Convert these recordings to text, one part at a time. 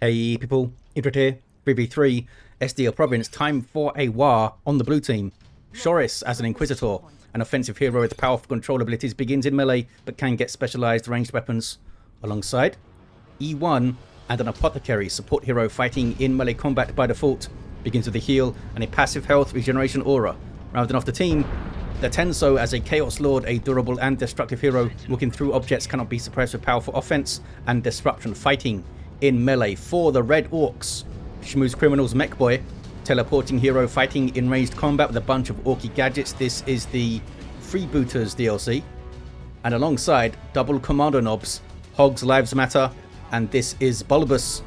Hey people, Idrit here, 3v3, SDL province, time for a WAAAGH on the blue team. Shoris as an Inquisitor, an offensive hero with powerful control abilities, begins in melee but can get specialized ranged weapons. Alongside, E1 and an Apothecary, support hero fighting in melee combat by default, begins with a heal and a passive health regeneration aura. Rounding off the team, the Tenso as a Chaos Lord, a durable and destructive hero, walking through objects cannot be suppressed with powerful offense and disruption, fighting in melee. For the Red Orcs, Schmooze Criminals Mech Boy, teleporting hero fighting in ranged combat with a bunch of orky gadgets. This is the Freebooters DLC. And alongside, double commando knobs, Hogs Lives Matter, and this is Bulbous.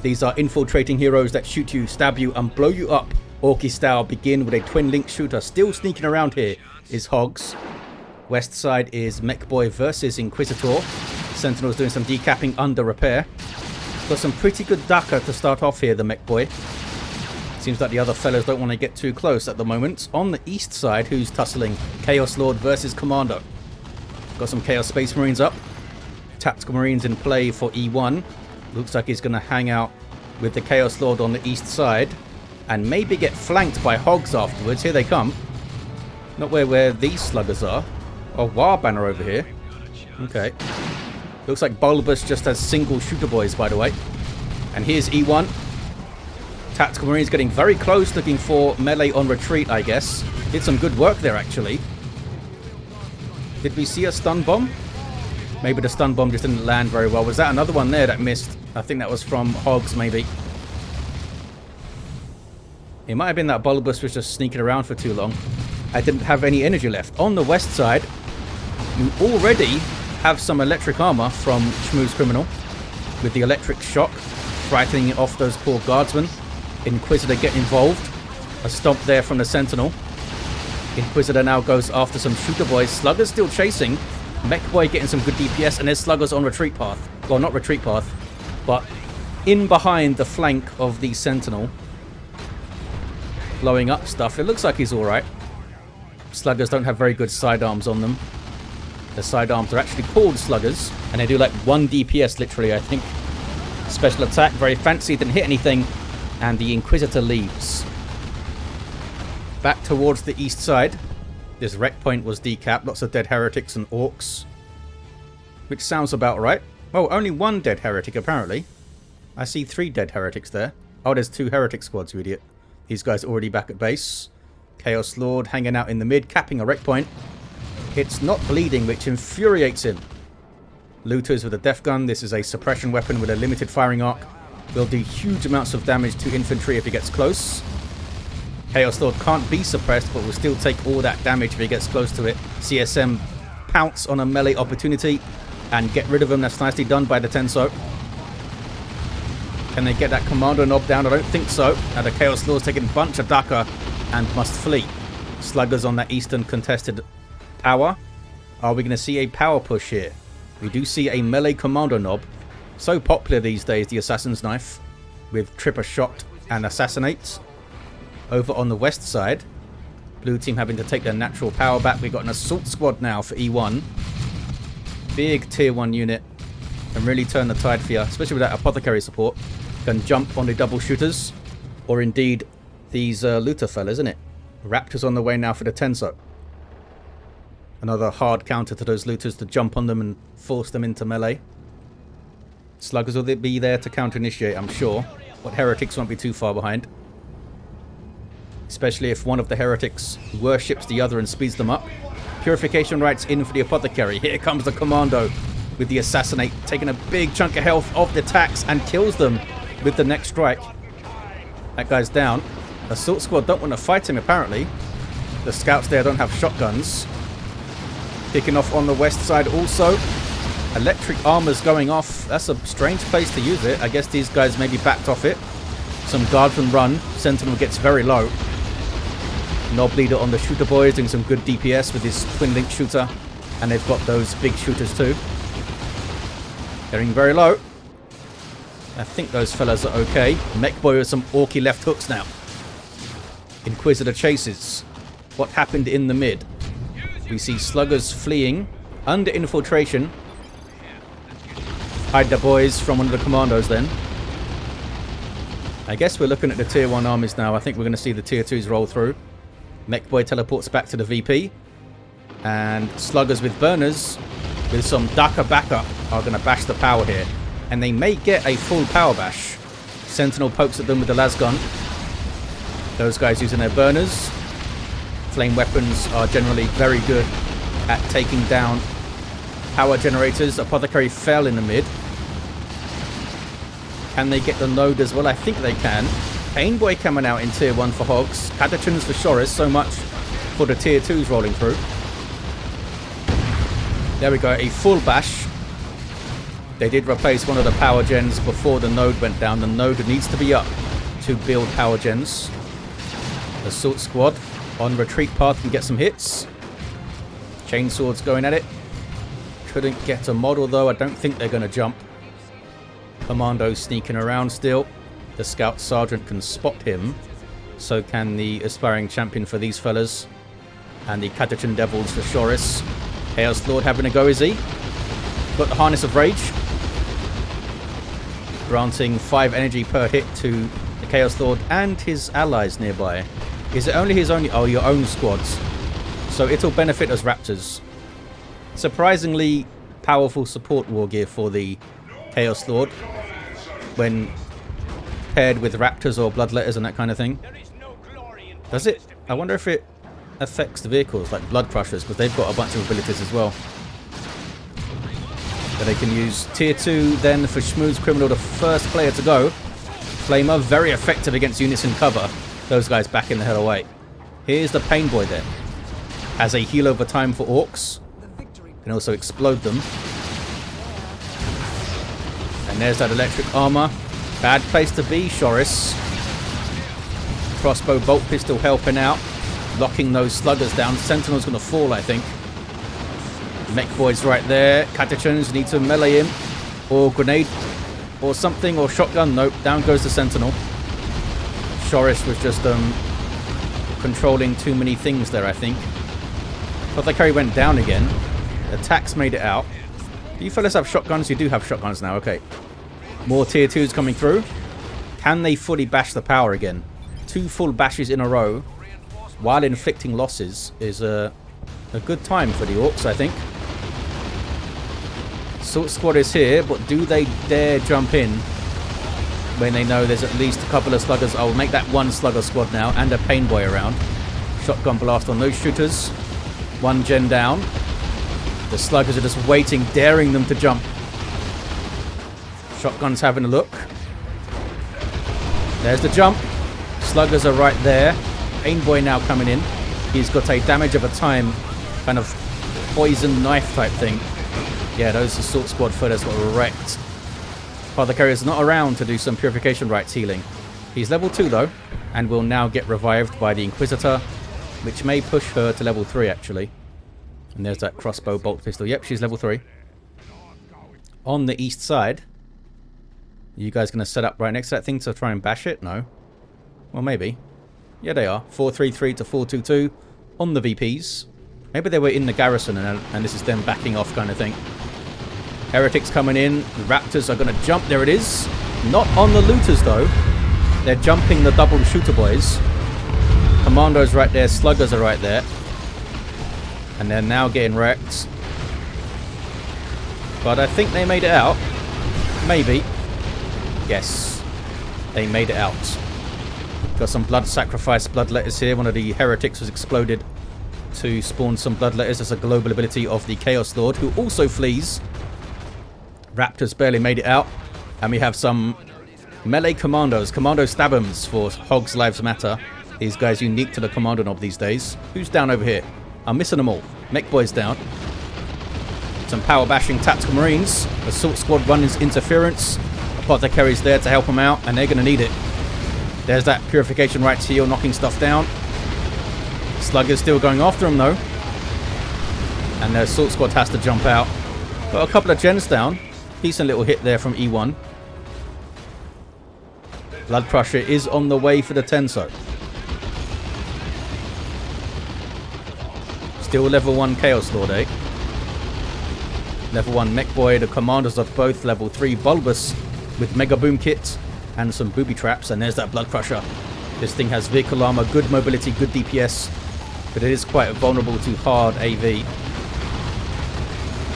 These are infiltrating heroes that shoot you, stab you, and blow you up. Orky style, begin with a twin link shooter. Still sneaking around here is Hogs. West side is Mech Boy versus Inquisitor. Sentinels doing some decapping under repair. Got some pretty good Daka to start off here, the Mech Boy. Seems like the other fellas don't want to get too close at the moment. On the east side, who's tussling? Chaos Lord versus Commando. Got some Chaos Space Marines up. Tactical Marines in play for E1. Looks like he's going to hang out with the Chaos Lord on the east side. And maybe get flanked by Hogs afterwards. Here they come. Not where these sluggers are. Oh, WAAAGH banner over here. Okay. Looks like Bulbous just has single shooter boys, by the way. And here's E1. Tactical Marines getting very close, looking for melee on retreat, I guess. Did some good work there, actually. Did we see a stun bomb? Maybe the stun bomb just didn't land very well. Was that another one there that missed? I think that was from Hogs, maybe. It might have been that Bulbous was just sneaking around for too long. I didn't have any energy left. On the west side, you already have some electric armor from Schmooze Criminal with the electric shock, frightening off those poor guardsmen. Inquisitor get involved. A stomp there from the Sentinel. Inquisitor now goes after some shooter boys. Sluggers still chasing. Mech Boy getting some good DPS, and there's Sluggers on retreat path. Well, not retreat path, but in behind the flank of the Sentinel. Blowing up stuff. It looks like he's alright. Sluggers don't have very good sidearms on them. The sidearms are actually called Sluggers, and they do like 1 DPS literally, I think. Special attack, very fancy, didn't hit anything, and the Inquisitor leaves. Back towards the east side. This wreck point was decapped, lots of dead heretics and orcs. Which sounds about right. Oh, only 1 dead heretic apparently. I see 3 dead heretics there. Oh, there's 2 heretic squads, you idiot. These guys already back at base. Chaos Lord hanging out in the mid, capping a wreck point. It's not bleeding, which infuriates him. Looters with a death gun. This is a suppression weapon with a limited firing arc. Will do huge amounts of damage to infantry if he gets close. Chaos Lord can't be suppressed, but will still take all that damage if he gets close to it. CSM pounce on a melee opportunity and get rid of him. That's nicely done by the Tenso. Can they get that commando knob down? I don't think so. Now the Chaos Lord's taking a bunch of Daka and must flee. Sluggers on that eastern contested power. Are we going to see a power push here? We do see a melee commando knob. So popular these days, the Assassin's Knife, with Tripper Shot and Assassinate. Over on the west side, blue team having to take their natural power back. We've got an assault squad now for E1. Big tier 1 unit. Can really turn the tide for you, especially with that Apothecary support. Can jump on the double shooters, or indeed these looter fellas, isn't it? Raptors on the way now for the Tenso. Another hard counter to those looters to jump on them and force them into melee. Sluggers will be there to counter-initiate, I'm sure. But heretics won't be too far behind. Especially if one of the heretics worships the other and speeds them up. Purification rites in for the Apothecary. Here comes the Commando with the Assassinate, taking a big chunk of health off the attacks and kills them with the next strike. That guy's down. Assault squad don't want to fight him, apparently. The scouts there don't have shotguns. Kicking off on the west side also. Electric armor's going off. That's a strange place to use it. I guess these guys maybe backed off it. Some guardsmen run. Sentinel gets very low. Knob leader on the shooter boys doing some good DPS with his twin link shooter. And they've got those big shooters too. Getting very low. I think those fellas are okay. Mech Boy with some orky left hooks now. Inquisitor chases. What happened in the mid? We see Sluggers fleeing under infiltration. Hide the boys from one of the commandos then. I guess we're looking at the tier 1 armies now. I think we're going to see the tier 2s roll through. Mech Boy teleports back to the VP. And sluggers with burners with some Daka backup are going to bash the power here. And they may get a full power bash. Sentinel pokes at them with the las gun. Those guys using their burners. Flame weapons are generally very good at taking down power generators. Apothecary fell in the mid. Can they get the node as well? I think they can. Pain Boy coming out in tier 1 for Hogs. Catachans for Shoris. So much for the tier 2s rolling through. There we go. A full bash. They did replace one of the power gens before the node went down. The node needs to be up to build power gens. Assault squad on retreat path can get some hits. Chainswords going at it. Couldn't get a model though. I don't think they're going to jump. Commando sneaking around still. The scout sergeant can spot him. So can the aspiring champion for these fellas. And the Catachan Devils for Shoris. Chaos Lord having a go, is he? Got the Harness of Rage. Granting 5 energy per hit to the Chaos Lord and his allies nearby. Is it only his own? Oh, your own squads. So it'll benefit us Raptors. Surprisingly powerful support war gear for the Chaos Lord when paired with Raptors or Bloodletters and that kind of thing. Does it? I wonder if it affects the vehicles like Blood Crushers, because they've got a bunch of abilities as well. That they can use. Tier 2 then for Schmooze Criminal, the first player to go. Flamer, very effective against units in cover. Those guys backing the hell away. Here's the Pain Boy then. Has a heal over time for Orcs. Can also explode them. And there's that electric armor. Bad place to be, Shoris. Crossbow bolt pistol helping out. Locking those sluggers down. Sentinel's going to fall, I think. Mech Boy's right there. Catachans need to melee him. Or grenade. Or something. Or shotgun. Nope. Down goes the Sentinel. Shoris was just controlling too many things there, I think. Apothecary went down again. Attacks made it out. Do you fellas have shotguns? You do have shotguns now. Okay. More tier 2s coming through. Can they fully bash the power again? 2 full bashes in a row while inflicting losses is a good time for the Orcs, I think. Assault squad is here, but do they dare jump in when they know there's at least a couple of sluggers? I'll make that 1 slugger squad now and a Pain Boy around. Shotgun blast on those shooters. 1 gen down. The sluggers are just waiting, daring them to jump. Shotgun's having a look. There's the jump. Sluggers are right there. Pain Boy now coming in. He's got a damage of a time kind of poison knife type thing. Yeah, those assault squad footers got wrecked. Apothecary is not around to do some purification rites healing. He's level 2 though, and will now get revived by the Inquisitor, which may push her to level 3 actually. And there's that crossbow bolt pistol. Yep, she's level 3. On the east side, you guys going to set up right next to that thing to try and bash it? No. Well, maybe. Yeah, they are. 433 to 422 on the VPs. Maybe they were in the garrison and this is them backing off kind of thing. Heretics coming in. The Raptors are going to jump. There it is. Not on the looters, though. They're jumping the double shooter boys. Commandos right there. Sluggers are right there. And they're now getting wrecked. But I think they made it out. Maybe. Yes. They made it out. Got some blood sacrifice bloodletters here. One of the heretics was exploded to spawn some bloodletters. That's a global ability of the Chaos Lord, who also flees. Raptors barely made it out. And we have some melee commandos. Commando stabums for Hogs Lives Matter. These guys unique to the commando knob these days. Who's down over here? I'm missing them all. Mech Boy's down. Some power bashing tactical marines. Assault squad runs interference. Apothecary's there to help them out, and they're going to need it. There's that purification rites heal, knocking stuff down. Slugger's still going after him though. And the assault squad has to jump out. Got a couple of gens down. Decent little hit there from E1. Blood Crusher is on the way for the Tenso. Still level 1 Chaos Lord, eh? Level 1 Mech Boy. The commanders are both level 3 Bulbous with Mega Boom Kit. and some booby traps. And there's that Blood Crusher. This thing has vehicle armor, good mobility, good DPS, but it is quite vulnerable to hard AV.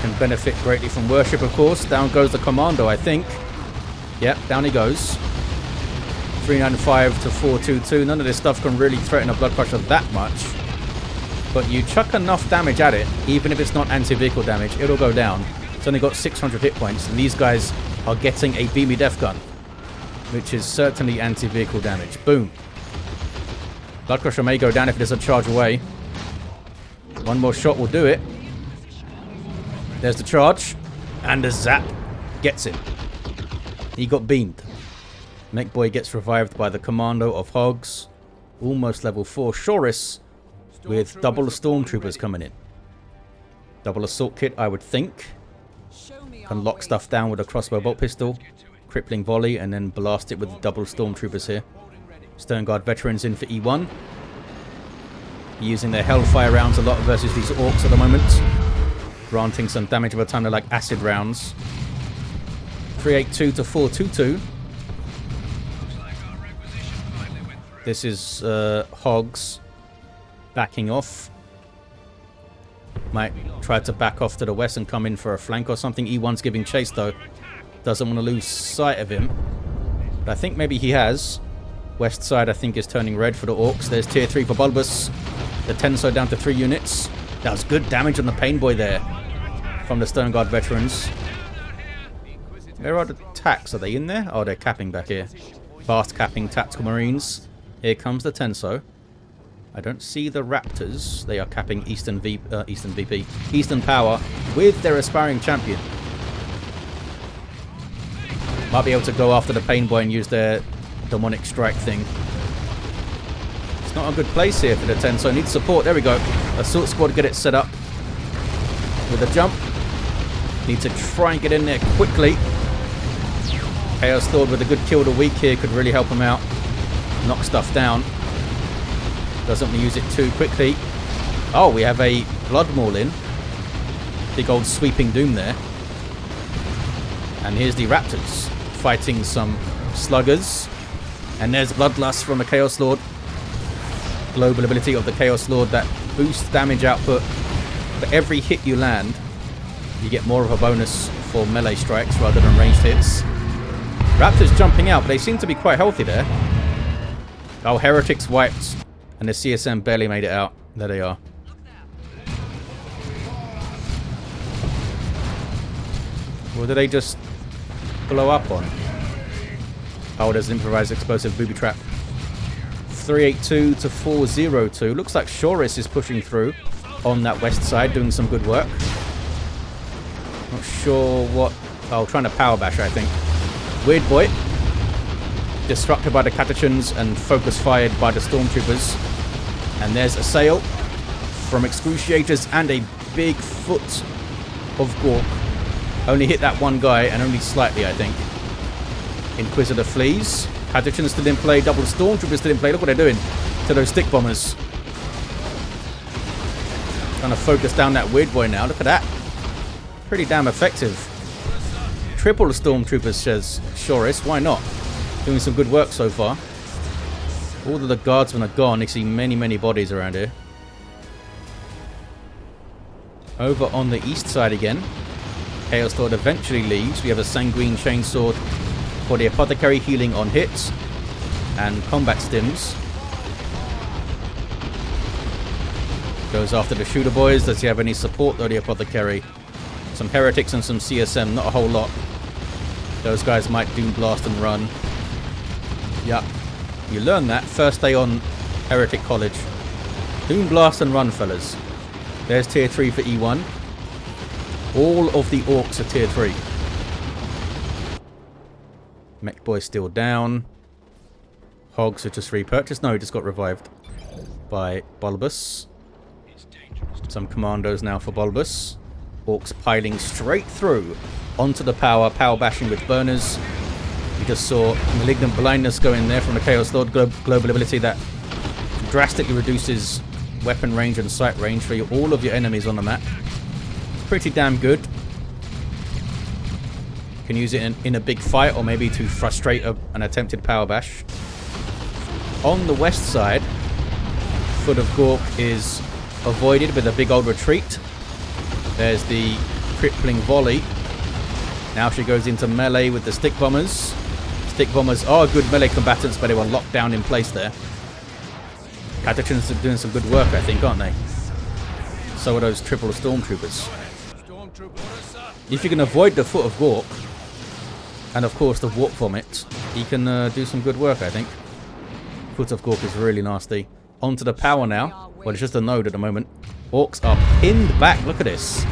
Can benefit greatly from worship, of course. Down goes the commando, I think. Yep, down he goes. 395 to 422. None of this stuff can really threaten a Blood Crusher that much. But you chuck enough damage at it, even if it's not anti-vehicle damage, it'll go down. It's only got 600 hit points, and these guys are getting a beamy death gun, which is certainly anti-vehicle damage. Boom. Blood Crusher may go down if it doesn't charge away. One more shot will do it. There's the charge, and the zap gets him. He got beamed. Mech Boy gets revived by the commando of Hogs. Almost level 4 Shoris with double Stormtroopers coming in. Double assault kit, I would think. Can lock stuff down with a crossbow bolt pistol. Crippling volley, and then blast it with double Stormtroopers here. Stern Guard veterans in for E1. Using their Hellfire rounds a lot versus these orcs at the moment. Granting some damage of a ton of like acid rounds. 382 to 422. This is Hogs backing off. Might try to back off to the west and come in for a flank or something. E1's giving chase though. Doesn't want to lose sight of him. But I think maybe he has. West side I think is turning red for the orcs. There's tier 3 for Bulbous. The Tenso down to 3 units. That was good damage on the Pain Boy there from the Stern Guard veterans. Where are the attacks? Are they in there? Oh, they're capping back here. Fast capping tactical marines. Here comes the Tenso. I don't see the Raptors. They are capping Eastern Power with their aspiring champion. Might be able to go after the Pain Boy and use their demonic strike thing. It's not a good place here for the Tenso. Needs support. There we go. Assault squad get it set up with a jump. Need to try and get in there quickly. Chaos Lord with a good kill of the week here could really help him out. Knock stuff down. Doesn't want to use it too quickly. Oh, we have a Blood Maul in. Big old sweeping doom there. And here's the Raptors fighting some sluggers. And there's Bloodlust from the Chaos Lord. Global ability of the Chaos Lord that boosts damage output. For every hit you land, you get more of a bonus for melee strikes rather than ranged hits. Raptors jumping out, but they seem to be quite healthy there. Oh, Heretics wiped. And the CSM barely made it out. There they are. Or did they just blow up on? Oh, there's an improvised explosive booby trap. 382 to 402. Looks like Shoris is pushing through on that west side, doing some good work. Not sure what... Oh, trying to power bash, I think. Weird Boy. Disrupted by the Catachans and focus fired by the Stormtroopers. And there's a sail from Excruciators and a big foot of Gork. Only hit that one guy and only slightly, I think. Inquisitor flees. Catachans still in play. Double Stormtroopers still in play. Look what they're doing to those stick bombers. Trying to focus down that Weird Boy now. Look at that. Pretty damn effective. Triple Stormtroopers, says Shoris. Why not? Doing some good work so far. All of the guardsmen are gone. You see many, many bodies around here. Over on the east side again. Chaos Lord eventually leaves. We have a Sanguine Chainsword for the Apothecary, healing on hits. And combat stims. Goes after the Shooter Boys. Does he have any support though, the Apothecary? Some Heretics and some CSM. Not a whole lot. Those guys might Doom Blast and run. Yep. You learn that first day on Heretic College. Doom Blast and run, fellas. There's tier 3 for E1. All of the orcs are tier 3. Mech Boy still down. Hogs are just repurchased. No, he just got revived by Bulbous. Some commandos now for Bulbous. Orcs piling straight through onto the power bashing with burners. We just saw Malignant Blindness go in there from the Chaos Lord, global ability that drastically reduces weapon range and sight range for all of your enemies on the map. Pretty damn good. Can use it in a big fight or maybe to frustrate an attempted power bash. On the west side, Foot of Gork is avoided with a big old retreat. There's the crippling volley. Now she goes into melee with the stick bombers. Stick bombers are good melee combatants, but they were locked down in place there. Catachans are doing some good work, I think, aren't they? So are those triple stormtroopers. If you can avoid the Foot of Gork, and of course the Warp Vomit, he can do some good work, I think. Foot of Gork is really nasty. Onto the power now. Well, it's just a node at the moment. Orcs are pinned back. Look at this.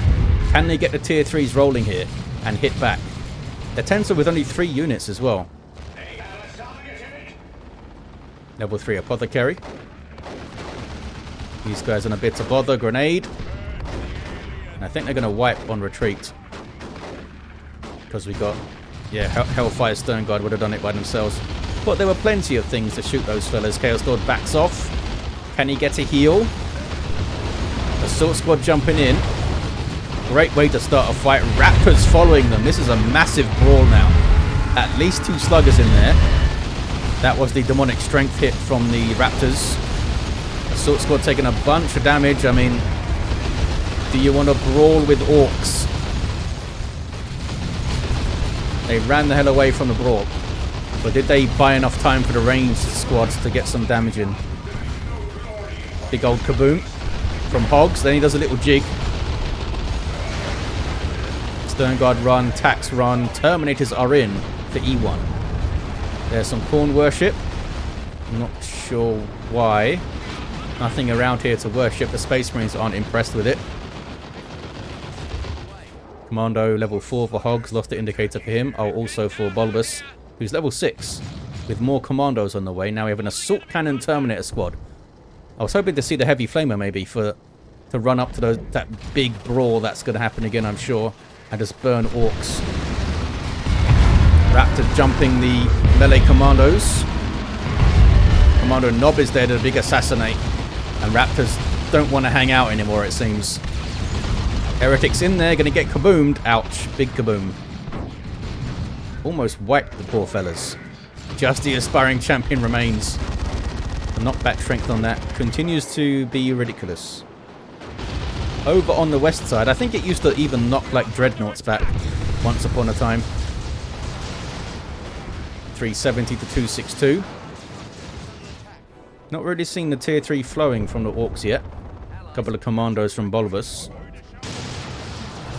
Can they get the tier 3s rolling here and hit back? They're Tensor with only 3 units as well. Level 3 Apothecary. These guys on a bit of bother. Grenade. And I think they're going to wipe on retreat. Because we got... Yeah, Hellfire Stern Guard would have done it by themselves. But there were plenty of things to shoot those fellas. Chaos Lord backs off. Can he get a heal? Assault Squad jumping in. Great way to start a fight. Raptors following them. This is a massive brawl now. At least 2 sluggers in there. That was the demonic strength hit from the Raptors. Assault Squad taking a bunch of damage. I mean, do you want to brawl with orcs? They ran the hell away from the brawl. But did they buy enough time for the ranged squads to get some damage in? Big old kaboom from Hogs. Then he does a little jig. Stern Guard run, Tax run. Terminators are in for E1. There's some Corn Worship. I'm not sure why. Nothing around here to worship. The Space Marines aren't impressed with it. Commando level 4 for Hogs. Lost the indicator for him. Oh, also for Bulbous, who's level 6. With more commandos on the way. Now we have an Assault Cannon Terminator squad. I was hoping to see the Heavy Flamer maybe to run up to that big brawl that's going to happen again, I'm sure. And just burn orcs. Raptor jumping the melee commandos. Commander Nob is there to big assassinate. And Raptors don't want to hang out anymore, it seems. Heretics in there, going to get kaboomed. Ouch, big kaboom. Almost wiped the poor fellas. Just the aspiring champion remains. The knockback strength on that continues to be ridiculous. Over on the west side, I think it used to even knock like dreadnoughts back once upon a time. 370 to 262. Not really seeing the tier 3 flowing from the orcs yet. A couple of commandos from Bulbous.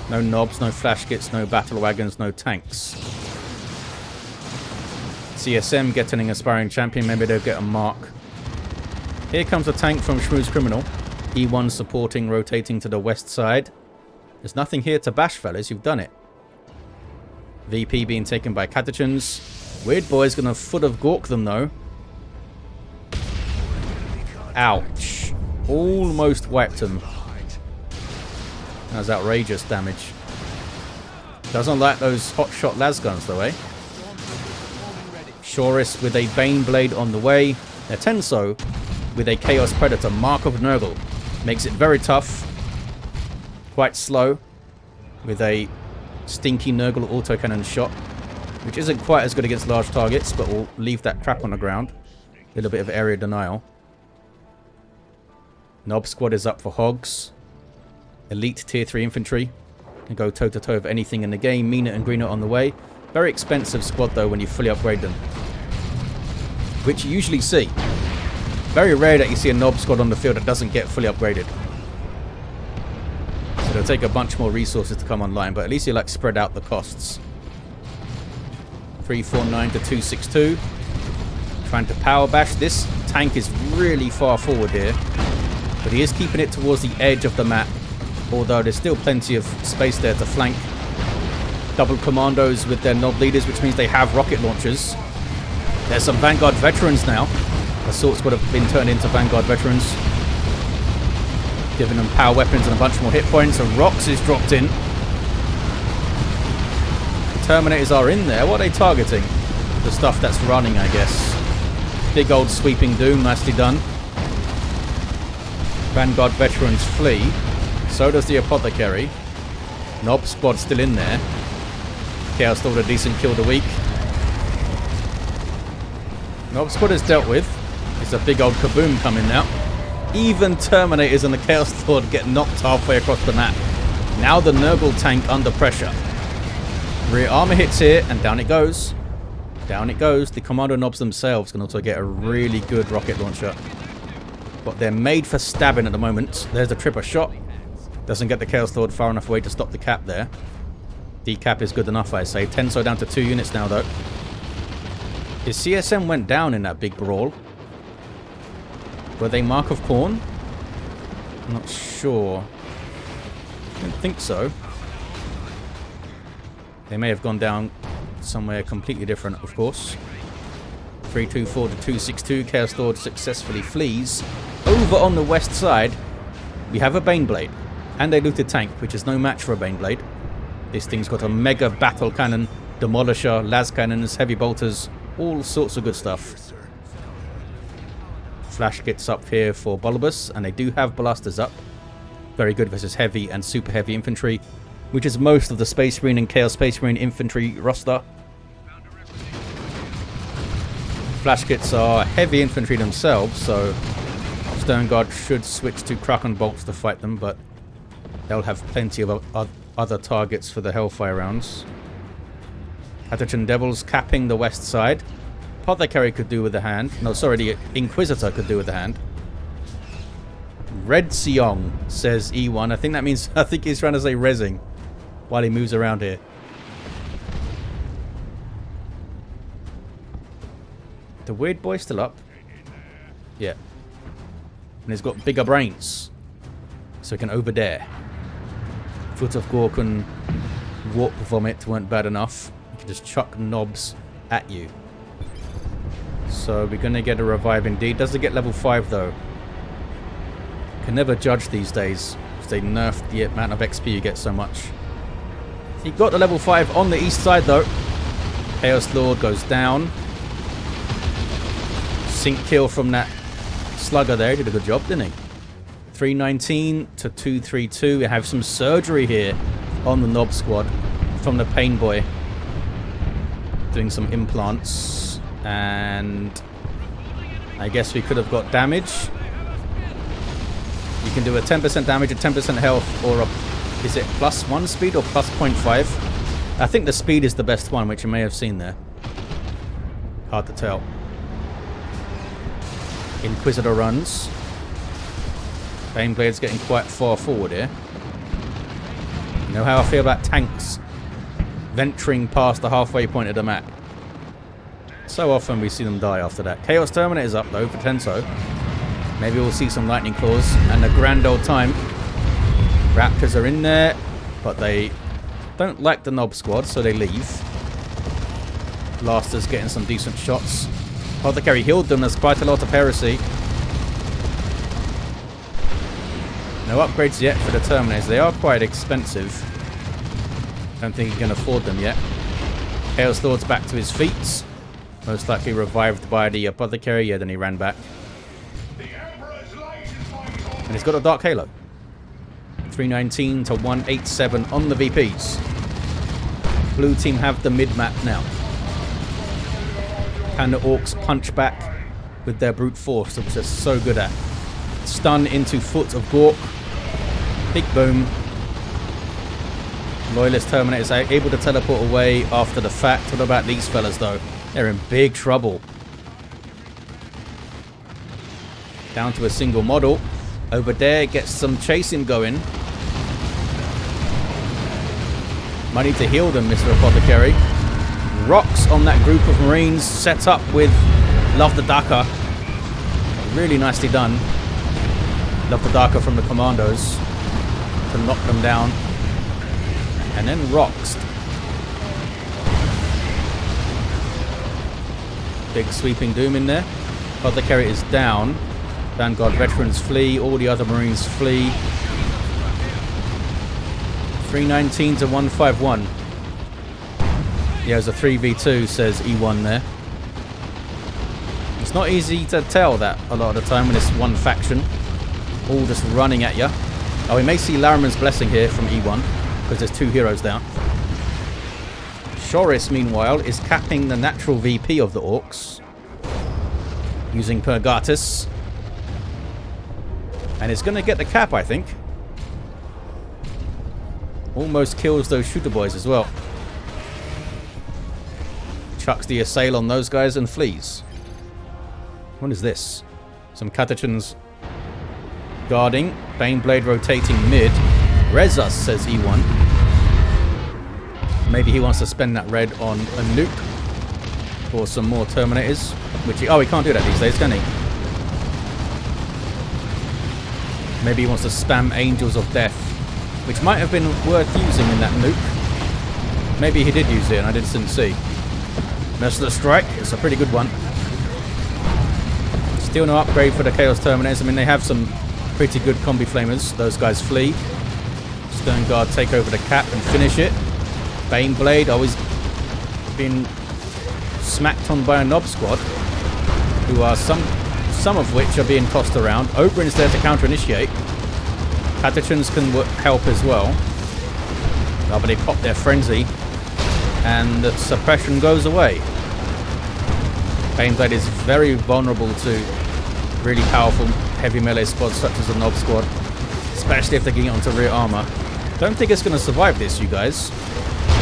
No knobs, no flash kits, no battle wagons, no tanks. CSM getting an aspiring champion, maybe they'll get a mark. Here comes a tank from Shmooze Criminal. E1 supporting, rotating to the west side. There's nothing here to bash, fellas. You've done it. VP being taken by Catachans. Weird Boy's going to Foot of Gork them, though. Ouch. Almost wiped him. That was outrageous damage. Doesn't like those hotshot las guns, though, eh? Shoris with a Bane Blade on the way. Now Tenso with a Chaos Predator, Mark of Nurgle. Makes it very tough. Quite slow. With a stinky Nurgle autocannon shot. Which isn't quite as good against large targets, but will leave that trap on the ground. A little bit of area denial. Nob Squad is up for Hogs. Elite tier 3 infantry. And go toe-to-toe with anything in the game. Meaner and Greener on the way. Very expensive squad, though, when you fully upgrade them. Which you usually see. Very rare that you see a Nob Squad on the field that doesn't get fully upgraded. So it'll take a bunch more resources to come online, but at least you like spread out the costs. 349 to 262. Trying to power bash. This tank is really far forward here. But he is keeping it towards the edge of the map. Although there's still plenty of space there to flank. Double commandos with their Nob leaders, which means they have rocket launchers. There's some Vanguard veterans now. Assaults would have been turned into Vanguard veterans. Giving them power weapons and a bunch more hit points. And Rox is dropped in. The Terminators are in there. What are they targeting? The stuff that's running, I guess. Big old sweeping doom. Nicely done. Vanguard veterans flee. So does the Apothecary. Nob Squad still in there. Chaos Lord a decent kill of the week. Nob squad is dealt with. It's a big old kaboom coming now. Even Terminators and the Chaos Lord get knocked halfway across the map. Now the Nurgle tank under pressure. Rear armor hits here, and down it goes. Down it goes. The Commando Nobs themselves can also get a really good rocket launcher. But they're made for stabbing at the moment. There's the tripper shot. Doesn't get the Chaos Lord far enough away to stop the cap there. Decap is good enough, I say. Tenso down to 2 units now, though. His CSM went down in that big brawl. Were they Mark of Khorne? I'm not sure. I don't think so. They may have gone down somewhere completely different, of course. 324 to 262. Chaos Lord successfully flees. Over on the west side, we have a Baneblade and a looted tank, which is no match for a Baneblade. This thing's got a mega battle cannon, demolisher, las cannons, heavy bolters, all sorts of good stuff. Flash gets up here for Bulbous, and they do have blasters up. Very good versus heavy and super heavy infantry, which is most of the Space Marine and Chaos Space Marine infantry roster. Flash kits are heavy infantry themselves, so Stone Guard should switch to Kraken bolts to fight them, but they'll have plenty of other targets for the Hellfire rounds. Hatchin Devils capping the west side. Apothecary could do with a hand. No, sorry, the Inquisitor could do with a hand. Red Seong, says E1. I think he's trying to say Resing while he moves around here. The Weird Boy still up? Yeah. And he's got bigger brains, so he can overdare. Foot of Gork and Warp Vomit weren't bad enough. You can just chuck knobs at you. So we're going to get a revive indeed. Does it get level 5 though? Can never judge these days, because they nerfed the amount of XP you get so much. He got the level 5 on the east side though. Chaos Lord goes down. Sync kill from that slugger there. He did a good job, didn't he? 319 to 232. We have some surgery here on the Nob squad from the Pain Boy. Doing some implants. And I guess we could have got damage. You can do a 10% damage at 10% health, or is it +1 speed or +0.5? I think the speed is the best one, which you may have seen there. Hard to tell. Inquisitor runs. Baneblade's getting quite far forward here. You know how I feel about tanks venturing past the halfway point of the map. So often we see them die after that. Chaos Terminator is up though for Tenso. Maybe we'll see some Lightning Claws and a grand old time. Raptors are in there, but they don't like the Nob squad, so they leave. Blaster's getting some decent shots. Apothecary healed them. There's quite a lot of heresy. No upgrades yet for the Terminators. They are quite expensive. Don't think he can afford them yet. Chaos Lord's back to his feet. Most likely revived by the Apothecary. Yeah, then he ran back. And he's got a Dark Halo. 319 to 187 on the VPs. Blue team have the mid-map now. Can the Orcs punch back with their brute force, which they're so good at? Stun into Foot of Gork. Big boom. Loyalist Terminators are able to teleport away after the fact. What about these fellas though? They're in big trouble. Down to a single model. Over there gets some chasing going. Might need to heal them, Mr. Apothecary. Rocks on that group of Marines, set up with Love the Daka. Really nicely done. Love the Daka from the Commandos to knock them down. And then rocks. Big sweeping doom in there. Apothecary is down. Vanguard veterans flee. All the other Marines flee. 319 to 151. Yeah, there's a 3v2, says E1 there. It's not easy to tell that a lot of the time when it's one faction. All just running at you. Oh, we may see Lariman's Blessing here from E1, because there's two heroes down. Shoris, meanwhile, is capping the natural VP of the Orcs using Purgatus. And it's going to get the cap, I think. Almost kills those shooter boys as well. Chucks the assail on those guys and flees. What is this? Some Catachans guarding. Baneblade rotating mid. Rezus, says E1. Maybe he wants to spend that red on a nuke or some more Terminators. Which he can't do that these days, can he? Maybe he wants to spam Angels of Death, which might have been worth using in that nuke. Maybe he did use it and I didn't see. Merciless Strike, it's a pretty good one. Still no upgrade for the Chaos Terminators. I mean, they have some pretty good combi flamers. Those guys flee. Stern Guard take over the cap and finish it. Baneblade always been smacked on by a Nob Squad, who are some of which are being tossed around. Oberyn's there to counter-initiate. Catachans can help as well. Oh, but they pop their frenzy, and the suppression goes away. Baneblade is very vulnerable to really powerful heavy melee squads such as the Nob Squad, especially if they're getting onto rear armor. Don't think it's going to survive this, you guys.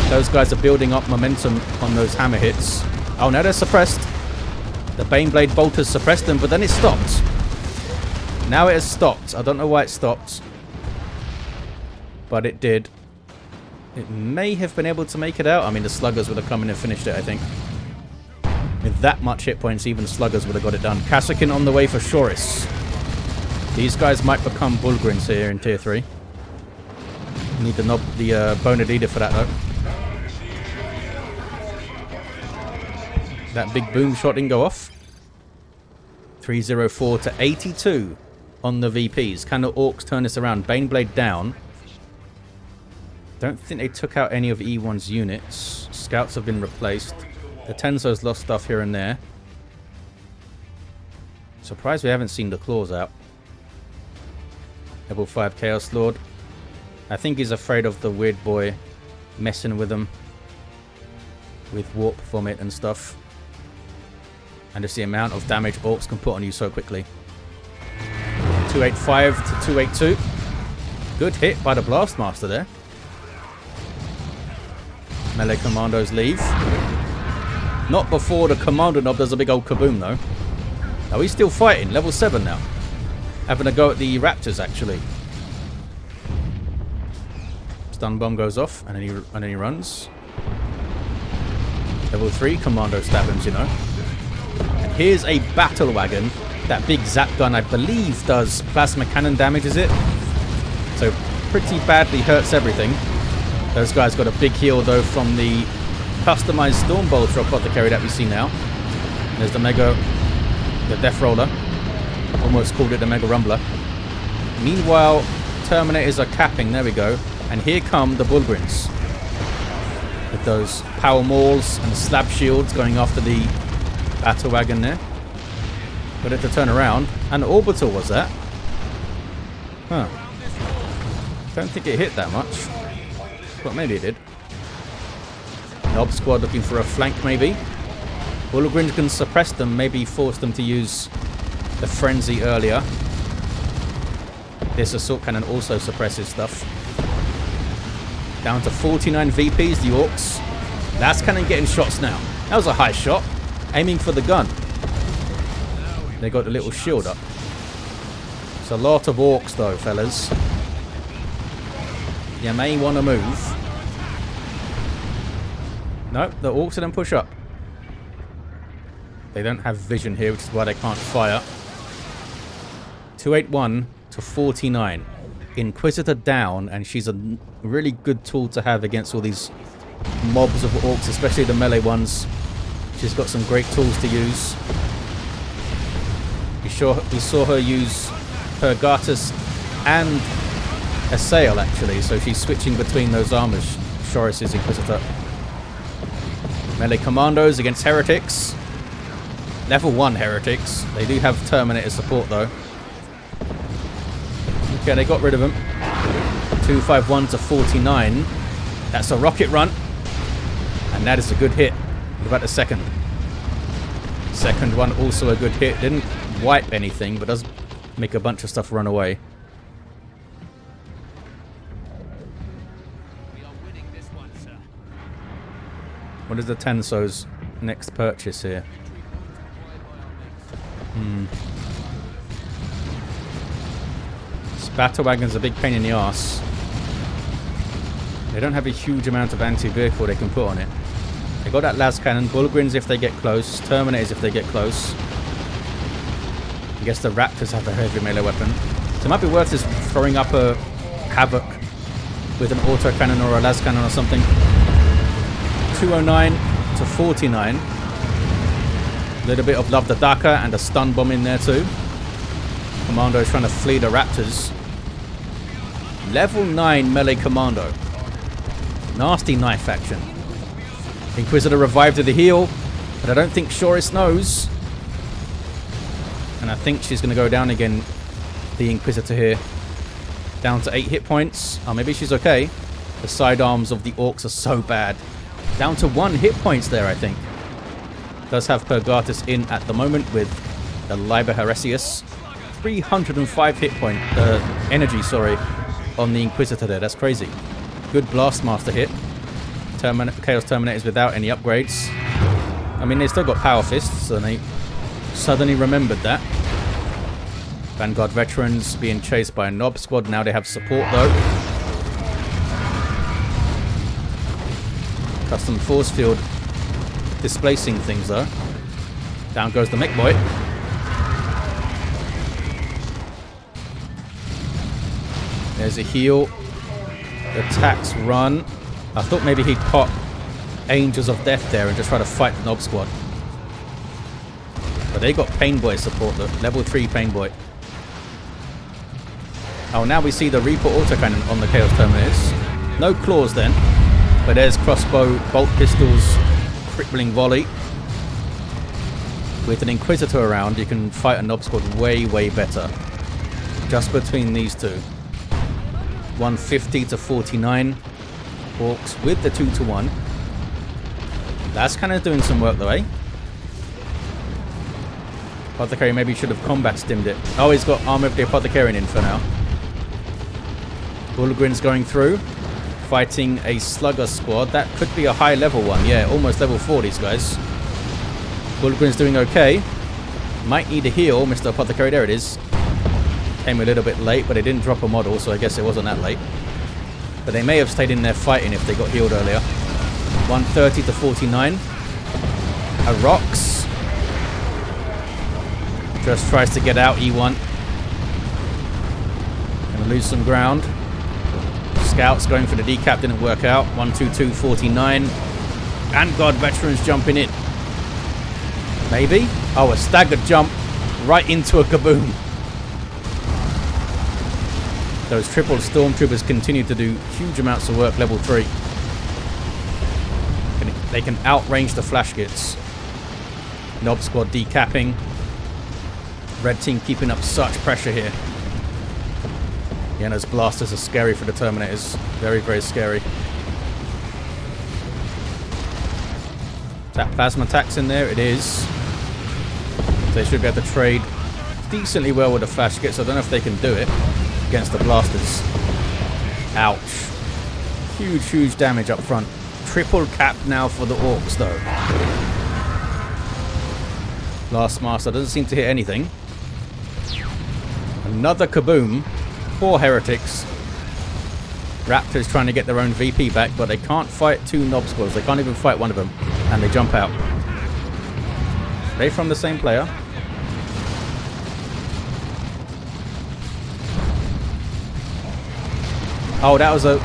Those guys are building up momentum on those hammer hits. Oh, now they're suppressed. The Baneblade bolt has suppressed them, but then it stopped. Now it has stopped. I don't know why it stopped, but it did. It may have been able to make it out. I mean, the Sluggers would have come in and finished it, I think. With that much hit points, even Sluggers would have got it done. Kasrkin on the way for Shoris. These guys might become Bullgryns here in Tier 3. Need the Boner Leader for that, though. That big boom shot didn't go off. 304 to 82 on the VPs. Can the Orcs turn this around? Baneblade down. Don't think they took out any of E1's units. Scouts have been replaced. The Tenso's lost stuff here and there. Surprised we haven't seen the claws out. Level 5 Chaos Lord. I think he's afraid of the weird boy messing with him with warp vomit and stuff. And just the amount of damage Orcs can put on you so quickly. 285 to 282. Good hit by the Blastmaster there. Melee commandos leave. Not before the Commander Nob does a big old kaboom, though. Oh, he's still fighting. Level 7 now. Having a go at the Raptors, actually. Stun bomb goes off, and then he runs. Level 3 Commando Stabbins, you know. And here's a Battle Wagon. That big zap gun, I believe, does plasma cannon damage, is it? So, pretty badly hurts everything. Those guys got a big heal, though, from the customized Stormbolter Apothecary that we see now. There's the Death Roller. Almost called it the Mega Rumbler. Meanwhile, Terminators are capping. There we go. And here come the Bullgryns. With those power mauls and slab shields going after the Battle Wagon there. Got it to turn around. And Orbital was that. Huh. Don't think it hit that much. But maybe it did. Nob Squad looking for a flank, maybe. Bullgryns can suppress them, maybe force them to use the Frenzy earlier. This Assault Cannon also suppresses stuff. Down to 49 VPs, the Orcs. Last Cannon getting shots now. That was a high shot. Aiming for the gun. They got the little shield up. It's a lot of Orcs, though, fellas. You may want to move. No, the Orcs didn't push up. They don't have vision here, which is why they can't fire. 281 to 49. Inquisitor down, and she's a really good tool to have against all these mobs of Orcs, especially the melee ones. She's got some great tools to use. We saw her use Purgatus and Assail, actually, so she's switching between those armors. Shoris' Inquisitor. Melee Commandos against Heretics. Level 1 Heretics. They do have Terminator support, though. Okay, they got rid of them. 251 to 49. That's a rocket run. And that is a good hit. What about the second? Second one, also a good hit. Didn't wipe anything, but does make a bunch of stuff run away. What is the Tenso's next purchase here? This battle wagon's a big pain in the arse. They don't have a huge amount of anti-vehicle they can put on it. They got that las cannon, Bullgrins if they get close, Terminators if they get close. I guess the Raptors have a heavy melee weapon. So it might be worth just throwing up a Havoc with an auto cannon or a las cannon or something. 209 to 49. A little bit of Love the Daka and a stun bomb in there too. Commando is trying to flee the Raptors. Level 9 melee Commando. Nasty knife action. Inquisitor revived with the heal, but I don't think Shoris knows. And I think she's going to go down again, the Inquisitor here. Down to 8 hit points. Oh, maybe she's okay. The sidearms of the Orcs are so bad. Down to 1 hit points there, I think. Does have Purgatus in at the moment with the Liber Heresius. 305 hit point, energy, sorry, on the Inquisitor there. That's crazy. Good Blastmaster hit. Chaos Terminators without any upgrades. I mean, they still got Power Fists, and they suddenly remembered that. Vanguard Veterans being chased by a Nob Squad. Now they have support, though. Custom Force Field displacing things, though. Down goes the Mech Boy. There's a heal. Attacks run. I thought maybe he'd pop Angels of Death there and just try to fight the Nob Squad. But they got Pain Boy support, though. Level 3 Pain Boy. Oh, now we see the Reaper autocannon on the Chaos Terminators. No claws then. But there's crossbow, bolt pistols, crippling volley. With an Inquisitor around, you can fight a Nob Squad way, way better. Just between these two. 150 to 49. Orcs with the 2 to 1. That's kind of doing some work though, eh? Apothecary maybe should have combat stimmed it. Oh, he's got Armor of the Apothecarian in for now. Bullgrin's going through. Fighting a Slugger squad. That could be a high level one. Yeah, almost level 4 these guys. Bullgrin's doing okay. Might need a heal, Mr. Apothecary. There it is. Came a little bit late, but they didn't drop a model, so I guess it wasn't that late. But they may have stayed in there fighting if they got healed earlier. 130 to 49. A Rox. Just tries to get out, E1. Gonna lose some ground. Scouts going for the decap, didn't work out. 122, 49. And God, Veterans jumping in. Maybe? Oh, a staggered jump right into a kaboom. Those triple Stormtroopers continue to do huge amounts of work, level 3. They can outrange the flash kits. Nob Squad decapping. Red team keeping up such pressure here. Yeah, those blasters are scary for the Terminators. Very, very scary. That plasma attack's in there. It is. They should be able to trade decently well with the flash kits. I don't know if they can do it against the blasters. Ouch. Huge, huge damage up front. Triple cap now for the Orcs, though. Blastmaster doesn't seem to hit anything. Another kaboom. 4 heretics. Raptors trying to get their own VP back, but they can't fight 2 Nob Squads. They can't even fight one of them. And they jump out. Are they from the same player? Oh, that was a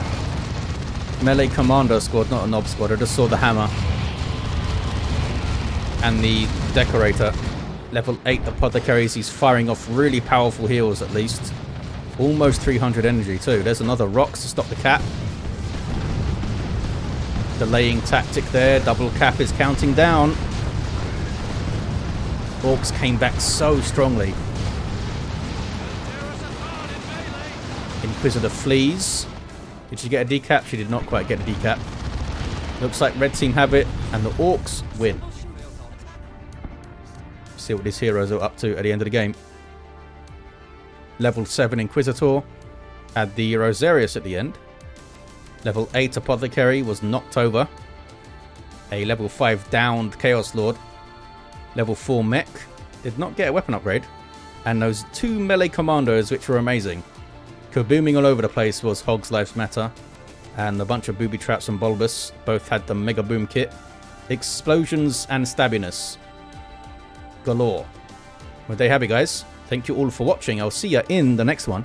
melee Commando squad, not a Nob Squad. I just saw the hammer. And the Decorator. Level 8 Apothecaries. He's firing off really powerful heals at least. Almost 300 energy too. There's another Rox to stop the cap. Delaying tactic there. Double cap is counting down. Orcs came back so strongly. Inquisitor flees. Did she get a decap? She did not quite get a decap. Looks like red team have it, and the Orcs win. See what these heroes are up to at the end of the game. Level 7 Inquisitor had the Rosarius at the end. Level 8 Apothecary was knocked over. A level 5 downed Chaos Lord. Level 4 Mech did not get a weapon upgrade. And those 2 melee commandos, which were amazing. Kabooming all over the place was Hog's Lives Matter. And a bunch of booby traps and Bulbous. Both had the Mega Boom kit. Explosions and stabbiness galore. Well, there you have it, guys. Thank you all for watching. I'll see you in the next one.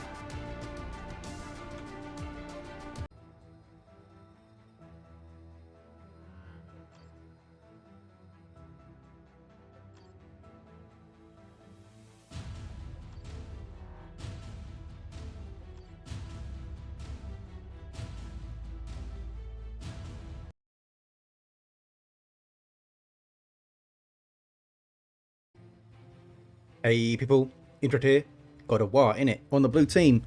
Hey people, Intro here. Got a war in it. On the blue team,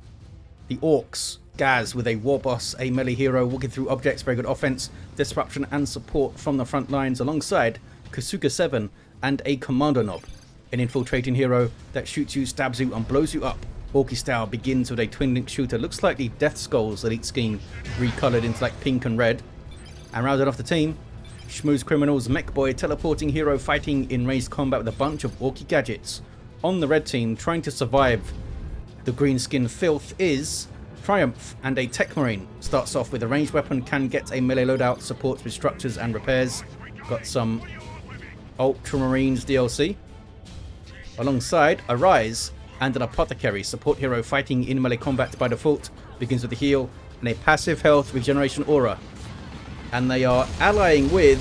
the Orcs, Gaz with a war boss, a melee hero walking through objects, very good offense, disruption and support from the front lines, alongside Kasuga 7 and a commando knob, an infiltrating hero that shoots you, stabs you and blows you up. Orky style begins with a twin link shooter, looks like the Death Skulls elite scheme recolored into like pink and red. And rounded off the team, Schmooze Criminals, Mech Boy, teleporting hero fighting in ranged combat with a bunch of Orky gadgets. On the red team, trying to survive the green skin filth is Triumph, and a Tech Marine. Starts off with a ranged weapon, can get a melee loadout, supports with structures and repairs. Got some Ultramarines DLC. Alongside, Arise and an Apothecary, support hero fighting in melee combat by default, begins with a heal and a passive health regeneration aura. And they are allying with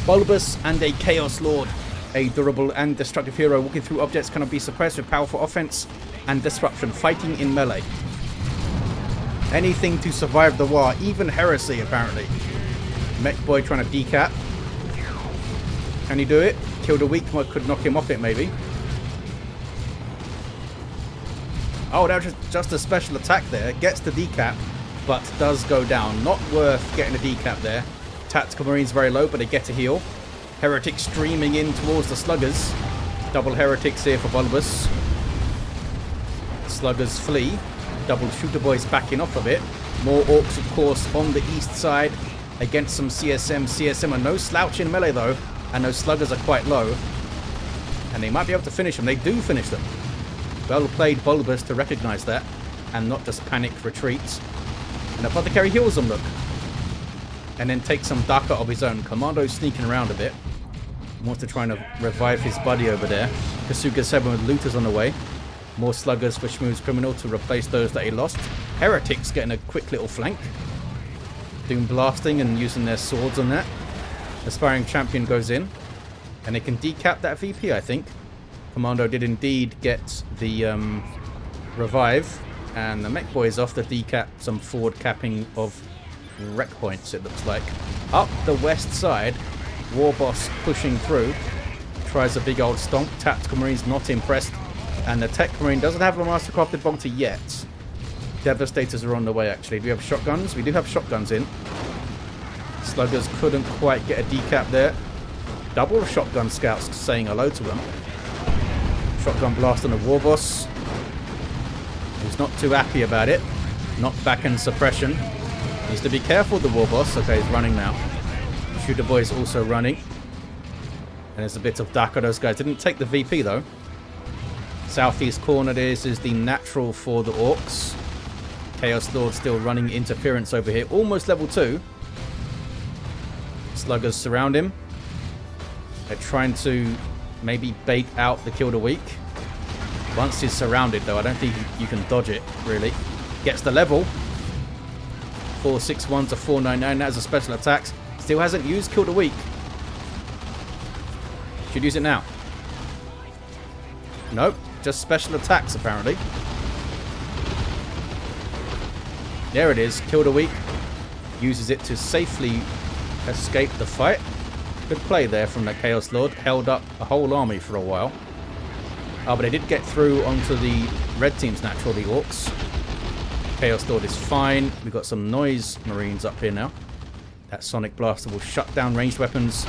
Bulbous and a Chaos Lord. A durable and destructive hero walking through objects cannot be suppressed with powerful offense and disruption, fighting in melee. Anything to survive the war, even Heresy apparently. Mech Boy trying to decap. Can he do it? Kill the weak one, could knock him off it maybe. Oh, that was just a special attack there. Gets the decap, but does go down. Not worth getting a decap there. Tactical Marines very low, but they get a heal. Heretics streaming in towards the Sluggers. Double Heretics here for Bulbous. Sluggers flee. Double Shooter Boys backing off a bit. More Orcs, of course, on the east side against some CSM. CSM are no slouch in melee, though. And those Sluggers are quite low. And they might be able to finish them. They do finish them. Well played, Bulbous, to recognise that. And not just panic retreats. And Apothecary heals them, look. And then takes some Daka of his own. Commando sneaking around a bit. Wants to try and revive his buddy over there. Kasuga 7 with looters on the way. More Sluggers for Schmooze Criminal to replace those that he lost. Heretics getting a quick little flank. Doom blasting and using their swords on that. Aspiring Champion goes in. And they can decap that VP, I think. Commando did indeed get the revive. And the Mech Boy is off the decap. Some forward capping of wreck points, it looks like. Up the west side, Warboss pushing through. Tries a big old stomp. Tactical Marine's not impressed. And the Tech Marine doesn't have a Mastercrafted Bolter yet. Devastators are on the way, actually. Do we have shotguns? We do have shotguns in. Sluggers couldn't quite get a decap there. Double shotgun scouts saying hello to them. Shotgun blast on the Warboss. He's not too happy about it. Knocked back and suppression. Needs to be careful, the Warboss. Okay, he's running now. Shooter Boy's also running. And there's a bit of Daka. Those guys didn't take the VP, though. Southeast corner, this is the natural for the Orcs. Chaos Lord still running interference over here. Almost level 2. Sluggers surround him. They're trying to maybe bait out the Kill the Weak. Once he's surrounded, though, I don't think you can dodge it, really. Gets the level. 461 to 499. That is a special attack. Still hasn't used Kill the Weak. Should use it now. Nope. Just special attacks, apparently. There it is. Kill the Weak. Uses it to safely escape the fight. Good play there from the Chaos Lord. Held up a whole army for a while. Oh, but they did get through onto the red team's natural, the Orcs. Chaos Lord is fine. We've got some Noise Marines up here now. That Sonic Blaster will shut down ranged weapons,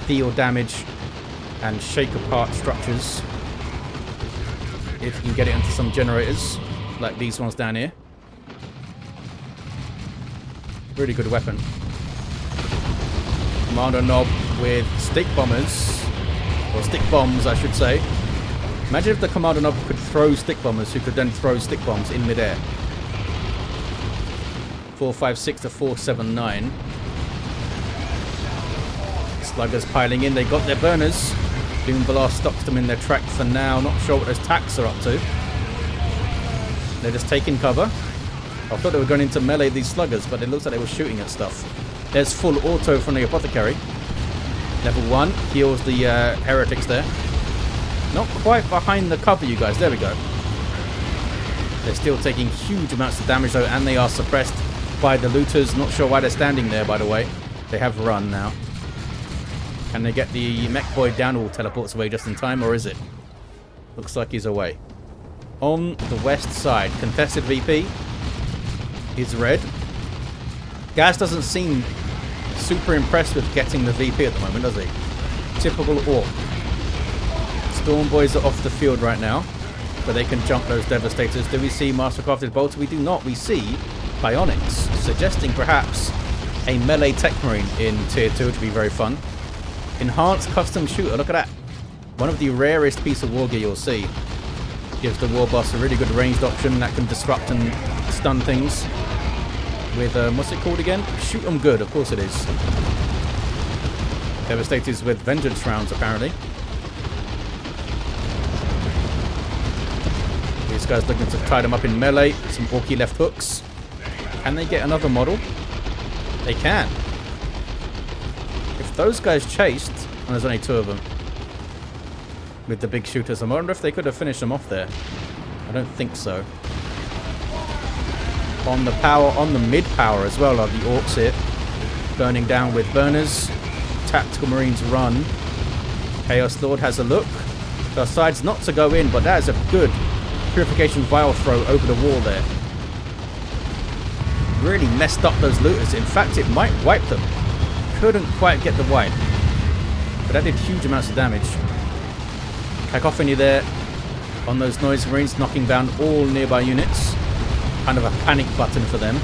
deal damage, and shake apart structures. If you can get it into some generators, like these ones down here. Really good weapon. Commander Knob with stick bombers, or stick bombs I should say. Imagine if the Commander Knob could throw stick bombers who could then throw stick bombs in midair. 456 to 479. Sluggers piling in, they got their burners. Doom Blast stops them in their track for now. Not sure what those tacks are up to. They're just taking cover. I thought they were going into melee, these sluggers, but it looks like they were shooting at stuff. There's full auto from the Apothecary. Level 1 heals the heretics there. Not quite behind the cover, you guys. There we go. They're still taking huge amounts of damage, though, and they are suppressed by the looters. Not sure why they're standing there, by the way. They have run now. Can they get the mech boy down? All teleports away just in time, or is it? Looks like he's away. On the west side, contested VP is red. Gaz doesn't seem super impressed with getting the VP at the moment, does he? Typical Orc. Storm Boys are off the field right now, but they can jump those Devastators. Do we see Mastercrafted Bolter? We do not. We see Bionics, suggesting perhaps a melee Tech Marine in Tier 2, which would be very fun. Enhanced Custom Shooter, look at that. One of the rarest piece of war gear you'll see. Gives the War Boss a really good ranged option that can disrupt and stun things. With, what's it called again? Shoot 'em good, of course it is. Devastators with Vengeance rounds, apparently. These guys looking to tie them up in melee. Some orky left hooks. Can they get another model? They can. If those guys chased, and there's only 2 of them, with the big shooters, I wonder if they could have finished them off there. I don't think so. On the power, on the mid power as well are the Orcs here. Burning down with burners. Tactical Marines run. Chaos Lord has a look. Decides not to go in, but that is a good Purification Vial throw over the wall there. Really messed up those looters. In fact, it might wipe them. Couldn't quite get the wipe. But that did huge amounts of damage. Cacophony there on those Noise Marines, knocking down all nearby units. Kind of a panic button for them.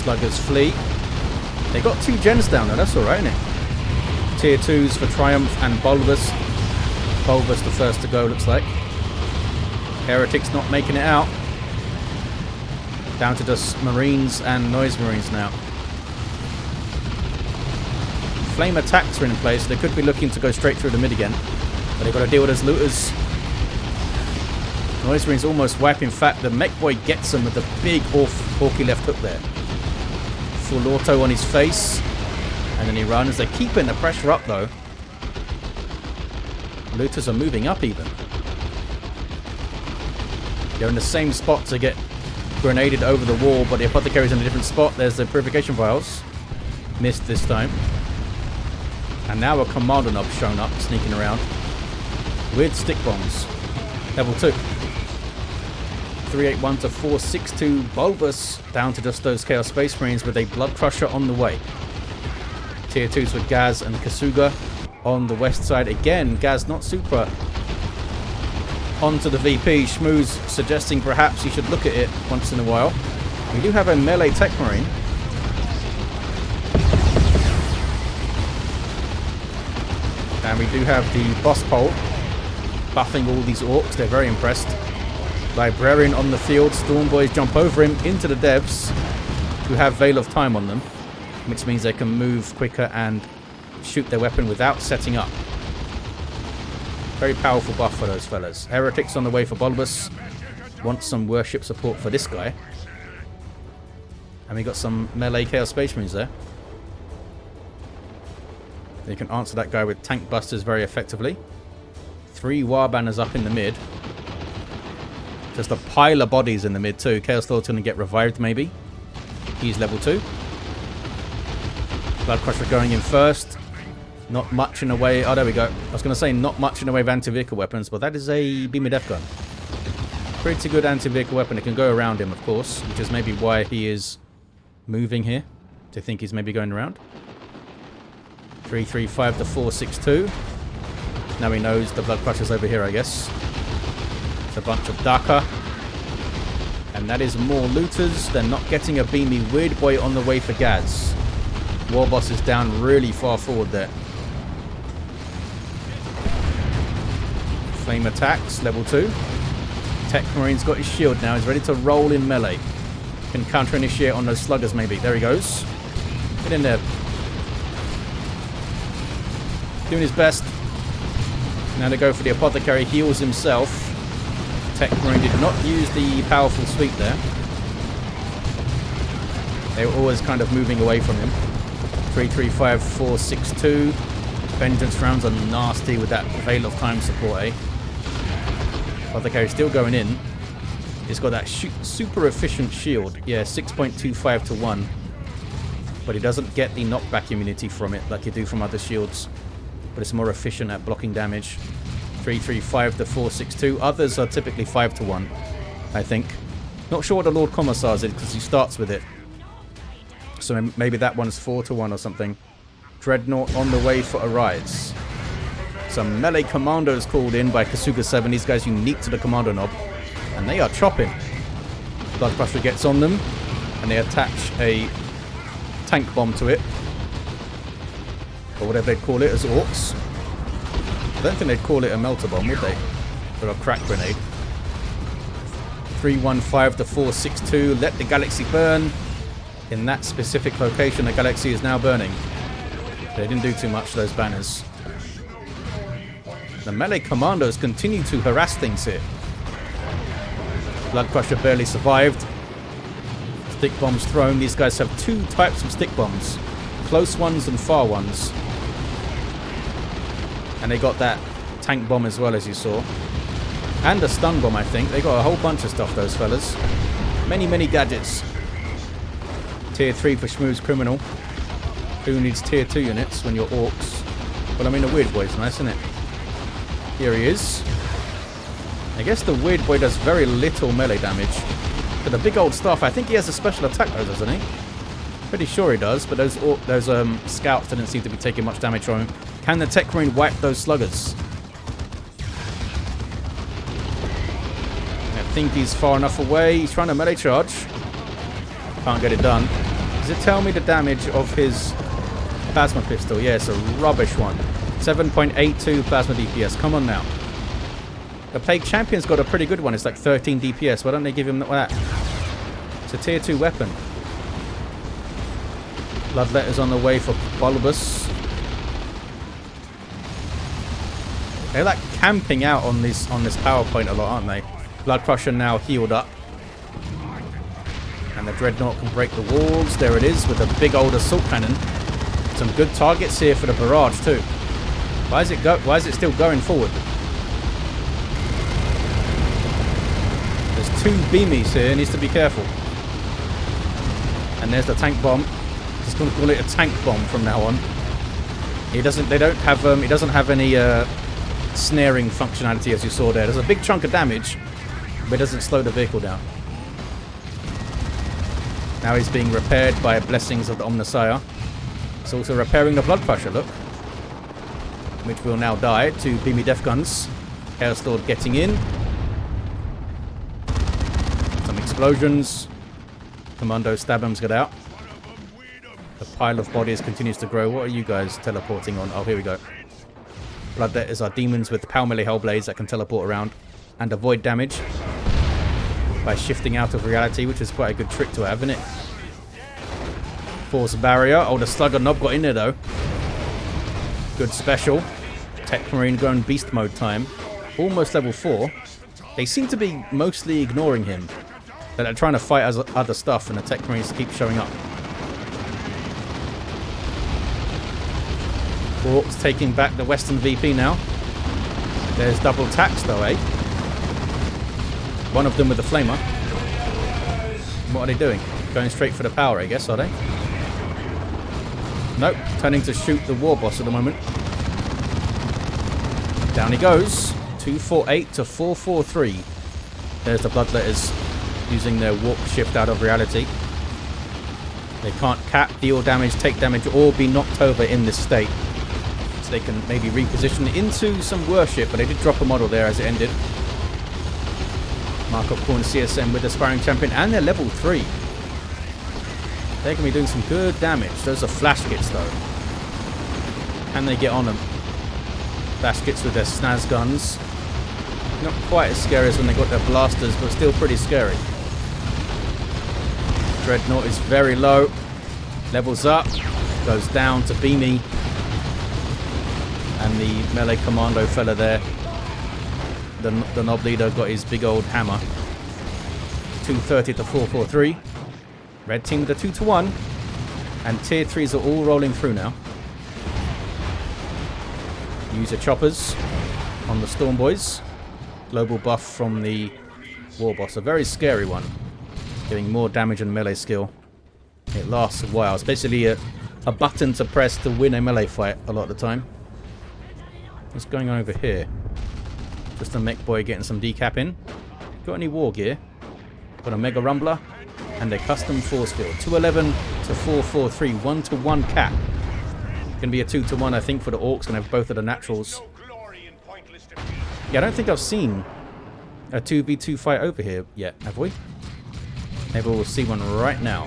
Sluggers flee. They got 2 gens down there, that's alright, isn't it? Tier 2s for Triumph and Bulbous. Bulbous the first to go, looks like. Heretics not making it out. Down to just Marines and Noise Marines now. Flame attacks are in place. They could be looking to go straight through the mid again. But they've got to deal with those looters. Noise Marines almost wipe. In fact, the mech boy gets him with the big orky left hook there. Full auto on his face. And then he runs. They're keeping the pressure up though. Looters are moving up even. They're in the same spot to get grenaded over the wall, but the Apothecary's in a different spot. There's the Purification Vials. Missed this time. And now a Commander Knob shown up, sneaking around. With stick bombs. Level 2. 381 to 462. Bulbous down to just those Chaos Space Marines with a Blood Crusher on the way. Tier 2s with Gaz and Kasuga on the west side. Again, Gaz not super onto the VP. Schmooze suggesting perhaps he should look at it once in a while. We do have a melee Tech Marine. And we do have the Boss Pole buffing all these Orcs. They're very impressed. Librarian on the field. Storm Boys jump over him into the devs who have Veil of Time on them, which means they can move quicker and shoot their weapon without setting up. Very powerful buff for those fellas. Heretics on the way for Bulbous. Want some worship support for this guy. And we got some melee Chaos Space Marines there. They can answer that guy with tank busters very effectively. 3 War Banners up in the mid. Just a pile of bodies in the mid too. Chaos Lord's going to get revived maybe. He's level 2. Blood Crusher going in first. Not much in the way... Oh, there we go. I was going to say not much in the way of anti-vehicle weapons, but that is a beam of death gun. Pretty good anti-vehicle weapon. It can go around him, of course, which is maybe why he is moving here. Do you think he's maybe going around? 335 to 462. Now he knows the Blood Crusher's over here, I guess. It's a bunch of Daka. And that is more looters. They're not getting a beamy. Weird Boy on the way for Gaz. Warboss is down really far forward there. Flame attacks, level 2. Tech Marine's got his shield now. He's ready to roll in melee. Can counter initiate on those sluggers maybe. There he goes. Get in there. Doing his best. Now to go for the Apothecary. Heals himself. Tech Marine did not use the powerful sweep there. They were always kind of moving away from him. 335, 462. Vengeance rounds are nasty with that Veil of Time support, eh? Apothecary still going in. It's got that super efficient shield. Yeah, 6.25 to 1. But he doesn't get the knockback immunity from it like you do from other shields. But it's more efficient at blocking damage. 335 to 462. Others are typically 5 to 1, I think. Not sure what the Lord Commissar's is because he starts with it. So maybe that one's 4 to 1 or something. Dreadnought on the way for a rise. Some melee commandos called in by Kasuga 7. These guys unique to the commando knob. And they are chopping. Blood Crusher gets on them. And they attach a tank bomb to it. Or whatever they'd call it as orcs. I don't think they'd call it a melter bomb, would they? Or a crack grenade. 315 to 462. Let the galaxy burn. In that specific location, the galaxy is now burning. They didn't do too much, those banners. The melee commandos continue to harass things here. Blood Crusher barely survived. Stick bombs thrown. These guys have 2 types of stick bombs. Close ones and far ones. And they got that tank bomb as well, as you saw. And a stun bomb, I think. They got a whole bunch of stuff, those fellas. Many, many gadgets. Tier 3 for Schmooze Criminal. Who needs tier 2 units when you're orcs? Well, I mean, the Weird Boy's nice, isn't it? Here he is. I guess the Weird Boy does very little melee damage. But the big old stuff, I think he has a special attack though, doesn't he? Pretty sure he does, but those scouts didn't seem to be taking much damage from him. Can the Tech Marine wipe those sluggers? I think he's far enough away. He's trying to melee charge. Can't get it done. Does it tell me the damage of his plasma pistol? Yeah, it's a rubbish one. 7.82 plasma DPS. Come on now. The Plague Champion's got a pretty good one. It's like 13 DPS. Why don't they give him that? It's a tier 2 weapon. Bloodletter's on the way for Bulbous. They're like camping out on this PowerPoint a lot, aren't they? Blood Crusher now healed up. And the Dreadnought can break the walls. There it is with a big old assault cannon. Some good targets here for the barrage too. Why is it still going forward? There's 2 beamies here. Needs to be careful. And there's the tank bomb. Just going to call it a tank bomb from now on. He doesn't have any snaring functionality as you saw there. There's a big chunk of damage, but it doesn't slow the vehicle down. Now he's being repaired by blessings of the Omnissiah. It's also repairing the Blood Crusher, look. Which will now die to beamy death guns. Chaos Lord getting in. Some explosions. Commando Stabhams get out. The pile of bodies continues to grow. What are you guys teleporting on? Oh, here we go. Bloodletters are demons with power melee hellblades that can teleport around and avoid damage by shifting out of reality, which is quite a good trick to have, isn't it? Force barrier. Oh, the slugger knob got in there though. Good special. Tech Marine going beast mode time. Almost level 4. They seem to be mostly ignoring him. They're trying to fight other stuff, and the Tech Marines keep showing up. Orcs taking back the Western VP now. There's double tax though, eh? One of them with the flamer. What are they doing? Going straight for the power, I guess, are they? Nope. Turning to shoot the war boss at the moment. Down he goes. 248 to 443. There's the Bloodletters using their warp shift out of reality. They can't cap, deal damage, take damage, or be knocked over in this state. So they can maybe reposition into some worship, but they did drop a model there as it ended. Mark up corner CSM with the Aspiring Champion, and they're level 3. They're going to be doing some good damage. Those are flash kits, though. Can they get on them? Flash kits with their snaz guns. Not quite as scary as when they got their blasters, but still pretty scary. Dreadnought is very low. Levels up. Goes down to Beamy. And the melee commando fella there. The Nob leader got his big old hammer. 230 to 443. Red team with a 2-1. And tier 3s are all rolling through now. Use your choppers on the Storm Boys. Global buff from the War Boss. A very scary one. Giving more damage and melee skill. It lasts a while. It's basically a button to press to win a melee fight a lot of the time. What's going on over here? Just a mech boy getting some decap in. Got any war gear? Got a Mega Rumbler and a custom force field. 211 to 443. 1-to-1 cap. Gonna be a 2-to-1, I think, for the Orcs. Gonna have both of the naturals. Yeah, I don't think I've seen a 2v2 fight over here yet, have we? Maybe we'll see one right now.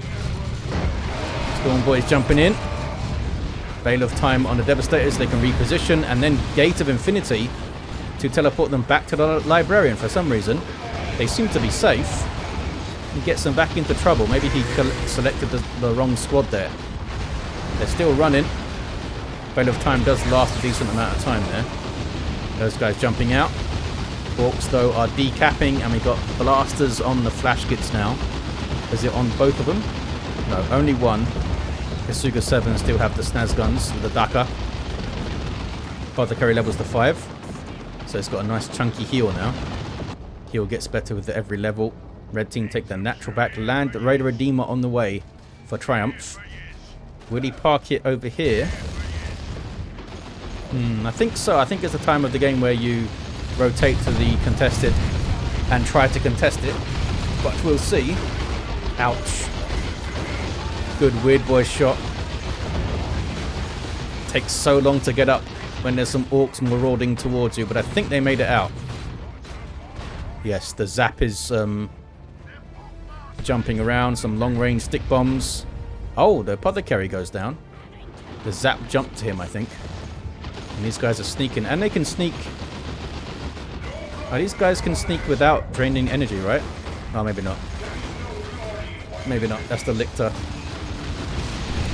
Storm Boys jumping in. Veil of Time on the Devastators. They can reposition, and then Gate of Infinity to teleport them back to the Librarian for some reason. They seem to be safe. He gets them back into trouble. Maybe he selected the wrong squad there. They're still running. Veil of Time does last a decent amount of time there. Those guys jumping out. Orcs, though, are decapping, and we got blasters on the flash kits now. Is it on both of them? No, only one. Kasuga 7 still have the snaz guns with the Daka. Apothecary levels to 5. So it's got a nice chunky heal now. Heal gets better with every level. Red team take their natural back. Land Raider Redeemer on the way for Triumph. Will he park it over here? I think so. I think it's the time of the game where you rotate to the contested and try to contest it. But we'll see. Ouch. Good Weird Boy shot. Takes so long to get up when there's some Orcs marauding towards you, but I think they made it out. Yes, the Zap is jumping around. Some long-range stick bombs. Oh, the Apothecary goes down. The Zap jumped to him, I think. And these guys are sneaking. And they can sneak. Oh, these guys can sneak without draining energy, right? Oh, maybe not. Maybe not. That's the Lictor.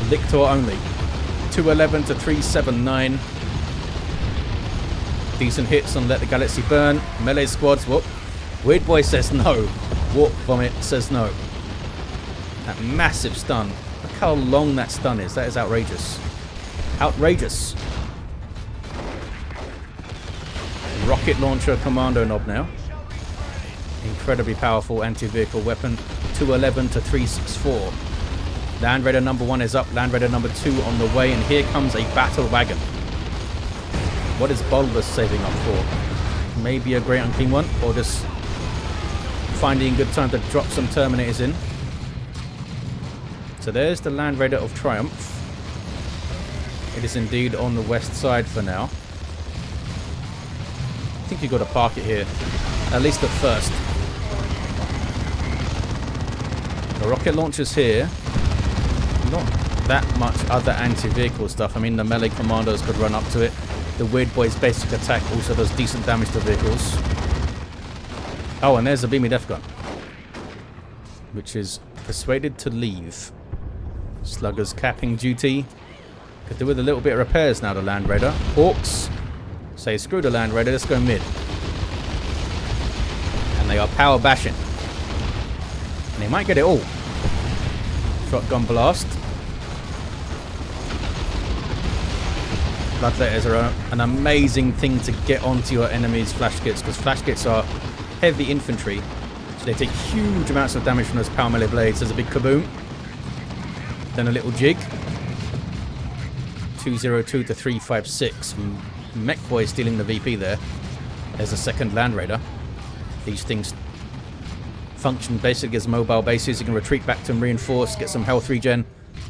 Lictor only. 211 to 379. Decent hits on Let the Galaxy Burn. Melee squads. Whoop. Weird Boy says no. Warp Vomit says no. That massive stun. Look how long that stun is. That is outrageous. Outrageous. Rocket launcher commando knob now. Incredibly powerful anti-vehicle weapon. 211 to 364. Land Raider number 1 is up. Land Raider number 2 on the way. And here comes a battle wagon. What is Bulbous saving up for? Maybe a Great Unclean one? Or just finding a good time to drop some Terminators in. So there's the Land Raider of Triumph. It is indeed on the west side for now. I think you've got to park it here, at least at first. The rocket launcher's here. Not that much other anti-vehicle stuff. I mean, the melee commandos could run up to it. The Weird Boy's basic attack also does decent damage to vehicles. Oh, and there's the Beamy Death Gun, which is persuaded to leave. Slugger's capping duty. Could do with a little bit of repairs now, the Land Raider. Orcs say, screw the Land Raider, let's go mid. And they are power bashing. And they might get it all. Shotgun blast. Bloodletters are an amazing thing to get onto your enemy's flash kits, because flash kits are heavy infantry. So they take huge amounts of damage from those power melee blades. There's a big kaboom. Then a little jig. 202 to 356. Mech Boy stealing the VP there. There's a second Land Raider. These things function basically as mobile bases. You can retreat back to them, reinforce, get some health regen,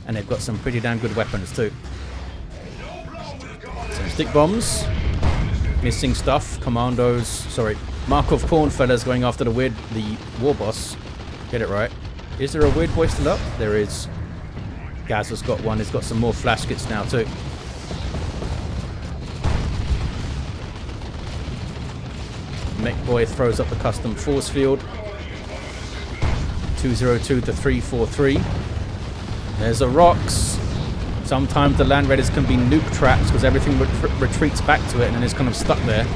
And they've got some pretty damn good weapons too. Some stick bombs. Missing stuff. Commandos. Sorry. Markov Cornfellas going after the war boss. Get it right. Is there a weird boy still up? There is. Gaz has got one. He's got some more flash kits now too. Mech boy throws up the custom force field. 202 to 343. There's the rocks. Sometimes the land raiders can be nuke traps because everything retreats back to it and then it's kind of stuck there.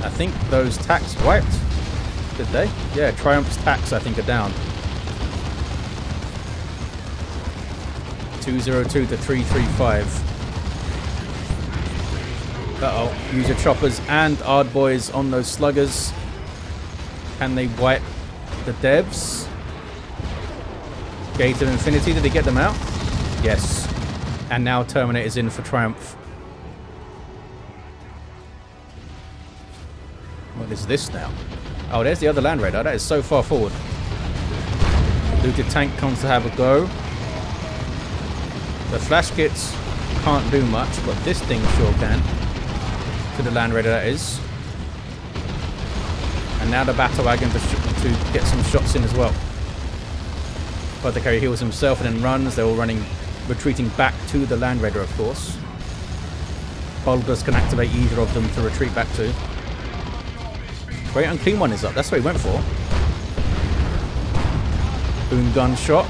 I think those tacks wiped. Did they? Yeah, Triumph's tacks I think are down. 202 to 335. Uh-oh. Use your choppers and Ardboys on those sluggers. Can they wipe the devs? Gate of Infinity, did he get them out? Yes. And now Terminator's in for Triumph. What is this now? Oh, there's the other Land Raider. That is so far forward. Looted tank comes to have a go. The flash kits can't do much, but this thing sure can. To the Land Raider, that is. And now the battle wagon to get some shots in as well. Apothecary heals himself and then runs. They're all retreating back to the Land Raider, of course. Bulbous can activate either of them to retreat back to. Great Unclean One is up. That's what he went for. Boom gunshot.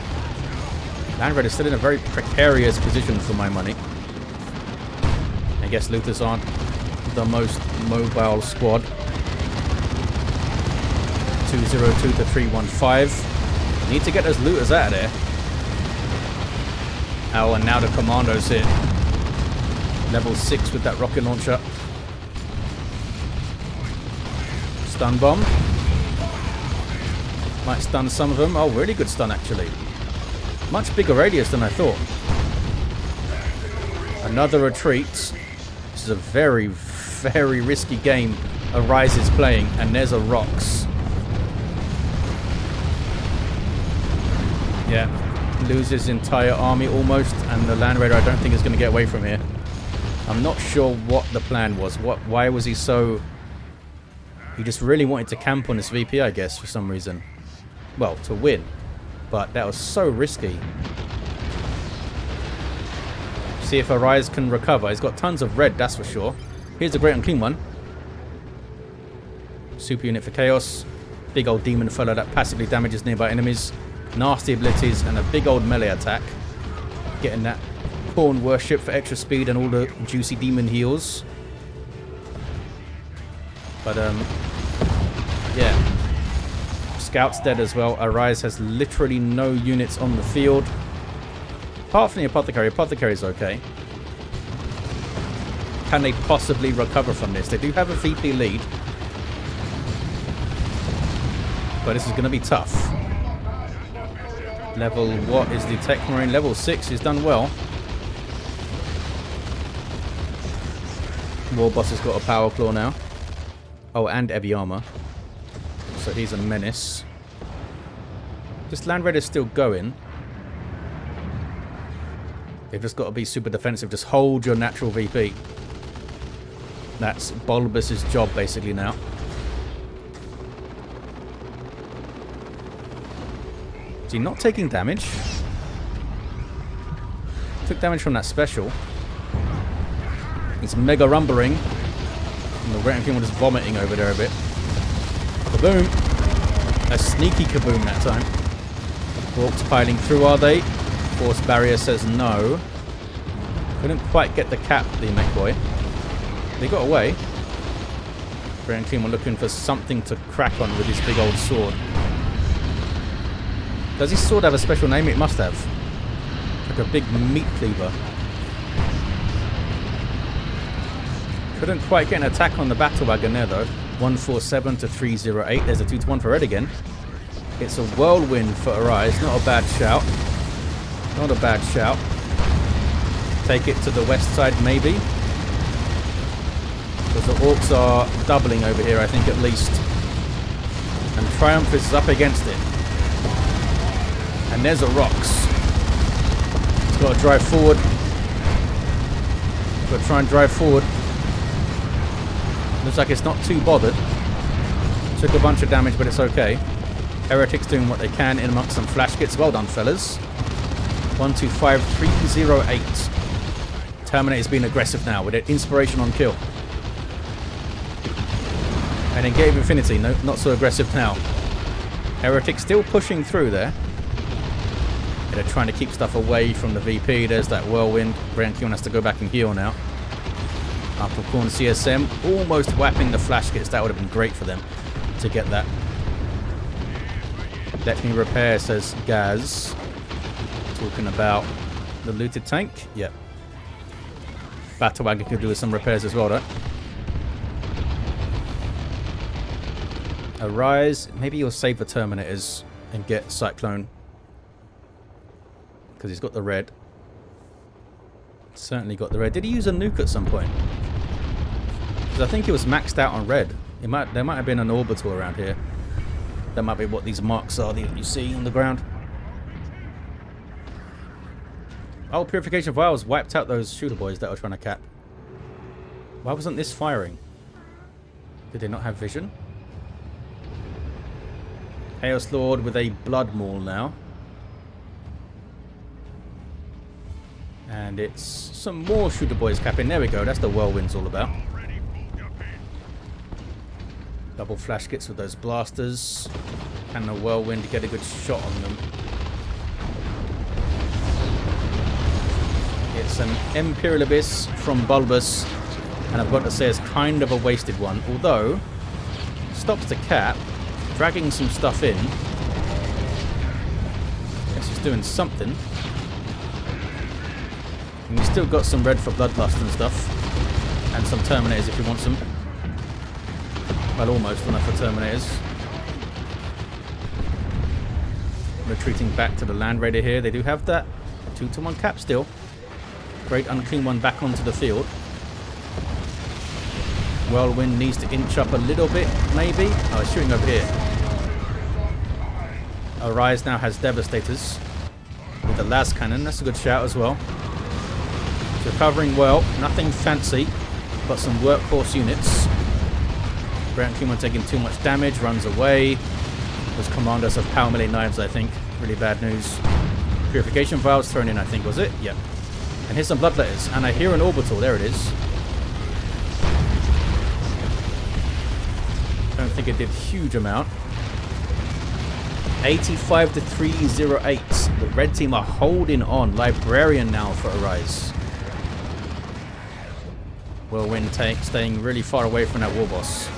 Land Raider's still in a very precarious position for my money. I guess looters aren't the most mobile squad. 202 to 315. Need to get those looters out of there. Oh, and now the commando's here. Level 6 with that rocket launcher. Stun bomb. Might stun some of them. Oh, really good stun actually. Much bigger radius than I thought. Another retreat. This is a very, very risky game Arise is playing. And there's a rocks. Yeah, loses his entire army almost, and the Land Raider I don't think is going to get away from here. I'm not sure what the plan was. Why was he so... He just really wanted to camp on this VP, I guess, for some reason. Well, to win. But that was so risky. See if Arise can recover. He's got tons of red, that's for sure. Here's a Great Unclean One. Super unit for Chaos. Big old demon fellow that passively damages nearby enemies. Nasty abilities and a big old melee attack. Getting that Corn Worship for extra speed and all the juicy demon heals. But, yeah. Scout's dead as well. Arise has literally no units on the field. Apart from the Apothecary. Apothecary's okay. Can they possibly recover from this? They do have a VP lead. But this is going to be tough. Level, what is the Tech Marine? Level 6, he's done well. War Boss has got a Power Claw now. Oh, and heavy armor. So he's a menace. This Land Raider's still going. They've just got to be super defensive. Just hold your natural VP. That's Bulbous's job basically now. Is he not taking damage? Took damage from that special. It's mega rumbling. And the Great Unclean One is vomiting over there a bit. Kaboom! A sneaky kaboom that time. Orcs piling through, are they? Force barrier says no. Couldn't quite get the cap, the mech boy. They got away. Great Unclean One looking for something to crack on with his big old sword. Does his sword have a special name? It must have. Like a big meat cleaver. Couldn't quite get an attack on the battle wagon there though. 147 to 308. There's a 2-to-1 for red again. It's a whirlwind for Arise. Not a bad shout. Not a bad shout. Take it to the west side maybe. Because the orcs are doubling over here, I think at least. And Triumph is up against it. And there's a Rox. He's got to drive forward. Got to try and drive forward. Looks like it's not too bothered. Took a bunch of damage, but it's okay. Heretics doing what they can in amongst some flash kits. Well done, fellas. 1, 2, 5, 3, 0, 8. Terminator's being aggressive now with an inspiration on kill. And then Gate of Infinity, no, not so aggressive now. Heretic still pushing through there. They're trying to keep stuff away from the VP. There's that Whirlwind. Brent Kion has to go back and heal now. Upper corner CSM almost whapping the flash kits. That would have been great for them to get that. Let me repair, says Gaz. Talking about the looted tank. Yep. WAAAGH could do with some repairs as well, though. Arise. Maybe you'll save the Terminators and get Cyclone. Because he's got the red. Certainly got the red. Did he use a nuke at some point? Because I think he was maxed out on red. There might have been an orbital around here. That might be what these marks are that you see on the ground. Oh, Purification Vials wiped out those shooter boys that were trying to cap. Why wasn't this firing? Did they not have vision? Chaos Lord with a Blood Maul now. And it's some more shooter boys capping. There we go. That's the Whirlwind's all about. Double flash kits with those blasters. Can the Whirlwind get a good shot on them? It's an Imperial Abyss from Bulbous. And I've got to say it's kind of a wasted one. Although, stops the cap. Dragging some stuff in. Guess he's doing something. And he's still got some red for Bloodlust and stuff. And some Terminators if he wants them. Well, almost enough for Terminators. Retreating back to the Land Raider here. They do have that 2-to-1 cap still. Great Unclean One back onto the field. Whirlwind needs to inch up a little bit, maybe. Oh, he's shooting over here. Arise now has Devastators. With the Las Cannon. That's a good shout as well. It's recovering well. Nothing fancy. But some workhorse units. Brent Kion taking too much damage. Runs away. Those commanders have power melee knives, I think. Really bad news. Purification Vials thrown in, I think, was it? Yep. And here's some Bloodletters. And I hear an orbital. There it is. I don't think it did a huge amount. 85 to 308. The red team are holding on. Librarian now for Arise. Whirlwind tank staying really far away from that war boss.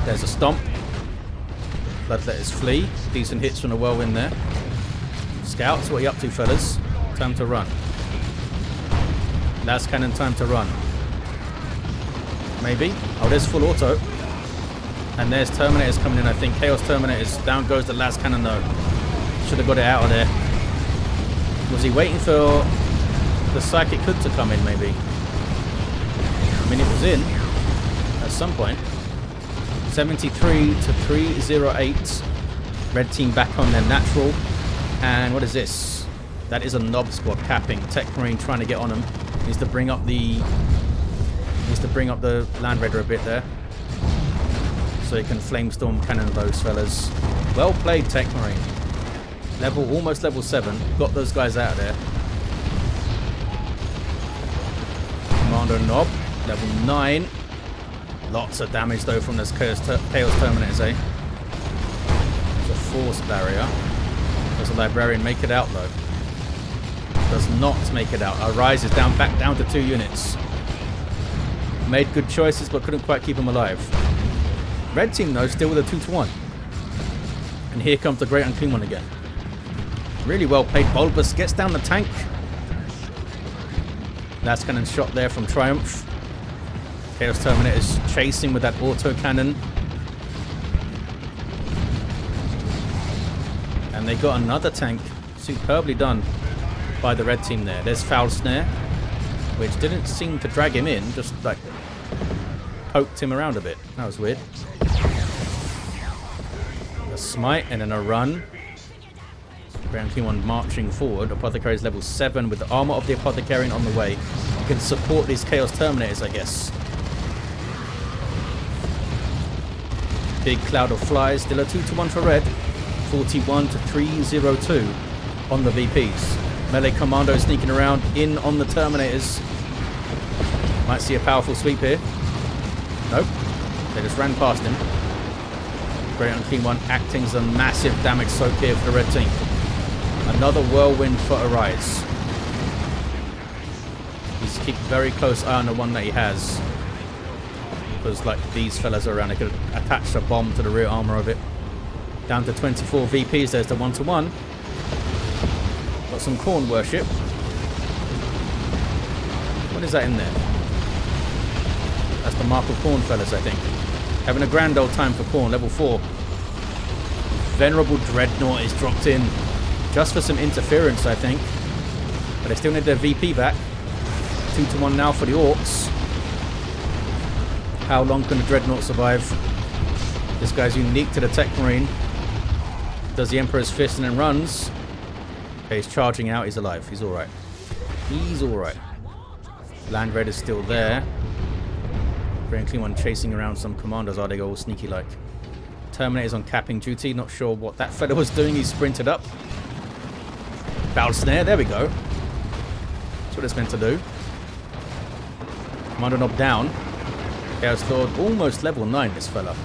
There's a stomp. Bloodletters flee. Decent hits from the Whirlwind there. Scouts, what are you up to, fellas? Time to run. Las Cannon, time to run. Maybe. Oh, there's full auto. And there's Terminators coming in, I think. Chaos Terminators. Down goes the Las Cannon, though. Should have got it out of there. Was he waiting for the Psychic Hood to come in, maybe? I mean, it was in at some point. 73 to 308. Red team back on their natural. And what is this? That is a Knob Squad capping. Tech Marine trying to get on him. Needs to bring up the Land Raider a bit there. So you can Flamestorm cannon those fellas. Well played, Tech Marine. Almost level 7. Got those guys out of there. Commander Knob, level 9. Lots of damage though from this Chaos Terminators, eh? There's a Force Barrier. Does a Librarian make it out though? Does not make it out. Arise is back down to 2 units. Made good choices but couldn't quite keep him alive. Red team though, still with a 2-to-1. And here comes the Great Unclean One again. Really well played. Bulbous gets down the tank. Las Cannon shot there from Triumph. Chaos Terminators chasing with that auto cannon. And they got another tank. Superbly done by the red team there. There's Foul Snare, which didn't seem to drag him in, just like poked him around a bit. That was weird. A smite and then a run. Ground King 1 marching forward. Apothecary is level 7 with the armor of the Apothecarian on the way. You can support these Chaos Terminators, I guess. Big cloud of flies. Still a 2-1 for red. 41 to 302 on the VPs. Melee Commando sneaking around in on the Terminators. Might see a powerful sweep here. Nope. They just ran past him. Great on King 1 acting as a massive damage soak here for the red team. Another whirlwind for Arise. He's keeping very close eye on the one that he has. Because like these fellas are around, they could attach a bomb to the rear armor of it. Down to 24 VPs, there's the 1-1. Got some Khorne worship. What is that in there? That's the Mark of Khorne fellas, I think. Having a grand old time for Khorne, level 4. Venerable Dreadnought is dropped in. Just for some interference, I think. But they still need their VP back. 2-1 now for the Orcs. How long can the Dreadnought survive? This guy's unique to the Tech Marine. Does the Emperor's Fist and then runs. Okay, he's charging out. He's alive. He's alright. He's alright. Land Raider's still there. Grand Clean One chasing around some commandos. Are they all sneaky like? Terminator's on capping duty. Not sure what that fella was doing. He sprinted up. Battle Snare. There we go. That's what it's meant to do. Commander Knob down. Chaos Lord almost level 9, this fella.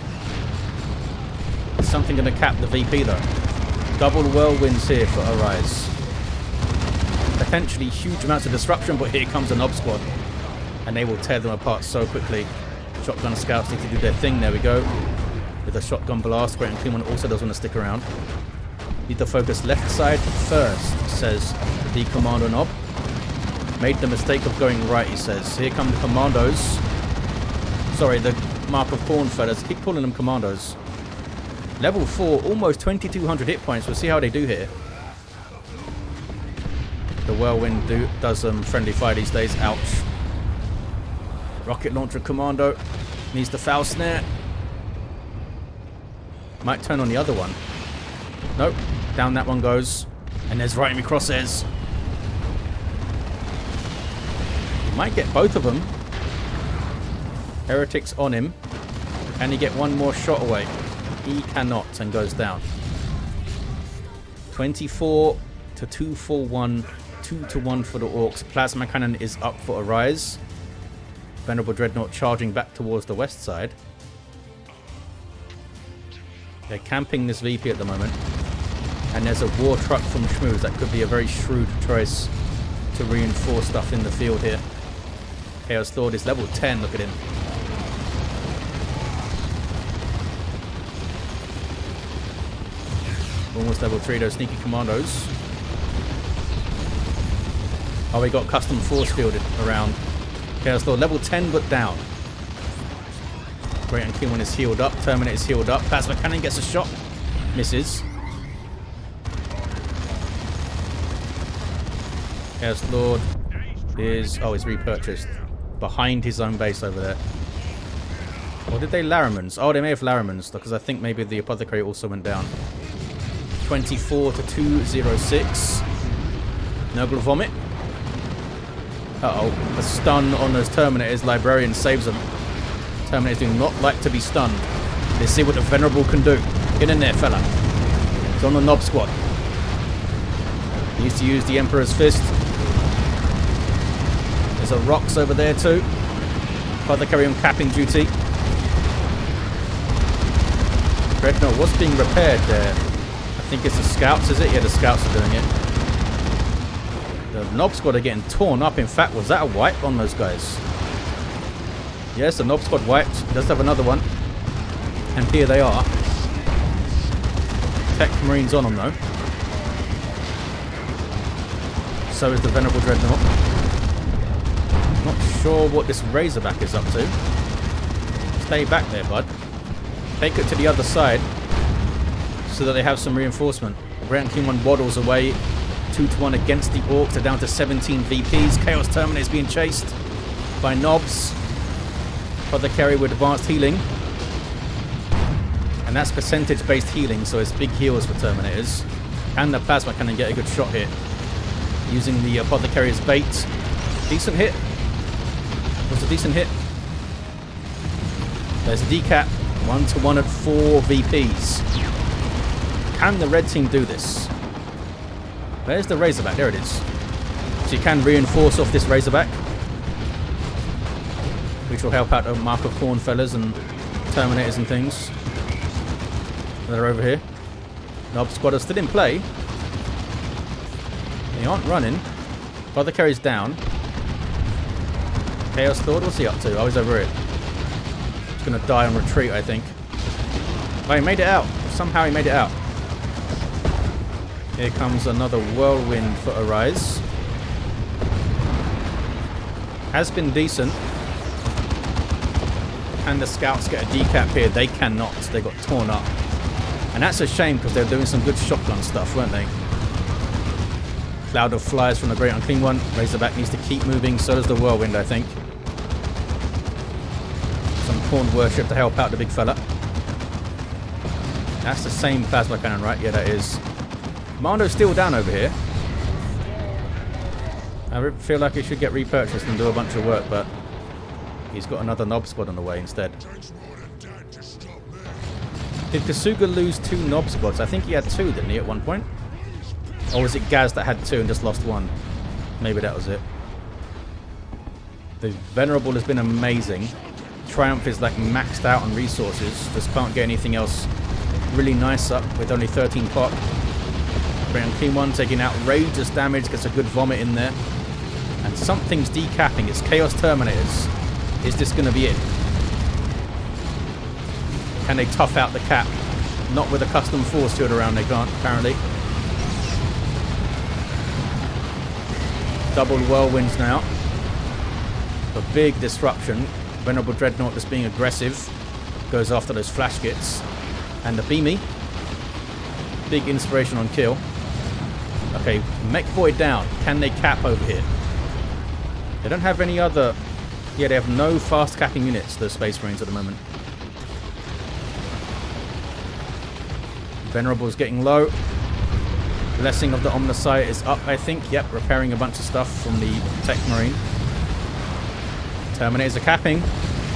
Is something going to cap the VP though? Double whirlwinds here for Arise. Potentially huge amounts of disruption, but here comes the Knob Squad. And they will tear them apart so quickly. Shotgun scouts need to do their thing. There we go. With a shotgun blast. Great and Clean One also does want to stick around. Need to focus left side first, says the Commander Knob. Made the mistake of going right, he says. Here come the Commandos. Sorry, the Mark of Khorne fellas. Keep calling them Commandos. Level 4, almost 2200 hit points. We'll see how they do here. The Whirlwind does some friendly fire these days. Ouch. Rocket Launcher Commando. Needs the Foul Snare. Might turn on the other one. Nope. Down that one goes. And there's right in my crosshairs. Might get both of them. Heretics on him. Can he get one more shot away? He cannot and goes down. 24 to 241. 2-1 for the Orcs. Plasma Cannon is up for Arise. Venerable Dreadnought charging back towards the west side. They're camping this VP at the moment. And there's a war truck from Schmooze. That could be a very shrewd choice to reinforce stuff in the field here. Chaos Lord is level 10. Look at him. Almost level 3, those sneaky commandos. Oh, we got custom force fielded around. Chaos Lord, level 10 but down. Great and King One is healed up. Terminator is healed up. Plasma Cannon gets a shot. Misses. Chaos Lord is... Oh, he's repurchased. Behind his own base over there. Or did they Laramans? Oh, they may have Laramans, because I think maybe the Apothecary also went down. 24 to 206. Noble Vomit. Uh-oh. A stun on those Terminators. Librarian saves them. Terminators do not like to be stunned. Let's see what the Venerable can do. Get in there, fella. He's on the Knob Squad. He used to use the Emperor's Fist. There's a Rocks over there too. Apothecary on capping duty. Dreadnought was being repaired there. I think it's the Scouts, is it? Yeah, the Scouts are doing it. The Knob Squad are getting torn up. In fact, was that a wipe on those guys? Yes, the Knob Squad wiped. He does have another one. And here they are. Tech Marines on them though. So is the Venerable Dreadnought. Not sure what this Razorback is up to. Stay back there, bud. Take it to the other side so that they have some reinforcement. Grand King One waddles away. 2-1 against the Orcs. They're down to 17 VPs. Chaos Terminator is being chased by Knobs. Apothecary with advanced healing. And that's percentage-based healing, so it's big heals for Terminators. Can the plasma cannon get a good shot here? Using the apothecary as bait. Decent hit. Was a decent hit. There's a decap. 1-to-1 at 4 VPs. Can the red team do this? Where's the Razorback? There it is. So you can reinforce off this Razorback, which will help out the Mark of Corn fellas and Terminators and things that are over here. Nob Squad are still in play. They aren't running. Brother carries down. Chaos Lord, what's he up to? Oh, he's over here. He's going to die on retreat, I think. Oh, he made it out. Somehow he made it out. Here comes another whirlwind for Arise. Has been decent. Can the scouts get a decap here? They cannot. They got torn up. And that's a shame because they were doing some good shotgun stuff, weren't they? Cloud of flies from the Great Unclean One. Razorback needs to keep moving. So does the Whirlwind, I think. Some Corn Worship to help out the big fella. That's the same plasma cannon, right? Yeah, that is. Commando's still down over here. I feel like he should get repurchased and do a bunch of work, but he's got another Nob Squad on the way instead. Did Kasuga lose 2 Nob Squads? I think he had 2, didn't he, at one point? Or was it Gaz that had 2 and just lost 1? Maybe that was it. The Venerable has been amazing. Triumph is like maxed out on resources. Just can't get anything else really nice up with only 13 pop. Grand King 1 taking outrageous damage, gets a good vomit in there. And something's decapping. It's Chaos Terminators. Is this going to be it? Can they tough out the cap? Not with a custom force field around, they can't, apparently. Double whirlwinds now. A big disruption. Venerable Dreadnought just being aggressive. Goes after those flash kits. And the Beamy. Big inspiration on kill. Okay, Mech Boy down. Can they cap over here? They don't have any other... Yeah, they have no fast capping units, the Space Marines, at the moment. Venerable's getting low. Blessing of the Omnisite is up, I think. Yep, repairing a bunch of stuff from the Tech Marine. Terminators are capping.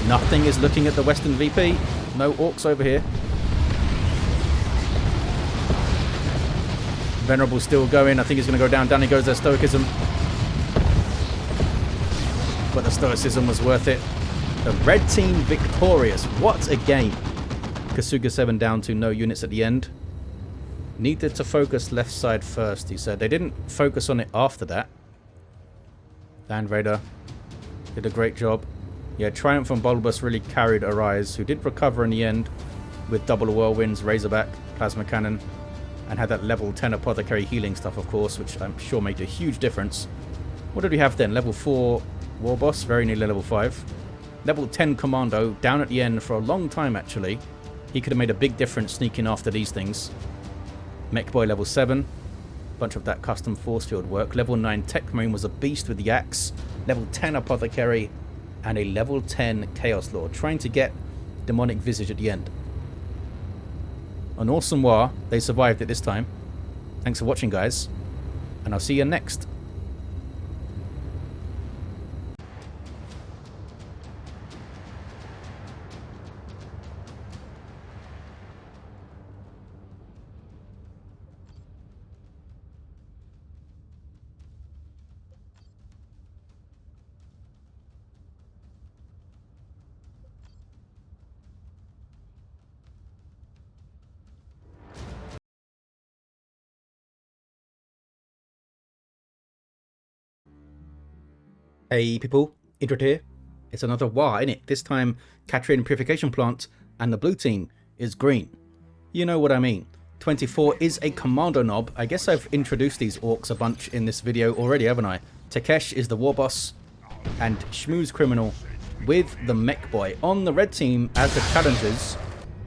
Nothing is looking at the Western VP. No orcs over here. Venerable's still going. I think he's going to go down. Down he goes, their Stoicism. But the Stoicism was worth it. The red team victorious. What a game. Kasuga 7 down to no units at the end. Needed to focus left side first, he said. They didn't focus on it after that. Land Raider did a great job. Yeah, Triumph and Bulbous really carried Arise, who did recover in the end with double whirlwinds, Razorback, Plasma Cannon, and had that level 10 Apothecary healing stuff, of course, which I'm sure made a huge difference. What did we have then? Level 4 War Boss, very nearly level 5. Level 10 Commando, down at the end for a long time, actually. He could have made a big difference sneaking after these things. Mech Boy level 7. Bunch of that custom force field work. Level 9 Tech Marine was a beast with the axe. Level 10 Apothecary. And a level 10 Chaos Lord. Trying to get Demonic Visage at the end. An awesome war. They survived it this time. Thanks for watching, guys. And I'll see you next. Hey people, Indrid here. It's another WAAAGH, innit? This time, Katrine Purification Plant, and the blue team is green. You know what I mean. 24 is a commando knob. I guess I've introduced these orcs a bunch in this video already, haven't I? Takesh is the war boss, and Schmooze Criminal with the Mech Boy. On the red team as the challengers,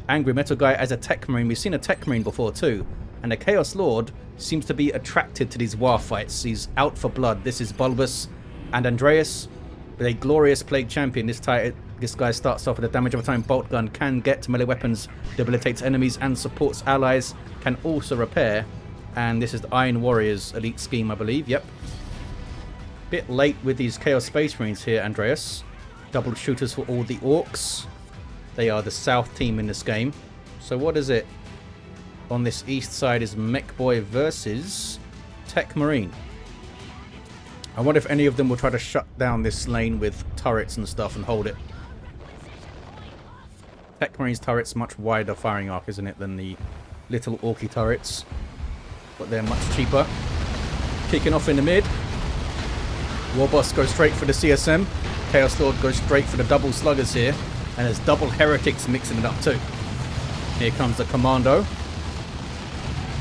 Angry Metal Guy as a Tech Marine. We've seen a Tech Marine before too. And the Chaos Lord seems to be attracted to these war fights. He's out for blood. This is Bulbous. And Andreas, with a glorious Plague Champion, this guy starts off with a damage over time bolt gun, can get melee weapons, debilitates enemies and supports allies, can also repair, And this is the Iron Warriors elite scheme, I believe. Yep. Bit late with these Chaos Space Marines here, Andreas. Double shooters for all the orcs. They are the south team in this game. So what is it? On this east side is Mech Boy versus Tech Marine. I wonder if any of them will try to shut down this lane with turrets and stuff and hold it. Tech Marine's turret's much wider firing arc, isn't it, than the little orky turrets. But they're much cheaper. Kicking off in the mid. Warboss goes straight for the CSM. Chaos Lord goes straight for the double sluggers here. And there's double heretics mixing it up too. Here comes the commando.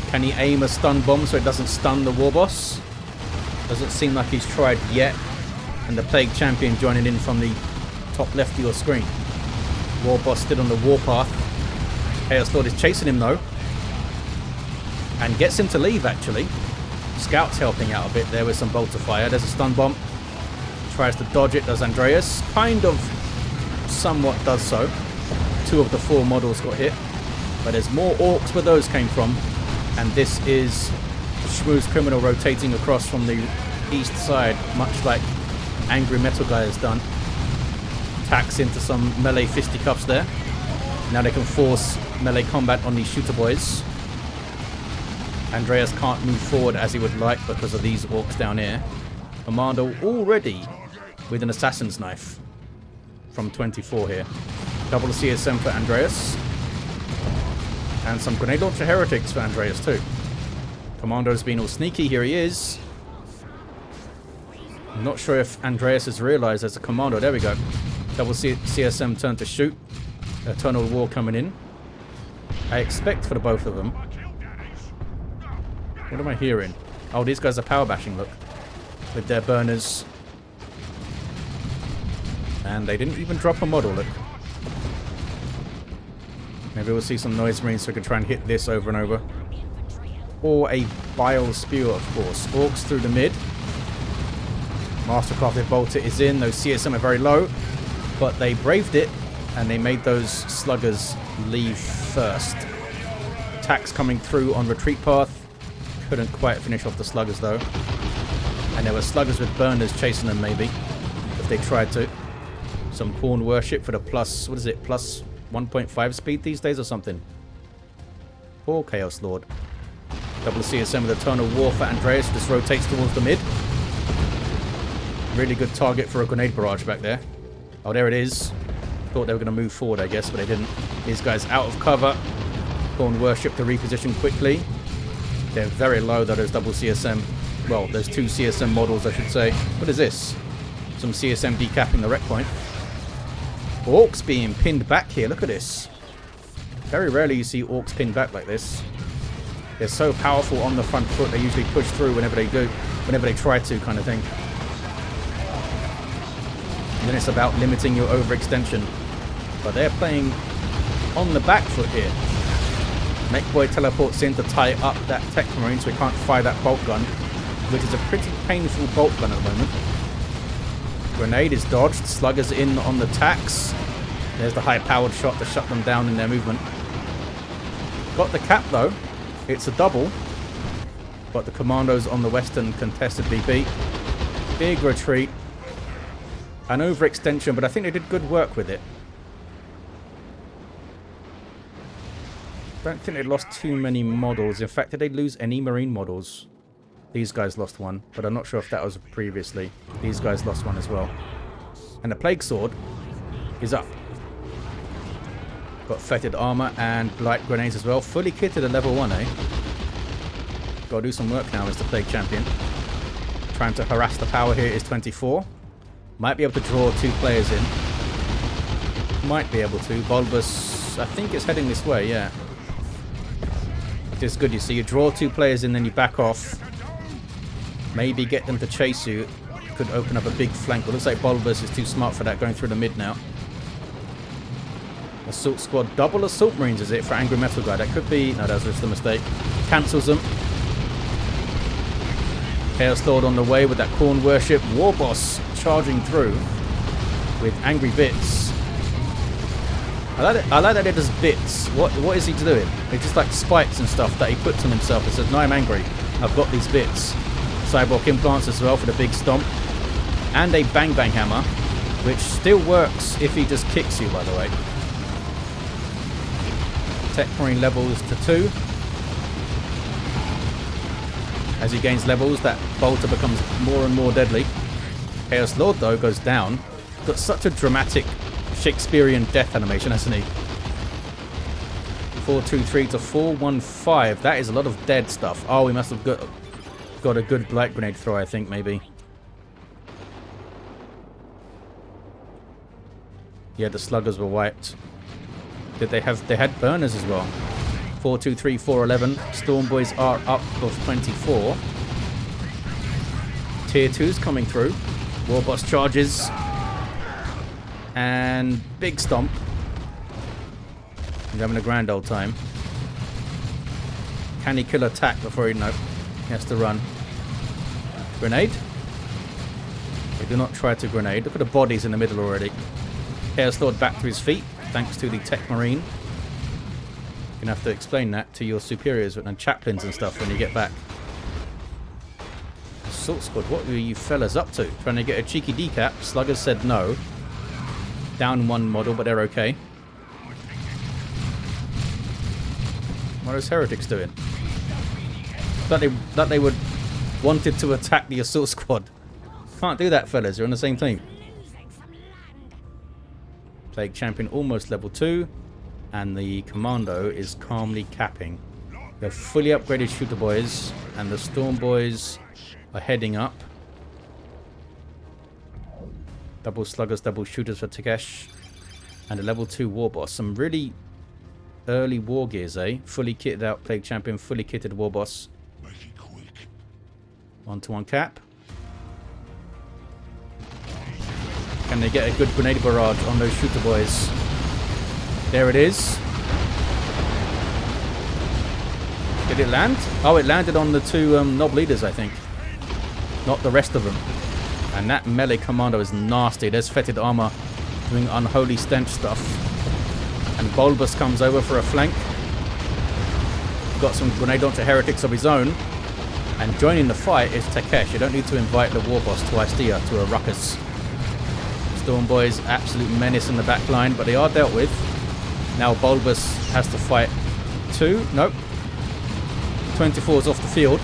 Can he aim a stun bomb so it doesn't stun the Warboss? Doesn't seem like he's tried yet. And the Plague Champion joining in from the top left of your screen. Warboss still on the warpath. Chaos Lord is chasing him though. And gets him to leave actually. Scout's helping out a bit there with some bolter fire. There's a stun bomb. Tries to dodge it, does Andreas. Kind of, somewhat does so. 2 of the 4 models got hit. But there's more orcs where those came from. And this is the Schmooze Criminal rotating across from the east side, much like Angry Metal Guy has done. Attacks into some melee fisticuffs there. Now they can force melee combat on these shooter boys. Andreas can't move forward as he would like because of these orcs down here. Commando already with an assassin's knife from 24 here. Double CSM for Andreas. And some grenade launcher heretics for Andreas too. Commando's been all sneaky. Here he is. I'm not sure if Andreas has realized there's a commando. There we go. Double CSM turn to shoot. Eternal War coming in. I expect for the both of them. What am I hearing? Oh, these guys are power bashing, look. With their burners. And they didn't even drop a model, look. Maybe we'll see some Noise Marines so we can try and hit this over and over. Or a Bile Spewer, of course. Orcs through the mid. Mastercrafted Bolter is in. Those CSM are very low. But they braved it. And they made those sluggers leave first. Attacks coming through on retreat path. Couldn't quite finish off the sluggers though. And there were sluggers with burners chasing them maybe. If they tried to. Some Corn Worship for the plus, what is it? Plus 1.5 speed these days or something. Poor Chaos Lord. Double CSM with Eternal War for Andreas. Just rotates towards the mid. Really good target for a grenade barrage back there. Oh, there it is. Thought they were going to move forward, I guess, but they didn't. These guys out of cover. Corn Worship to reposition quickly. They're very low, though, those double CSM. Well, there's 2 CSM models, I should say. What is this? Some CSM decapping the wreck point. Orcs being pinned back here. Look at this. Very rarely you see orcs pinned back like this. They're so powerful on the front foot. They usually push through whenever they do, whenever they try to, kind of thing. And then it's about limiting your overextension. But they're playing on the back foot here. Mech Boy teleports in to tie up that Tech Marine so we can't fire that bolt gun, which is a pretty painful bolt gun at the moment. Grenade is dodged. Sluggers in on the tacks. There's the high-powered shot to shut them down in their movement. Got the cap, though. It's a double. But the commandos on the western contested beat. Big retreat. An overextension, but I think they did good work with it. Don't think they lost too many models. In fact, did they lose any Marine models? These guys lost one, but I'm not sure if that was previously. These guys lost one as well. And the Plague Sword is up. Got fetid armor and light grenades as well. Fully kitted at level 1, eh? Gotta do some work now as the Plague Champion. Trying to harass the power here is 24. Might be able to draw 2 players in. Might be able to. Bulbous, I think it's heading this way, yeah. It's good, you see. You draw 2 players in, then you back off. Maybe get them to chase you. Could open up a big flank. But it looks like Bulbous is too smart for that, going through the mid now. Assault Squad. Double Assault Marines, is it, for Angry Metal Guy? That could be... No, that was just a mistake. Cancels them. Chaos Lord on the way with that Corn Worship. Warboss charging through with Angry Bits. I like that it does bits. What is he doing? It's just like spikes and stuff that he puts on himself and says, no, I'm angry. I've got these bits. Cyborg implants as well for the big stomp. And a bang bang hammer, which still works if he just kicks you, by the way. Tech Marine levels to 2. As he gains levels, that bolter becomes more and more deadly. Chaos Lord, though, goes down. Got such a dramatic Shakespearean death animation, hasn't he? 423 to 415. That is a lot of dead stuff. Oh, we must have got a good blight grenade throw, I think, maybe. Yeah, the sluggers were wiped. Did they have... They had burners as well. 423, 411. Storm Boys are up of 24. Tier 2's coming through. Warboss charges. And big stomp. He's having a grand old time. Can he kill attack before he... No. He has to run. Grenade. They do not try to grenade. Look at the bodies in the middle already. Chaos Lord back to his feet, thanks to the Tech Marine. You're going to have to explain that to your superiors and chaplains and stuff when you get back. Assault Squad, what were you fellas up to? Trying to get a cheeky decap. Sluggers said no. Down one model, but they're okay. What are those heretics doing? That they would wanted to attack the Assault Squad. Can't do that, fellas. You're on the same team. Plague Champion almost level 2. And the Commando is calmly capping. They're fully upgraded Shooter Boys. And the Storm Boys are heading up. Double Sluggers, double Shooters for Takesh. And a level 2 War Boss. Some really early war gears, eh? Fully kitted out Plague Champion, fully kitted War Boss. 1-to-1 cap. Can they get a good grenade barrage on those Shooter Boys? There it is. Did it land? Oh, it landed on the 2 Nob Leaders, I think. Not the rest of them. And that melee Commando is nasty. There's fetid armor doing unholy stench stuff. And Bulbous comes over for a flank. Got some grenade launcher heretics of his own. And joining the fight is Takesh. You don't need to invite the War Boss twice, do you, to a ruckus. Storm Boys, absolute menace in the back line, but they are dealt with. Now Bulbous has to fight 2. Nope. 24 is off the field.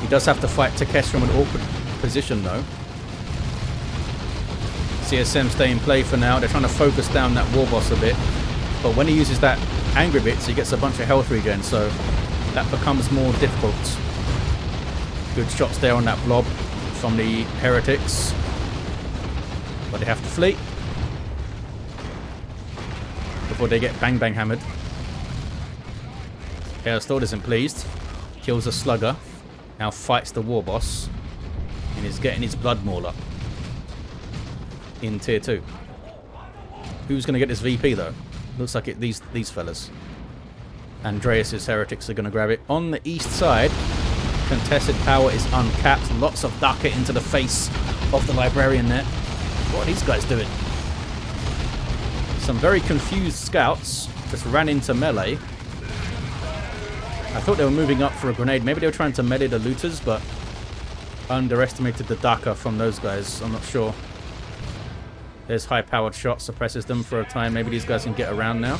He does have to fight Takesh from an awkward position, though. CSM stay in play for now. They're trying to focus down that War Boss a bit. But when he uses that Angry Bits, he gets a bunch of health regen, so that becomes more difficult. Good shots there on that blob from the heretics. But they have to flee before they get bang bang hammered. Chaos Lord isn't pleased. Kills a slugger. Now fights the War Boss. And is getting his blood maul up. In tier 2. Who's going to get this VP though? Looks like these fellas. Andreas's heretics are going to grab it. On the east side, contested power is uncapped. Lots of Daka into the face of the librarian there. What are these guys doing? Some very confused scouts just ran into melee. I thought they were moving up for a grenade. Maybe they were trying to melee the looters, but underestimated the Daka from those guys. I'm not sure. There's high-powered shot, suppresses them for a time. Maybe these guys can get around now.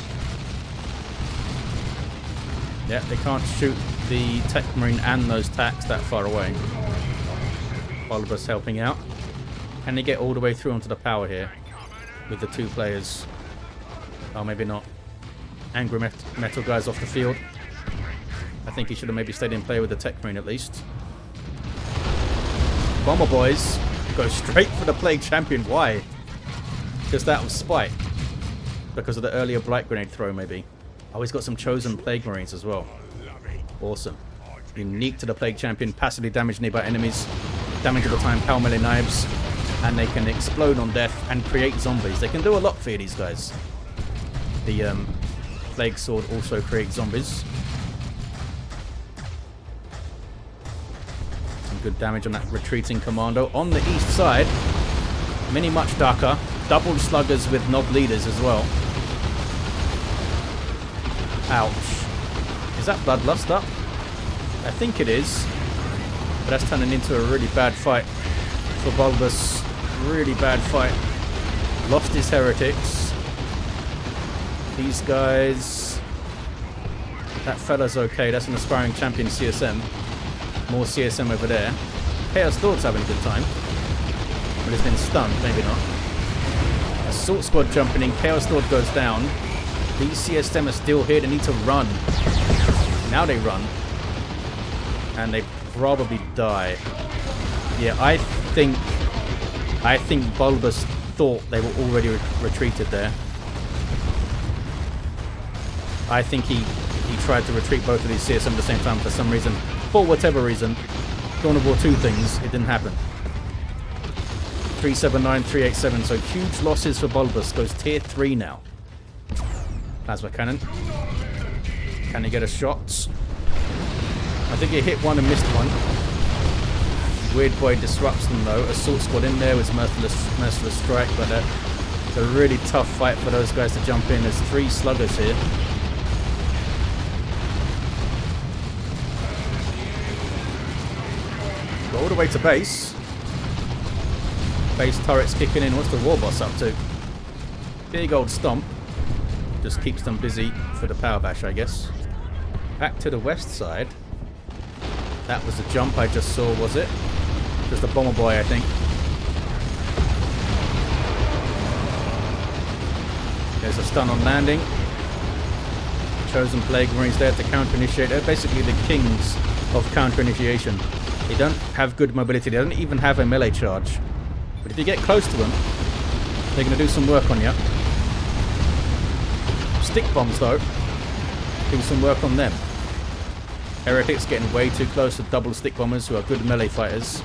Yeah, they can't shoot the Tech Marine and those tacks that far away. Bulbous helping out. Can they get all the way through onto the power here with the 2 players? Oh, maybe not. Angry Metal guy's off the field. I think he should have maybe stayed in play with the Tech Marine at least. Bomber Boys go straight for the Plague Champion. Why? Just out of spite. Because of the earlier Blight Grenade throw, maybe. Oh, he's got some Chosen Plague Marines as well. Awesome. Unique to the Plague Champion. Passively damage nearby enemies. Damage all the time. Power melee knives. And they can explode on death and create zombies. They can do a lot for you, these guys. The Plague Sword also creates zombies. Some good damage on that retreating Commando. On the east side, many much darker. Double Sluggers with Nob Leaders as well. Ouch. Is that Bloodlust up? I think it is. But that's turning into a really bad fight for Bulbous. Really bad fight. Lost his Heretics. These guys... That fella's okay. That's an aspiring champion CSM. More CSM over there. Chaos Lord's having a good time. But he's been stunned. Maybe not. Assault Squad jumping in. Chaos Lord goes down. These CSM are still here. They need to run. Now they run. And they probably die. Yeah, I think Bulbous thought they were already retreated there. I think he tried to retreat both of these CSM at the same time for some reason. For whatever reason. Dawn of War 2 things. It didn't happen. 379, 387. So huge losses for Bulbous. Goes tier 3 now. Plasma Cannon. Can he get a shot? I think he hit one and missed one. Weird Boy disrupts them though. Assault Squad in there with Merciless Strike, but it's a really tough fight for those guys to jump in. There's 3 sluggers here. Go all the way to base. Base turrets kicking in. What's the War Boss up to? Big old stomp. Just keeps them busy for the power bash, I guess. Back to the west side. That was the jump I just saw, was it? Just a Bomber Boy, I think. There's a stun on landing. Chosen Plague Marines there to counter-initiate. They're basically the kings of counter-initiation. They don't have good mobility. They don't even have a melee charge. But if you get close to them, they're going to do some work on you. Stick bombs, though, do some work on them. Heretics getting way too close to double stick bombers who are good melee fighters.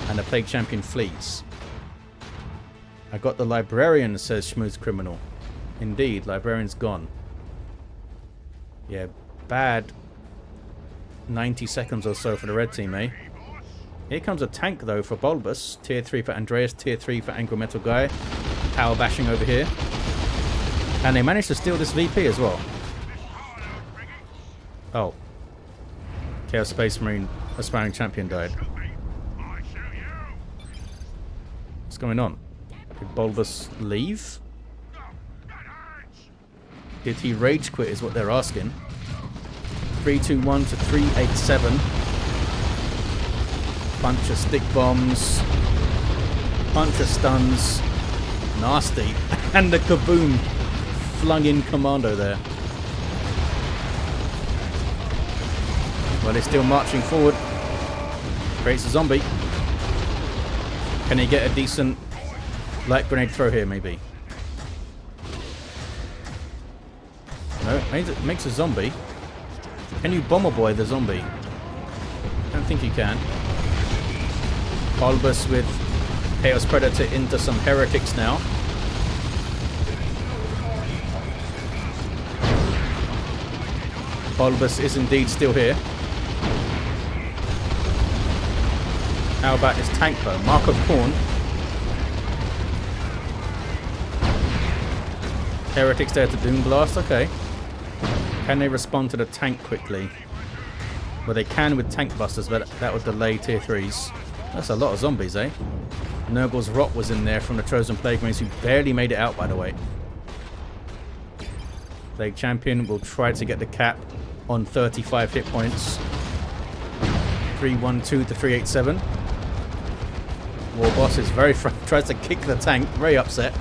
And the Plague Champion flees. I got the Librarian, says Schmooze Criminal. Indeed, Librarian's gone. Yeah, bad 90 seconds or so for the red team, eh? Here comes a tank, though, for Bulbous. Tier 3 for Andreas, Tier 3 for Angry Metal Guy. Power bashing over here. And they managed to steal this VP as well. Oh. Chaos Space Marine aspiring champion died. What's going on? Did Bulbous leave? Did he rage quit is what they're asking. 321 to 387. Bunch of stick bombs. Bunch of stuns. Nasty. And the kaboom flung in commando there. Well, they're still marching forward. Creates a zombie. Can he get a decent light grenade throw here, maybe? No, it makes a zombie. Can you Bomber Boy the zombie? I don't think you can. Bulbous with Chaos Predator into some Heretics now. Bulbous is indeed still here. How about this tank though? Mark of Corn. Heretics there to Doom Blast, okay. Can they respond to the tank quickly? Well, they can with tank busters, but that would delay tier 3s. That's a lot of zombies, eh? Nurgle's Rot was in there from the Chosen Plague Marines, who barely made it out, by the way. Plague Champion will try to get the cap on 35 hit points. 312 to 387. War Boss is very tries to kick the tank, very upset.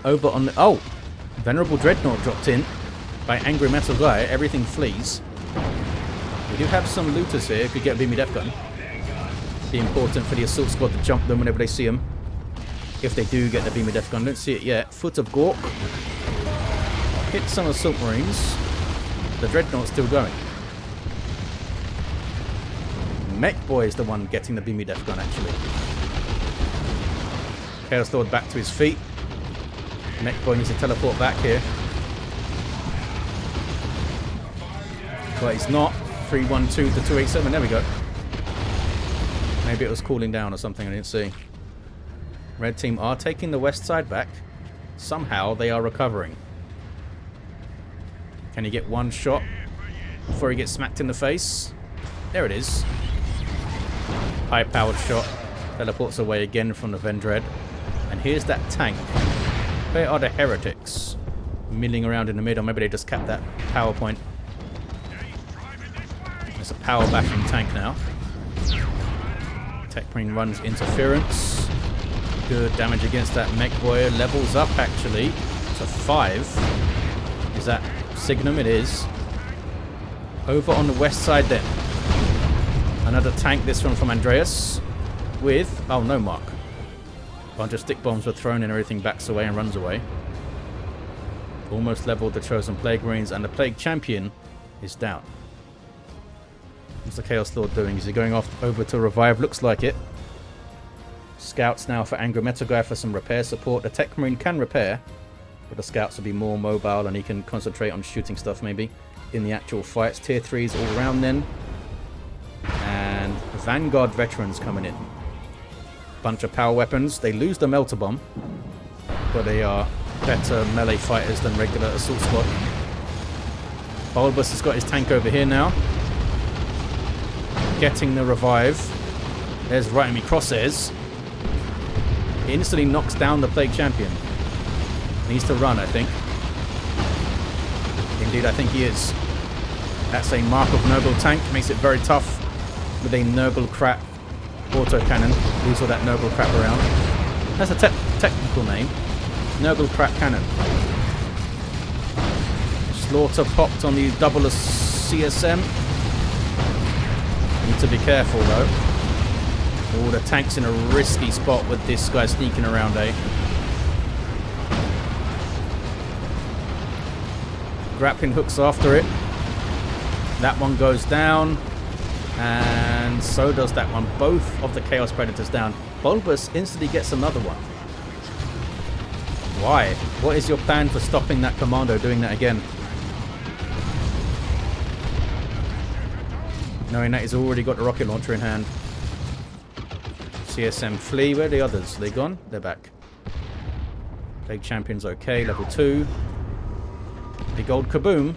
Over on the... Oh! Venerable Dreadnought dropped in by Angry Metal Guy. Everything flees. We do have some looters here. Could get a Beamy Death Gun. Be important for the Assault Squad to jump them whenever they see them. If they do get the Beamy Death Gun. Don't see it yet. Foot of Gork. Hit some Assault Marines. The Dreadnought's still going. Mech Boy is the one getting the Beamy Death Gun, actually. Chaos Lord back to his feet. Mech Boy needs to teleport back here. But he's not. 312 to 287. There we go. Maybe it was cooling down or something. I didn't see. Red team are taking the west side back. somehow they are recovering. Can he get one shot before he gets smacked in the face? There it is. High-powered shot. Teleports away again from the Vendread. And here's that tank. Where are the heretics? Milling around in the middle. Maybe they just capped that power point. There's a power bashing tank now. Tech Marine runs interference. Good damage against that mech boy. Levels up actually to 5. Is that Signum? It is. Over on the west side then. Another tank, this one from Andreas. With, oh no mark. A bunch of stick bombs were thrown and everything backs away and runs away. Almost leveled the Chosen Plague Marines and the Plague Champion is down. What's the Chaos Lord doing? Is he going off over to revive? Looks like it. Scouts now for Angry Metal Guy for some repair support. The Tech Marine can repair, but the Scouts will be more mobile and he can concentrate on shooting stuff maybe in the actual fights. Tier 3s all around then. And Vanguard Veterans coming in. Bunch of power weapons. They lose the Melter Bomb, but they are better melee fighters than regular Assault Squad. Bulbous has got his tank over here now. Getting the revive. There's right enemy crosshairs. He instantly knocks down the Plague Champion. Needs to run, I think. Indeed, I think he is. That's a Mark of Nurgle tank. Makes it very tough with a Nurgle crap autocannon. Moves all that Nurgle crap around. That's a technical name. Nurgle crap cannon. Slaughter popped on the double CSM. Need to be careful though. Oh, the tank's in a risky spot with this guy sneaking around, eh? Grappling hooks after it. That one goes down. And so does that one. Both of the Chaos Predators down. Bulbous instantly gets another one. Why? What is your plan for stopping that commando doing that again? Knowing that he's already got the rocket launcher in hand. CSM flee. Where are the others? Are they gone? They're back. Plague Champion's okay. Level 2. Big old kaboom.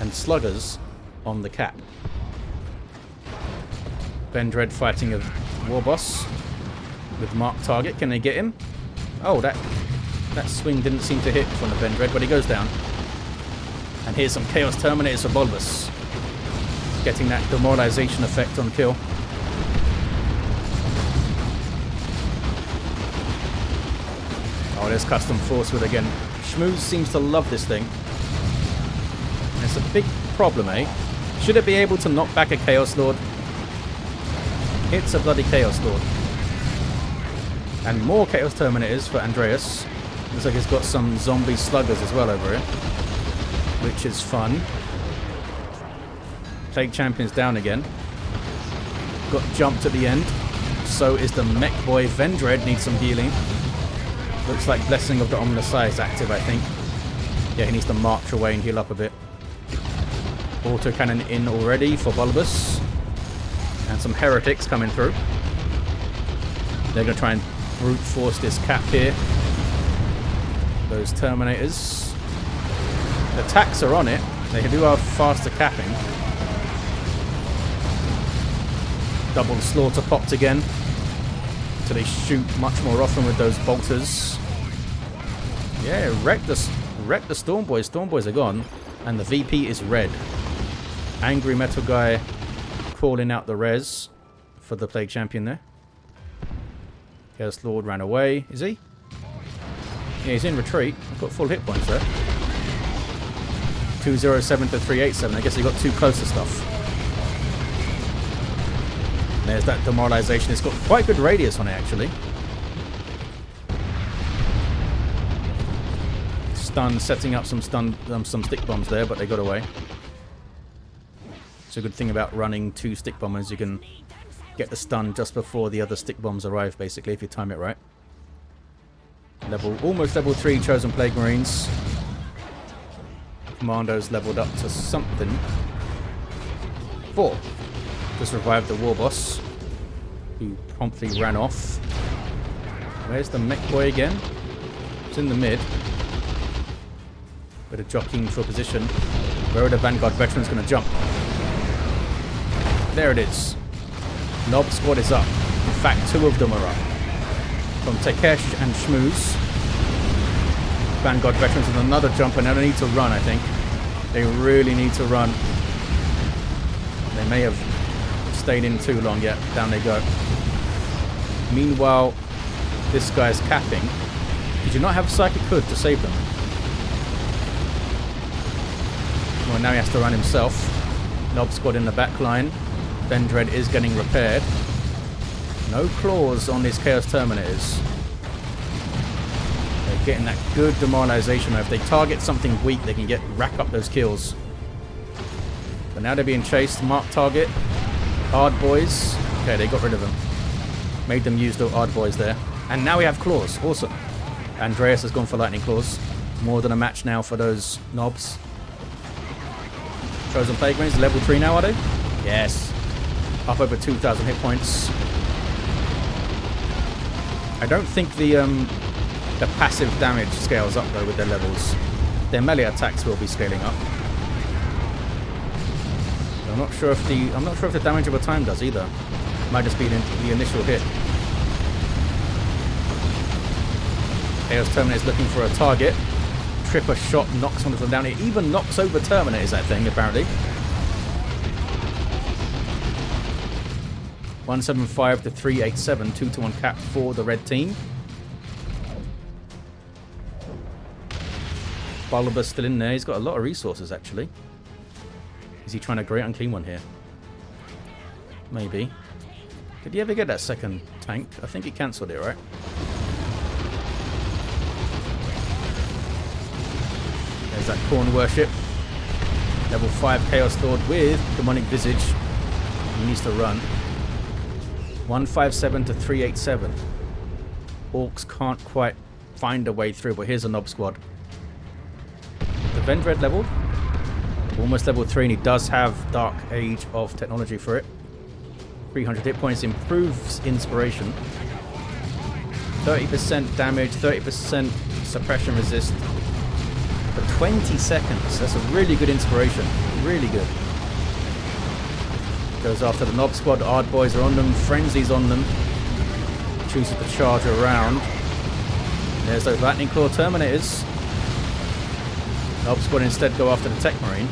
And Sluggers on the cap. Vendread fighting a war boss with marked target. Can they get him? Oh, that swing didn't seem to hit from the Vendread, but he goes down. And here's some Chaos Terminators for Bulbous. Getting that demoralization effect on kill. Oh, there's Custom Force with again. Schmooze seems to love this thing. And it's a big problem, eh? Should it be able to knock back a Chaos Lord? It's a bloody Chaos Lord. And more Chaos Terminators for Andreas. Looks like he's got some zombie sluggers as well over here, which is fun. Plague Champion's down again. Got jumped at the end. So is the mech boy. Vendread needs some healing. Looks like Blessing of the Ominous Eye is active, I think. Yeah, he needs to march away and heal up a bit. Autocannon in already for Bulbous. And some heretics coming through. They're going to try and brute force this cap here. Those Terminators. The attacks are on it. They do have faster capping. Double slaughter popped again. So they shoot much more often with those bolters. Yeah, wreck the Storm Boys. Storm Boys are gone. And the VP is red. Angry Metal Guy calling out the res for the Plague Champion there. Chaos Lord ran away. Is he? Yeah, he's in retreat. I've got full hit points there. 207 to 387. I guess he got too close to stuff. There's that demoralization. It's got quite good radius on it, actually. Stun, setting up some stick bombs there, but they got away. It's a good thing about running 2 stick bombers. You can get the stun just before the other stick bombs arrive, basically, if you time it right. Almost level 3 Chosen Plague Marines. Commandos leveled up to something. 4. Just revived the war boss, who promptly ran off. Where's the mech boy again? It's in the mid. Bit of jockeying for position. Where are the Vanguard veterans going to jump? There it is. Nob squad is up. In fact, 2 of them are up. From Takesh and Schmooze. Vanguard veterans with another jump, and now they need to run, I think. They really need to run. They may have stayed in too long yet. Down they go. Meanwhile, this guy's capping. Did you not have Psychic Hood to save them? Well, now he has to run himself. Nob squad in the back line. Vendread is getting repaired. No claws on these Chaos Terminators. They're getting that good demoralization. If they target something weak, they can rack up those kills. But now they're being chased. Mark target. Hard boys. Okay, they got rid of them. Made them use the hard boys there. And now we have claws. Awesome. Andreas has gone for lightning claws. More than a match now for those knobs. Chosen Plague Marines, level 3 now, are they? Yes. Up over 2,000 hit points. I don't think the passive damage scales up though with their levels. Their melee attacks will be scaling up. I'm not sure if the damage over time does either. Might just be the initial hit. Chaos Terminator is looking for a target. Tripper shot knocks one of them down. It even knocks over Terminators, that thing, apparently. 175 to 387, 2-1 cap for the red team. Bulbous still in there. He's got a lot of resources, actually. Is he trying to great unclean one here? Maybe. Did he ever get that second tank? I think he cancelled it, right? There's that Corn Worship. Level 5 Chaos Lord with Demonic Visage. He needs to run. 157 to 387. Orcs can't quite find a way through, but here's a Nob squad. The Vendread leveled. Almost level 3, and he does have Dark Age of Technology for it. 300 hit points, improves Inspiration. 30% damage, 30% suppression resist. For 20 seconds. That's a really good inspiration. Really good. Goes after the Nob squad. Ard boys are on them. Frenzy's on them. Chooses to charge around. There's those Lightning Claw Terminators. Nob squad instead go after the Tech Marine.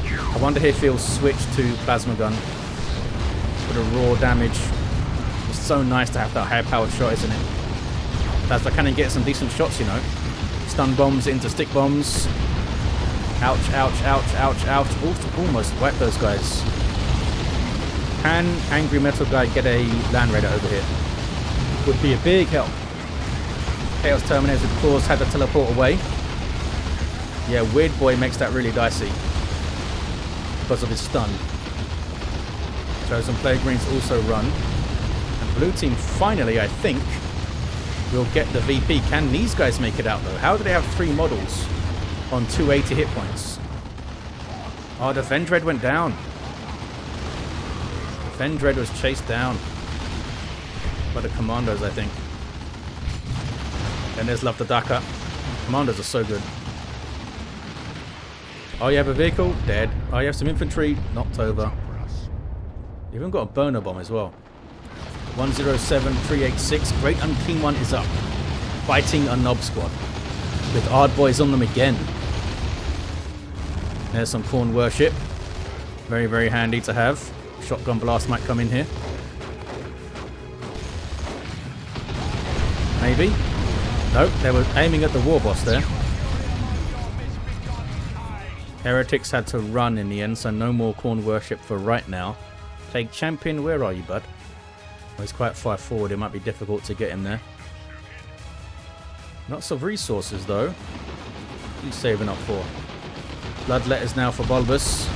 I wonder if he'll switch to Plasma Gun for the raw damage. It's so nice to have that high powered shot, isn't it? Plasma Cannon gets some decent shots, you know. Stun bombs into stick bombs. Ouch, ouch, ouch, ouch, ouch. Almost wiped those guys. Can Angry Metal Guy get a Land Raider over here? Would be a big help. Chaos Terminators with claws had to teleport away. Yeah, Weird Boy makes that really dicey because of his stun. Chosen Plague Marines also run. And blue team finally, I think, will get the VP. Can these guys make it out though? How do they have 3 models on 280 hit points? Oh, the Vendread went down. Vendread was chased down by the Commandos, I think. And there's Love the Daka. Commandos are so good. Oh, you have a vehicle? Dead. Oh, you have some infantry? Knocked over. You even got a burner bomb as well. 107, 386. Great Unclean One is up. Fighting a Nob squad. With Ard boys on them again. There's some Corn Worship. Very, very handy to have. Shotgun blast might come in here. Maybe. Nope, they were aiming at the war boss there. Heretics had to run in the end, so no more Corn Worship for right now. Plague Champion, where are you, bud? Well, he's quite far forward. It might be difficult to get him there. Lots of resources, though. What are you saving up for? Bloodletters now for Bulbous.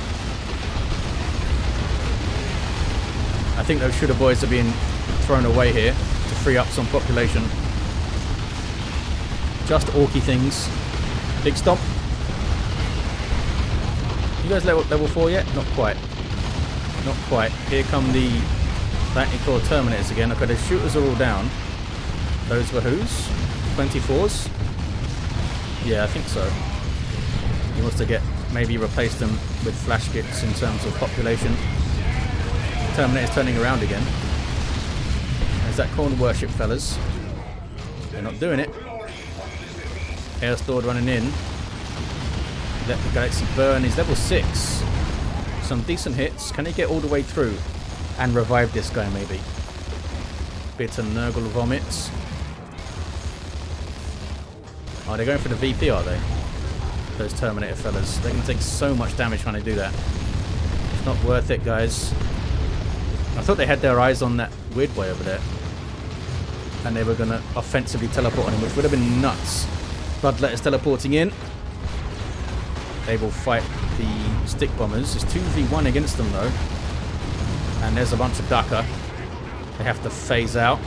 I think those shooter boys are being thrown away here to free up some population. Just orky things. Big stomp. You guys level 4 yet? Not quite. Not quite. Here come the Lightning Claw Terminators again. Okay, the shooters are all down. Those were whose? 24s? Yeah, I think so. He wants to get, maybe replace them with flash kits in terms of population. Terminator's turning around again. There's that corner worship, fellas. They're not doing it. Air Stored running in. Let the Galaxy burn. He's level 6. Some decent hits. Can he get all the way through and revive this guy maybe? Bit of Nurgle vomits. Oh, they're going for the VP, are they? Those Terminator fellas. They're going to take so much damage trying to do that. It's not worth it, guys. I thought they had their eyes on that weird boy over there. And they were going to offensively teleport on him, which would have been nuts. Bloodletter's teleporting in. They will fight the stick bombers. It's 2v1 against them, though. And there's a bunch of Daka. They have to phase out.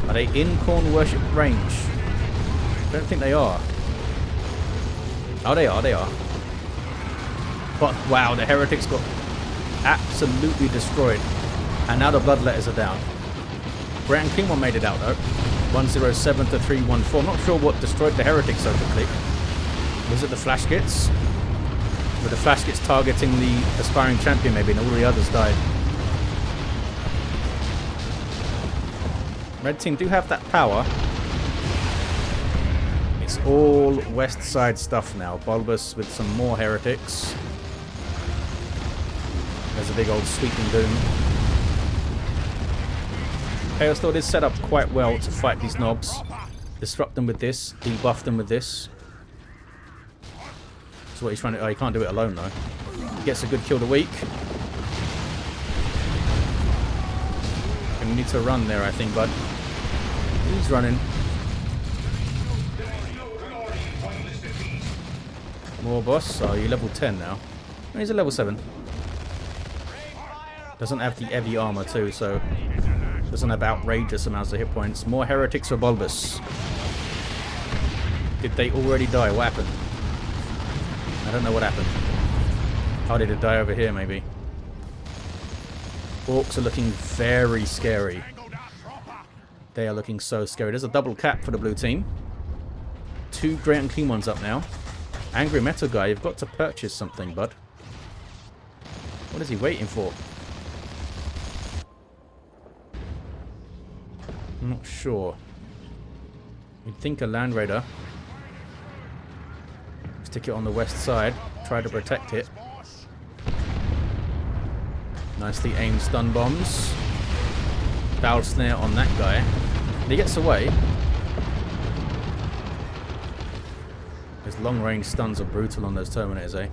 Are they in Corn Worship range? I don't think they are. Oh, they are, they are. But, wow, the Heretics got absolutely destroyed. And now the Bloodletters are down. Grant and Klingon made it out, though. 107 to 314. I'm not sure what destroyed the Heretics so quickly. Was it the flash kits? Were the flash kits targeting the aspiring champion maybe, and all the others died? Red team do have that power. It's all west side stuff now. Bulbous with some more heretics. There's a big old sweeping doom. Chaos Lord is set up quite well to fight these knobs. Disrupt them with this, debuff them with this. That's what he's trying to... Oh, he can't do it alone though. He gets a good kill the week. Gonna need to run there, I think, bud. He's running. More boss. Oh, you're level 10 now. Oh, he's a level 7. Doesn't have the heavy armor too, so doesn't have outrageous amounts of hit points. More heretics for Bulbous. Did they already die? What happened? I don't know what happened. Oh, did it die over here maybe? Orcs are looking very scary. They are looking so scary. There's a double cap for the blue team. 2 great and clean ones up now. Angry Metal Guy, you've got to purchase something, bud. What is he waiting for? I'm not sure. You'd think a Land Raider. Stick it on the west side. Try to protect it. Nicely aimed stun bombs. Foul snare on that guy. And he gets away. His long-range stuns are brutal on those Terminators, eh?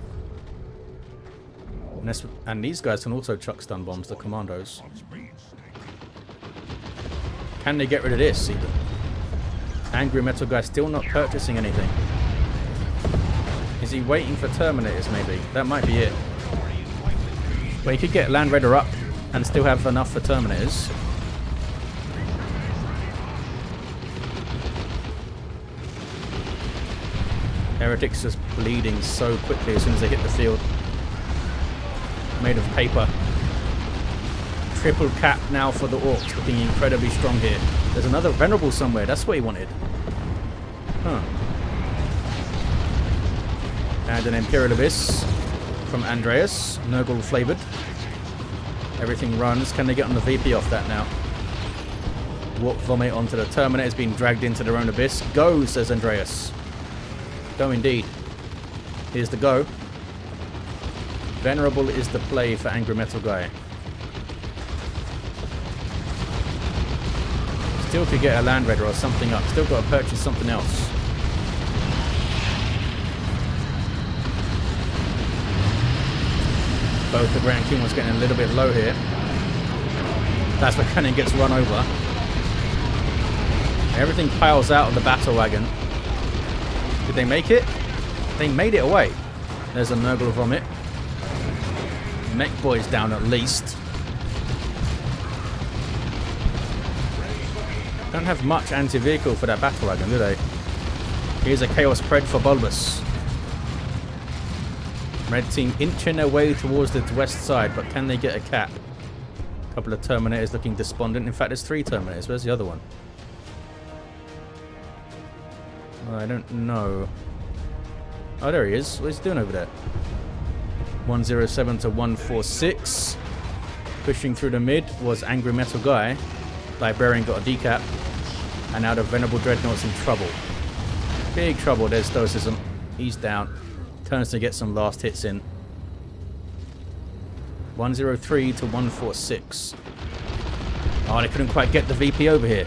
And these guys can also chuck stun bombs, the commandos. Can they get rid of this, even? Angry Metal Guy still not purchasing anything. Is he waiting for Terminators, maybe? That might be it. But he could get Land Raider up and still have enough for Terminators. Heretics just bleeding so quickly as soon as they hit the field. Made of paper. Triple cap now for the Orcs, looking incredibly strong here. There's another Venerable somewhere, that's what he wanted. Huh. And an Imperial Abyss from Andreas, Nurgle flavoured. Everything runs. Can they get on the VP off that now? Warp Vomit onto the Terminator's being dragged into their own abyss. Go, says Andreas. Go indeed. Here's the go. Venerable is the play for Angry Metal Guy. Still could get a Land Raider or something up. Still got to purchase something else. Both the Grand King was getting a little bit low here. That's where Cannon gets run over. Everything piles out of the battle wagon. Did they make it? They made it away. There's a Nurgle Vomit. Mech Boy's down at least. Don't have much anti-vehicle for that battle wagon, do they? Here's a Chaos Pred for Bulbous. Red team inching their way towards the west side, but can they get a cap? A couple of Terminators looking despondent. In fact, there's 3 Terminators. Where's the other one? I don't know. Oh, there he is. What's he doing over there? 107 to 146. Pushing through the mid was Angry Metal Guy. Librarian got a decap. And now the Venerable Dreadnought's in trouble. Big trouble. There's Stoicism. He's down. Turns to get some last hits in. 103 to 146. Oh, they couldn't quite get the VP over here.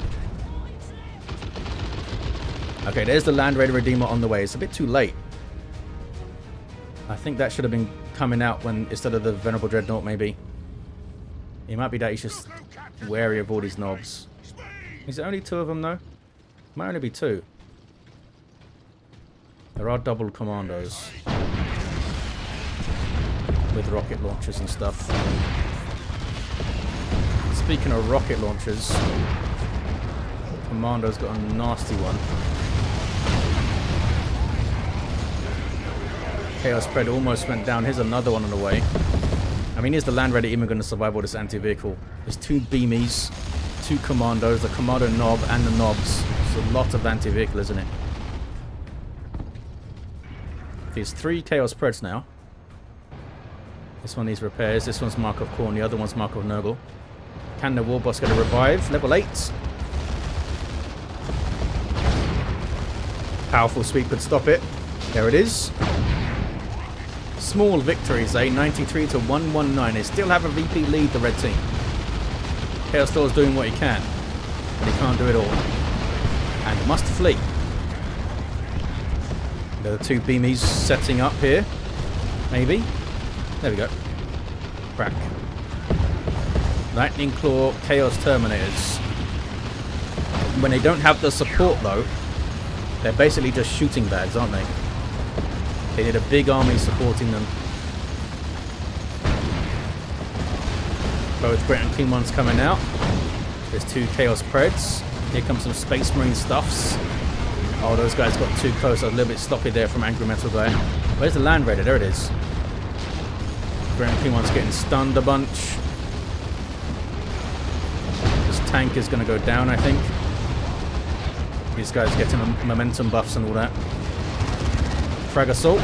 Okay, there's the Land Raider Redeemer on the way. It's a bit too late. I think that should have been coming out when instead of the Venerable Dreadnought, maybe. It might be that he's just wary of all these knobs. Is there only 2 of them, though? Might only be 2. There are double commandos. With rocket launchers and stuff. Speaking of rocket launchers, Commando's got a nasty one. Chaos Spread almost went down. Here's another one on the way. I mean, is the Land Raider even going to survive all this anti-vehicle? There's 2 beamies, 2 commandos, the commando knob and the knobs. It's a lot of anti-vehicle, isn't it? There's 3 Chaos Spreads now. This one needs repairs. This one's Mark of Khorne. The other one's Mark of Nurgle. Can the War Boss get a revive? Level 8. Powerful sweep could stop it. There it is. Small victories, eh? 93 to 119. They still have a VP lead, the red team. Chaos Thor's doing what he can, but he can't do it all. And must flee. The 2 beamies setting up here. Maybe. There we go. Crack. Lightning Claw, Chaos Terminators. When they don't have the support, though, they're basically just shooting bags, aren't they? They need a big army supporting them. Both Great and Clean ones coming out. There's 2 Chaos Preds. Here comes some Space Marine stuffs. Oh, those guys got too close. I was a little bit sloppy there from Angry Metal Guy. Where's the Land Raider? There it is. Great and Clean one's getting stunned a bunch. This tank is going to go down, I think. These guys getting momentum buffs and all that. Frag Assault.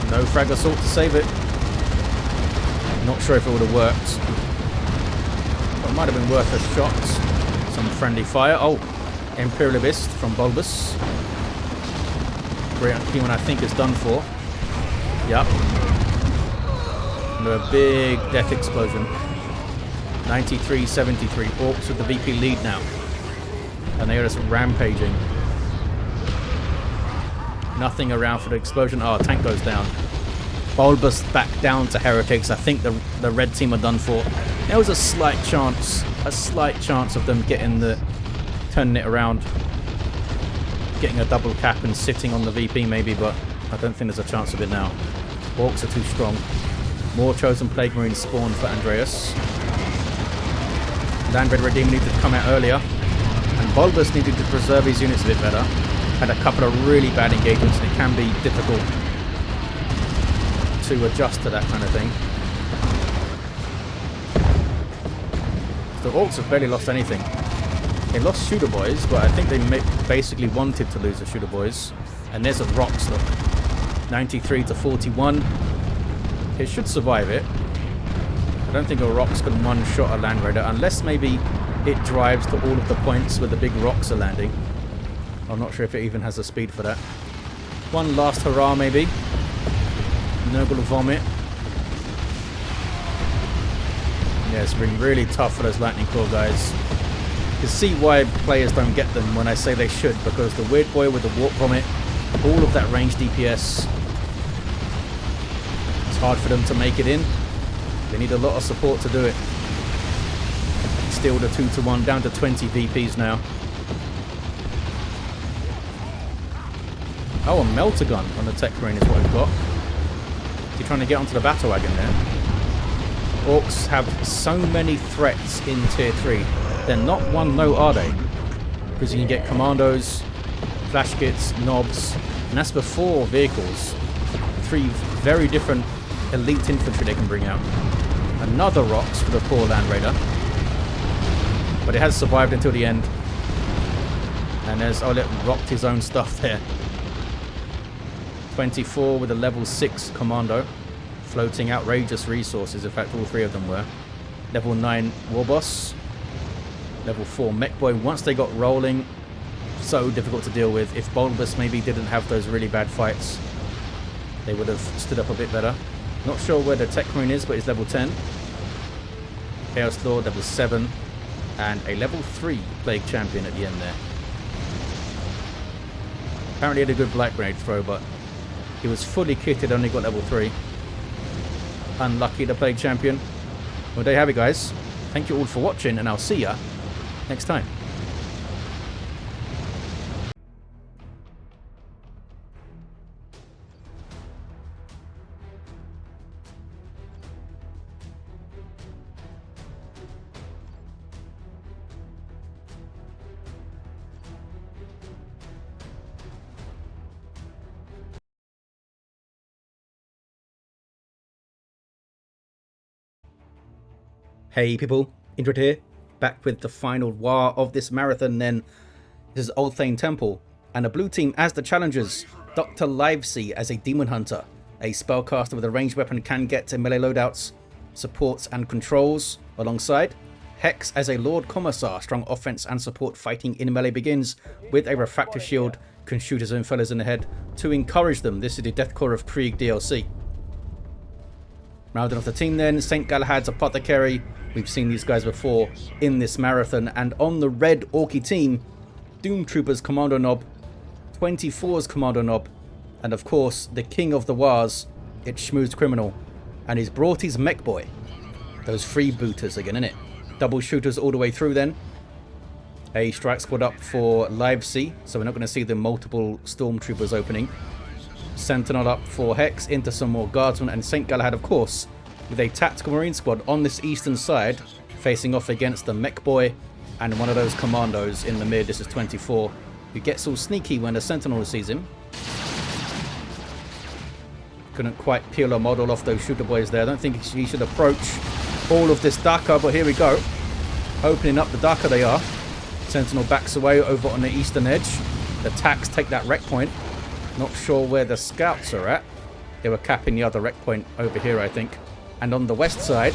No Frag Assault to save it. Not sure if it would have worked. But it might have been worth a shot. Some friendly fire. Oh, Imperial Abyss from Bulbous. Great Clean one I think is done for. Yep. A big death explosion. 93-73. Orcs with the VP lead now. And they are just rampaging. Nothing around for the explosion. Oh, tank goes down. Bulbous back down to Heretics. I think the red team are done for. There was a slight chance of them turning it around, getting a double cap and sitting on the VP maybe, but I don't think there's a chance of it now. Orcs are too strong. More Chosen Plague Marines spawn for Andreas. Land Raider Redeemer needed to come out earlier, and Bulbous needed to preserve his units a bit better. Had a couple of really bad engagements, and it can be difficult to adjust to that kind of thing. The Orcs have barely lost anything. They lost Shooter Boys, but I think they basically wanted to lose the Shooter Boys. And there's a Rocks, look. 93 to 41. It should survive it. I don't think a Rocks can one-shot a Land Raider, unless maybe it drives to all of the points where the big rocks are landing. I'm not sure if it even has the speed for that. One last hurrah, maybe. Nurgle Vomit. Yeah, it's been really tough for those Lightning Claw guys. You can see why players don't get them when I say they should, because the Weird Boy with the Warp Vomit, all of that range DPS, it's hard for them to make it in. They need a lot of support to do it. Still the 2-to-1, down to 20 VPs now. Oh, a Melter Gun on the Tech Marine is what we've got. You're trying to get onto the battle wagon there. Orcs have so many threats in Tier 3. They're not one low, are they? Because you can get commandos, flash kits, knobs, and that's before vehicles. 3 very different elite infantry they can bring out. Another Rocks for the poor Land Raider. But it has survived until the end. And there's Olet rocked his own stuff there. 24 with a level 6 commando. Floating outrageous resources. In fact, all three of them were. Level 9 Warboss. Level 4 Mech Boy. Once they got rolling, so difficult to deal with. If Bulbous maybe didn't have those really bad fights, they would have stood up a bit better. Not sure where the Tech Marine is, but it's level 10. Chaos Lord, level 7. And a level 3 Plague Champion at the end there. Apparently had a good Black Grenade throw, but he was fully kitted, only got level 3. Unlucky, the Plague Champion. Well, there you have it, guys. Thank you all for watching, and I'll see ya next time. Hey people, Indrid here, back with the final WAAAGH of this marathon. Then this is Old Thane Temple, and the blue team as the challengers. Dr. Livesey as a demon hunter, a spellcaster with a ranged weapon, can get to melee loadouts, supports and controls, alongside Hex as a Lord Commissar, strong offense and support. Fighting in melee begins with a refractor shield, can shoot his own fellas in the head to encourage them. This is the Deathcore of Krieg DLC. Rounding off the team then, St. Galahad's Apothecary. We've seen these guys before in this marathon. And on the red Orky team, Doom Trooper's Commando Knob, 24's Commando Knob, and of course the king of the WAAAGHs, it's Schmoozed Criminal, and he's brought his Mech Boy. Those freebooters again, innit? Double shooters all the way through then. A strike squad up for Livesey, so we're not going to see the multiple Stormtroopers opening. Sentinel up for Hex, into some more Guardsmen, and St. Galahad, of course, with a Tactical Marine squad on this eastern side, facing off against the Mech Boy and one of those Commandos in the mid. This is 24, who gets all sneaky when the Sentinel sees him. Couldn't quite peel a model off those shooter boys there. I don't think he should approach all of this Daka, but here we go. Opening up the Daka they are. Sentinel backs away over on the eastern edge. The Tacs take that wreck point. Not sure where the scouts are at. They were capping the other wreck point over here, I think. And on the west side,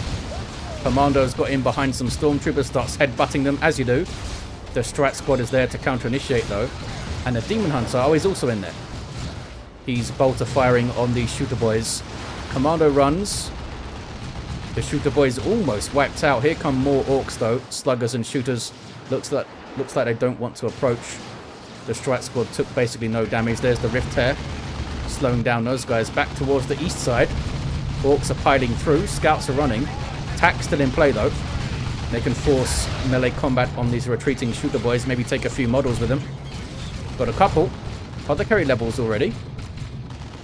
Commando's got in behind some Stormtroopers, starts headbutting them, as you do. The Strat squad is there to counter-initiate, though. And the Demon Hunter, oh, he's also in there. He's bolter firing on these shooter boys. Commando runs. The shooter boys almost wiped out. Here come more orcs, though. Sluggers and shooters. Looks like they don't want to approach. The Strat squad took basically no damage. There's the Rift Tear, slowing down those guys. Back towards the east side. Orcs are piling through. Scouts are running. Tac still in play, though. They can force melee combat on these retreating shooter boys. Maybe take a few models with them. Got a couple. Apothecary levels already.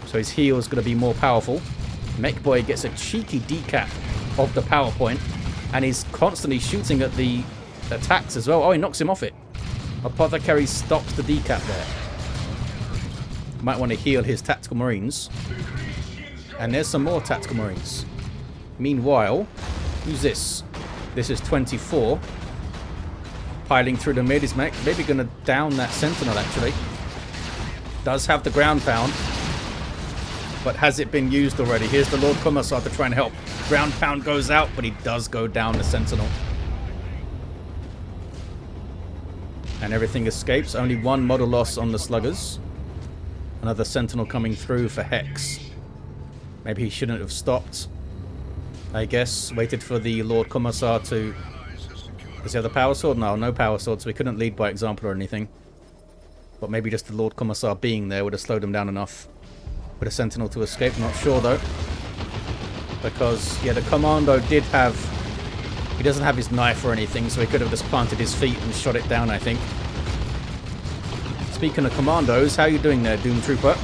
So his heal is going to be more powerful. Mech Boy gets a cheeky decap of the power point. And he's constantly shooting at the attacks as well. Oh, he knocks him off it. Apothecary stops the decap there. Might want to heal his Tactical Marines. And there's some more Tactical Marines. Meanwhile, who's this? This is 24. Piling through the mid. He's maybe going to down that Sentinel, actually. Does have the ground pound. But has it been used already? Here's the Lord Commissar to try and help. Ground pound goes out, but he does go down the Sentinel. And everything escapes. Only one model loss on the Sluggers. Another Sentinel coming through for Hex. Maybe he shouldn't have stopped. I guess. Waited for the Lord Commissar to... Does he have the power sword? No, no power sword, so he couldn't lead by example or anything. But maybe just the Lord Commissar being there would have slowed him down enough for the Sentinel to escape. Not sure, though. Because, yeah, the Commando did have... He doesn't have his knife or anything, so he could have just planted his feet and shot it down, I think. Speaking of Commandos, how you doing there, Doom Trooper?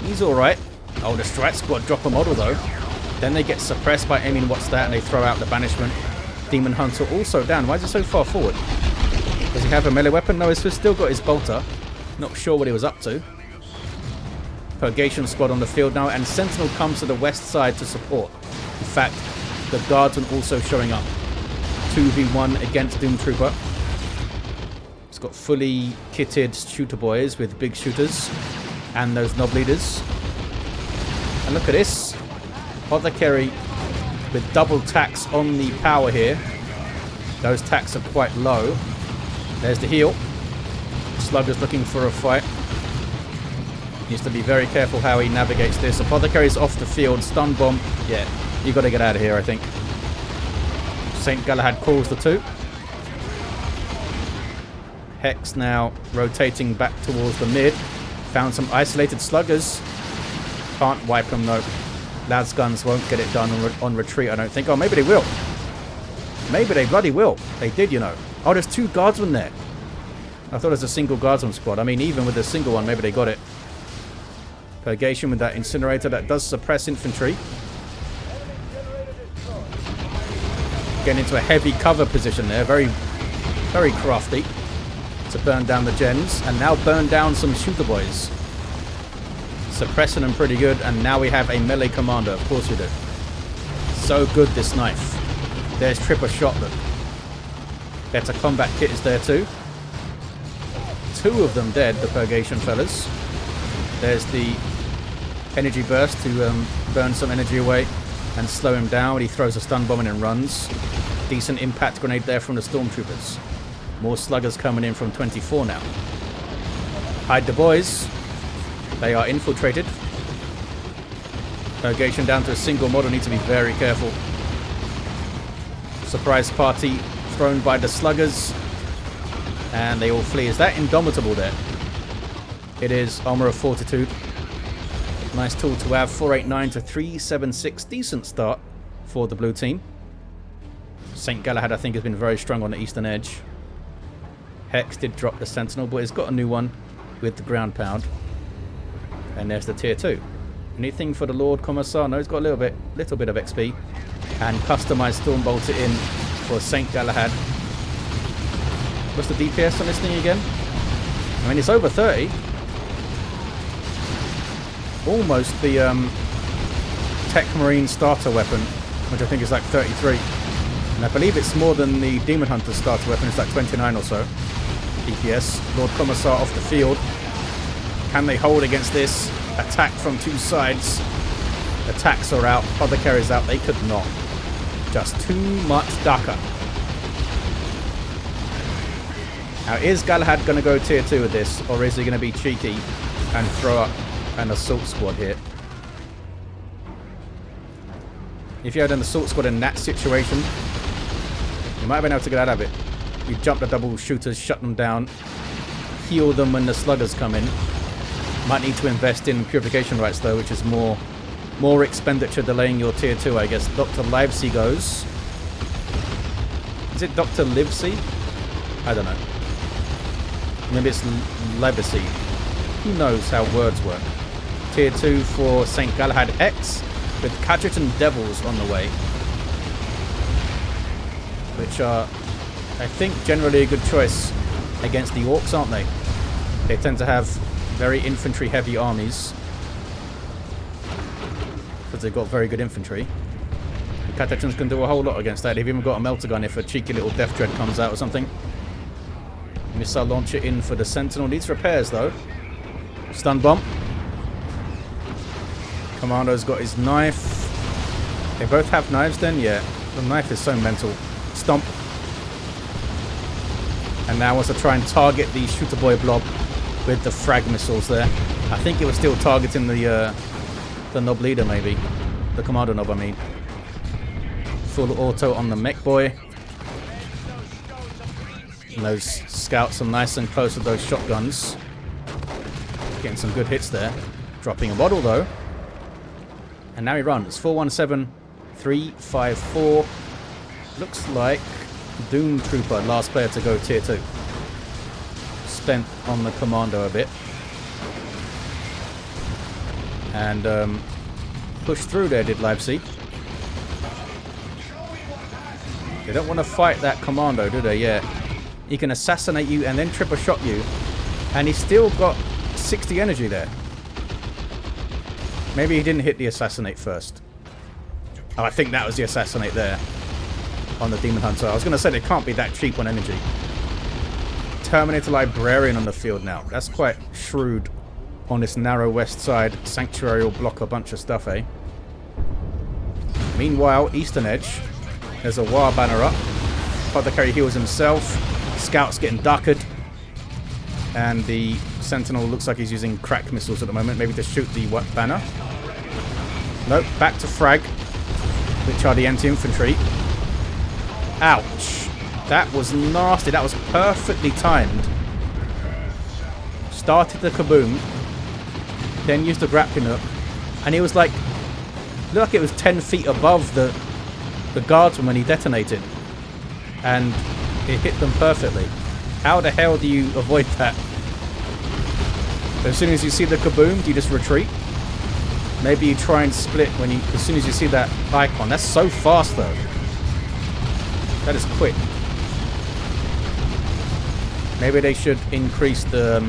He's alright. Oh, the Strat squad drop a model, though. Then they get suppressed by aiming what's that, and they throw out the banishment. Demon Hunter also down. Why is he so far forward? Does he have a melee weapon? No, he's still got his bolter. Not sure what he was up to. Purgation squad on the field now, and Sentinel comes to the west side to support. In fact, the Guardsmen also showing up. 2v1 against Doom Trooper. It's got fully kitted shooter boys with big shooters and those knob leaders. And look at this. Apothecary with double tacks on the power here. Those tacks are quite low. There's the heal. Slugger's looking for a fight. Needs to be very careful how he navigates this. Apothecary's off the field. Stun bomb. Yeah, you got to get out of here, I think. St. Galahad calls the 2. Hex now rotating back towards the mid. Found some isolated sluggers. Can't wipe them though. Lads guns won't get it done on retreat, I don't think. Oh, maybe they will. Maybe they bloody will. They did, you know. Oh, there's 2 guardsmen there. I thought it was a single guardsman squad. I mean, even with a single one, maybe they got it. Purgation with that incinerator that does suppress infantry. Getting into a heavy cover position there. Very, very crafty to burn down the gens. And now burn down some shooter boys. Suppressing them pretty good. And now we have a melee commander. Of course we do. So good, this knife. There's Tripper shot them. Better combat kit is there too. 2 of them dead, the Purgation fellas. There's the energy burst to burn some energy away and slow him down. He throws a stun bomb in and runs. Decent impact grenade there from the Stormtroopers. More sluggers coming in from 24 now. Hide the boys. They are infiltrated. Purgation down to a single model. Need to be very careful. Surprise party thrown by the sluggers. And they all flee. Is that Indomitable there? It is. Armor of Fortitude. Nice tool to have. 489 to 376. Decent start for the blue team. St. Galahad, I think, has been very strong on the eastern edge. Hex did drop the Sentinel, but it's got a new one with the ground pound. And there's the tier 2. Anything for the Lord Commissar? No, he's got a little bit of XP. And customized Stormbolt it in for St. Galahad. What's the DPS on this thing again? I mean, it's over 30. Almost the Tech Marine starter weapon, which I think is like 33. And I believe it's more than the Demon Hunter starter weapon. It's like 29 or so. DPS. Lord Commissar off the field. Can they hold against this? Attack from 2 sides. Attacks are out. Apothecary's out. They could not. Just too much Daka. Now, is Galahad going to go tier 2 with this? Or is he going to be cheeky and throw up an assault squad here? If you had an assault squad in that situation, you might have been able to get out of it. You jump the double shooters, shut them down, heal them when the sluggers come in. Might need to invest in purification rights though, which is more expenditure delaying your tier 2, I guess. Dr. Livesey goes. Is it Dr. Livesey? I don't know. Maybe it's Livesey. Who knows how words work. Tier 2 for St. Galahad X with Cadgerton Devils on the way. Which are, I think, generally a good choice against the Orcs, aren't they? They tend to have very infantry-heavy armies. Because they've got very good infantry. And Cadgertons can do a whole lot against that. They've even got a melter gun if a cheeky little Death Dread comes out or something. Missile launcher in for the Sentinel. Needs repairs, though. Stun bomb. Commando's got his knife. They both have knives then? Yeah. The knife is so mental. Stomp. And now wants to try and target the shooter boy blob with the frag missiles there. I think it was still targeting the knob leader, maybe. The commando knob, I mean. Full auto on the mech boy. And those scouts are nice and close with those shotguns. Getting some good hits there. Dropping a model, though. And now he runs. 417, 354. Looks like Doom Trooper, last player to go tier 2. Spent on the commando a bit. And pushed through there, did Livesey. They don't want to fight that commando, do they? Yeah. He can assassinate you and then triple shot you. And he's still got 60 energy there. Maybe he didn't hit the assassinate first. Oh, I think that was the assassinate there. On the Demon Hunter. I was going to say they can't be that cheap on energy. Terminator Librarian on the field now. That's quite shrewd on this narrow west side. Sanctuary will block a bunch of stuff, eh? Meanwhile, Eastern Edge, there's a WAAAGH banner up. Apothecary heals himself. Scout's getting duckered. And the Sentinel looks like he's using crack missiles at the moment, maybe to shoot the banner. Nope, back to frag, which are the anti-infantry. Ouch. That was nasty. That was perfectly timed. Started the kaboom, then used the grappling hook, and it was like, looked like it was 10 feet above the guardsman when he detonated. And it hit them perfectly. How the hell do you avoid that? As soon as you see the kaboom, do you just retreat? Maybe you try and split as soon as you see that icon. That's so fast though. That is quick. Maybe they should increase the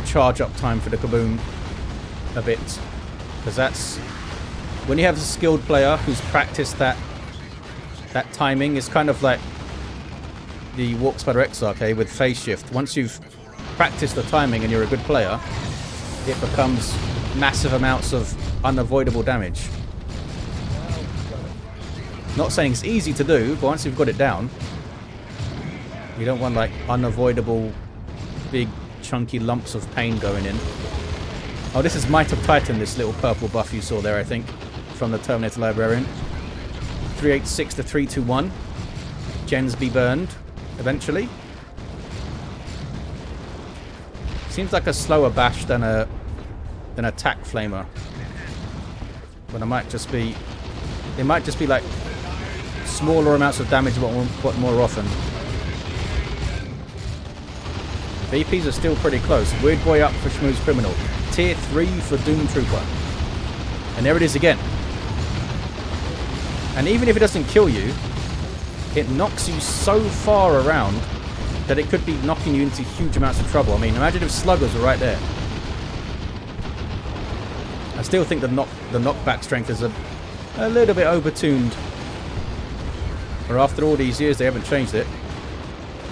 charge up time for the kaboom a bit. Because that's... when you have a skilled player who's practiced that timing, it's kind of like the Warp Spider Exarch, okay, with phase shift. Once you've practiced the timing and you're a good player, it becomes massive amounts of unavoidable damage. Not saying it's easy to do, but once you've got it down, you don't want like unavoidable big chunky lumps of pain going in. Oh, this is Might of Titan, this little purple buff you saw there, I think, from the Terminator Librarian. 386 to 321. Gens be burned eventually. Seems like a slower bash than an attack flamer. But it might just be like smaller amounts of damage but more often. VPs are still pretty close. Weird Boy up for Schmooze Criminal. Tier 3 for Doom Trooper. And there it is again. And even if it doesn't kill you, it knocks you so far around that it could be knocking you into huge amounts of trouble. I mean, imagine if sluggers were right there. I still think the knockback strength is a little bit overtuned. Or after all these years, they haven't changed it.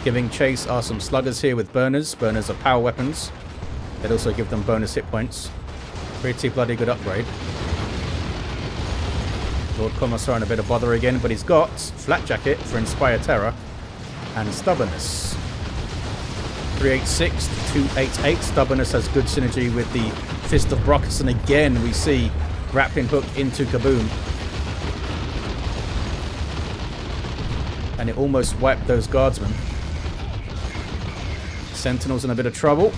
Giving chase are some sluggers here with burners. Burners are power weapons. They'd also give them bonus hit points. Pretty bloody good upgrade. Lord Commissar in a bit of bother again, but he's got Flat Jacket for Inspire Terror and Stubbornness. 386 to 288. Stubbornness has good synergy with the Fist of Brockus, and again we see Grappling Hook into Kaboom. And it almost wiped those guardsmen. Sentinel's in a bit of trouble.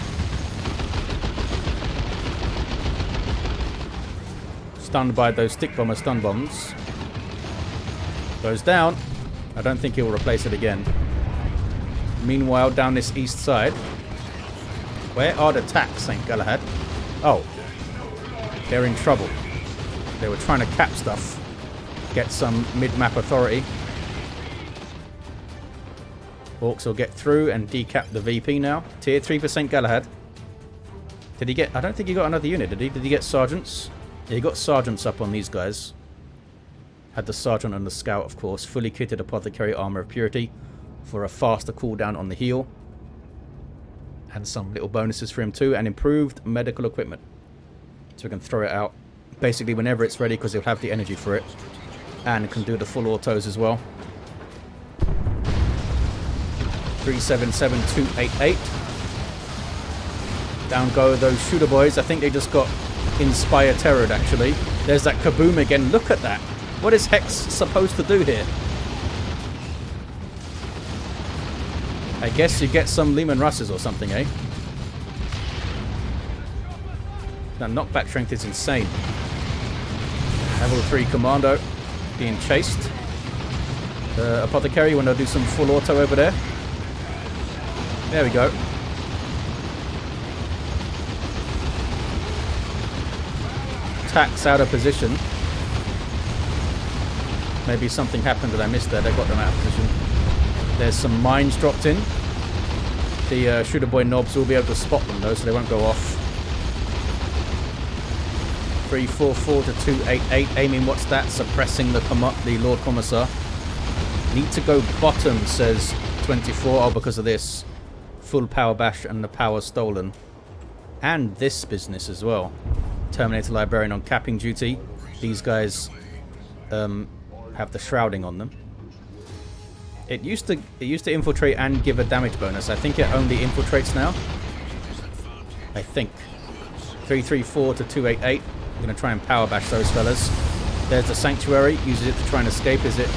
Stunned by those stick bomber stun bombs. Goes down. I don't think he'll replace it again. Meanwhile, down this east side, where are the attacks, St. Galahad? Oh, they're in trouble. They were trying to cap stuff, get some mid-map authority. Orcs will get through and decap the VP now. Tier 3 for St. Galahad. Did he get... I don't think he got another unit, did he? Did he get sergeants? Yeah, he got sergeants up on these guys. Had the sergeant and the scout, of course. Fully kitted apothecary armor of purity for a faster cooldown on the heal. And some little bonuses for him too. And improved medical equipment. So we can throw it out basically whenever it's ready, because he'll have the energy for it. And can do the full autos as well. 377288. Down go those shooter boys. I think they just got Inspire Terrored, actually. There's that Kaboom again. Look at that. What is Hex supposed to do here? I guess you get some Lehman Russes or something, eh? That knockback strength is insane. Level 3 Commando being chased. Apothecary, you want to do some full auto over there? There we go. Attacks out of position. Maybe something happened that I missed there. They got them out of position. There's some mines dropped in. The shooter boy knobs will be able to spot them though, so they won't go off. 344 to 288. Aiming, what's that? Suppressing the Lord Commissar. Need to go bottom, says 24. Oh, because of this. full power bash and the power stolen. And this business as well. Terminator Librarian on capping duty. These guys have the shrouding on them. It used to infiltrate and give a damage bonus. I think it only infiltrates now. I think. 334 to 288. I'm going to try and power bash those fellas. There's the Sanctuary. Uses it to try and escape. Is it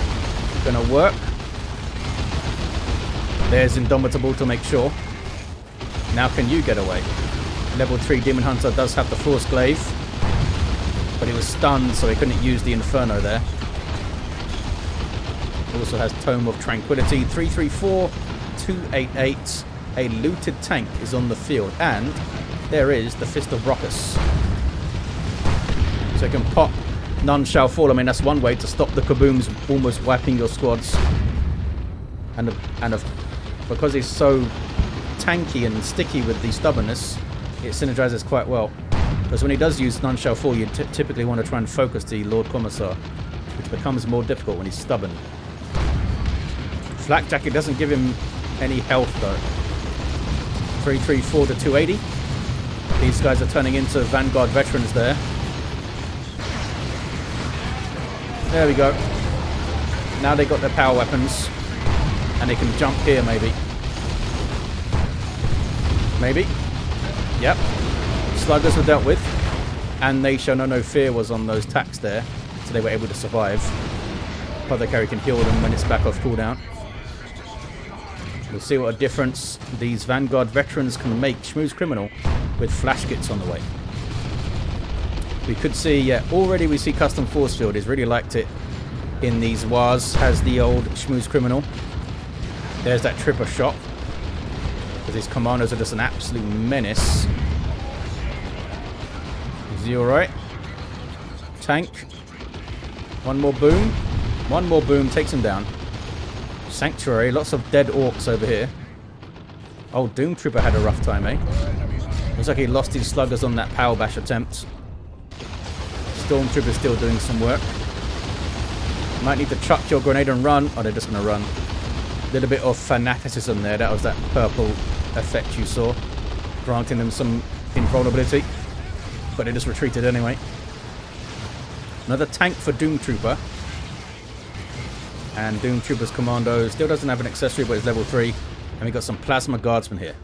going to work? There's Indomitable to make sure. Now can you get away? Level 3 Demon Hunter does have the Force Glaive. But he was stunned, so he couldn't use the Inferno there. Also has Tome of Tranquility. 334, 288. A looted tank is on the field. And there is the Fist of Rockus. So you can pop None Shall Fall. I mean, that's one way to stop the kabooms almost wiping your squads. And because he's so tanky and sticky with the stubbornness, it synergizes quite well. Because when he does use None Shall Fall, you typically want to try and focus the Lord Commissar, which becomes more difficult when he's stubborn. Flak Jacket doesn't give him any health though. 334 to 280. These guys are turning into Vanguard veterans there. There we go. Now they got their power weapons. And they can jump here maybe. Maybe. Yep. Sluggers were dealt with. And they show no fear was on those tacks there. So they were able to survive. Apothecary can heal them when it's back off cooldown. We'll see what a difference these Vanguard veterans can make. Schmooze Criminal with flash kits on the way. We could see, yeah, already we see Custom Force Field. He's really liked it in these WAAAGHs. Has the old Schmooze Criminal. There's that Tripper shot. Because these commandos are just an absolute menace. Is he alright? Tank. One more boom. One more boom takes him down. Sanctuary. Lots of dead orcs over here. Oh, Doom Trooper had a rough time, eh? Looks like he lost his sluggers on that power bash attempt. Stormtrooper still doing some work. Might need to chuck your grenade and run. Oh, they're just going to run. A little bit of fanaticism there. That was that purple effect you saw. Granting them some invulnerability. But they just retreated anyway. Another tank for Doom Trooper. And Doom Trooper's commando still doesn't have an accessory, but it's level 3. And we got some Plasma Guardsmen here.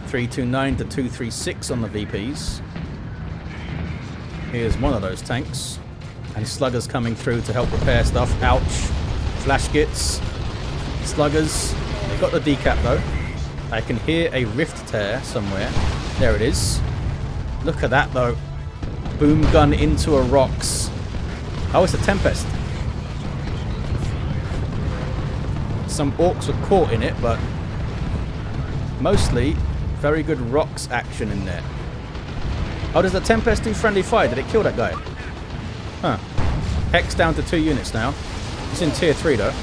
329 to 236 on the VPs. Here's one of those tanks. And Sluggers coming through to help repair stuff. Ouch. Flash kits. Sluggers. They got the decap though. I can hear a rift tear somewhere. There it is. Look at that though. Boom gun into a rocks. Oh, it's a Tempest. Some orcs were caught in it, but mostly very good rocks action in there. Oh, does the Tempest do friendly fire? Did it kill that guy? Huh. Hex down to 2 units now. It's in tier 3 though.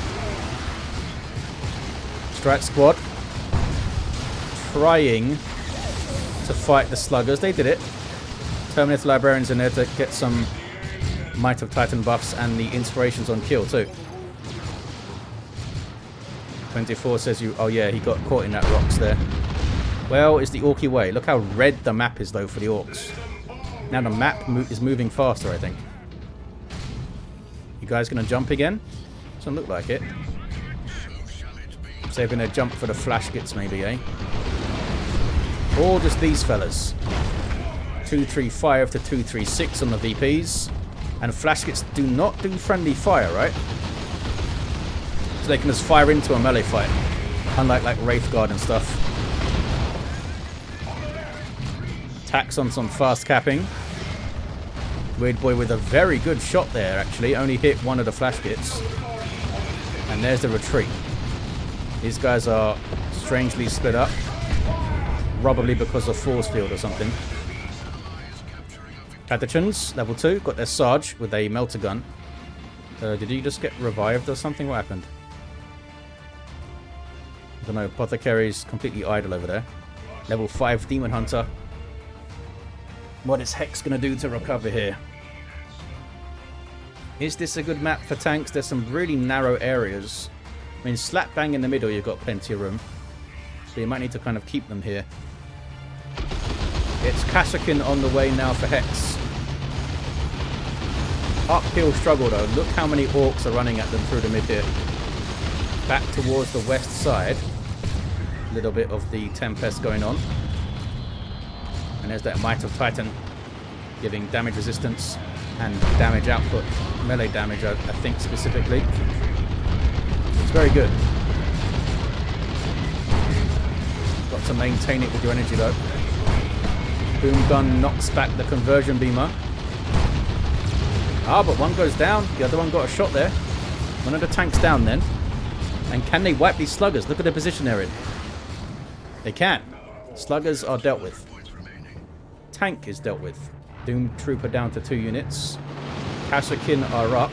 Strike squad. Trying to fight the sluggers. They did it. Terminator Librarians in there to get some Might of Titan buffs and the inspirations on kill too. 24 says you... Oh yeah, he got caught in that rocks there. Well, it's the Orky way. Look how red the map is though for the orcs. Now the map is moving faster, I think. You guys gonna jump again? Doesn't look like it. So they're gonna jump for the flash kits maybe, eh? Or just these fellas. 235 to 236 on the VPs. And flash kits do not do friendly fire, right? So they can just fire into a melee fight. Unlike like Wraithguard and stuff. Attacks on some fast capping. Weird Boy with a very good shot there actually. Only hit one of the flash kits. And there's the retreat. These guys are strangely split up. Probably because of force field or something. Catachans, level 2. Got their Sarge with a melter gun. Did he just get revived or something? What happened? I don't know. Apothecary's completely idle over there. Level 5 Demon Hunter. What is Hex going to do to recover here? Is this a good map for tanks? There's some really narrow areas. I mean, slap bang in the middle, you've got plenty of room. So you might need to kind of keep them here. It's Kashyyyk on the way now for Hex. Uphill struggle though. Look how many orcs are running at them through the mid here. Back towards the west side. A little bit of the Tempest going on. And there's that Might of Titan giving damage resistance and damage output. Melee damage, I think, specifically. It's very good. Got to maintain it with your energy though. Boom gun knocks back the conversion beamer. Ah, but one goes down. The other one got a shot there. One of the tanks down then. And can they wipe these sluggers? Look at the position they're in. They can. Sluggers are dealt with. Tank is dealt with. Doom Trooper down to 2 units. Kashyyyk are up.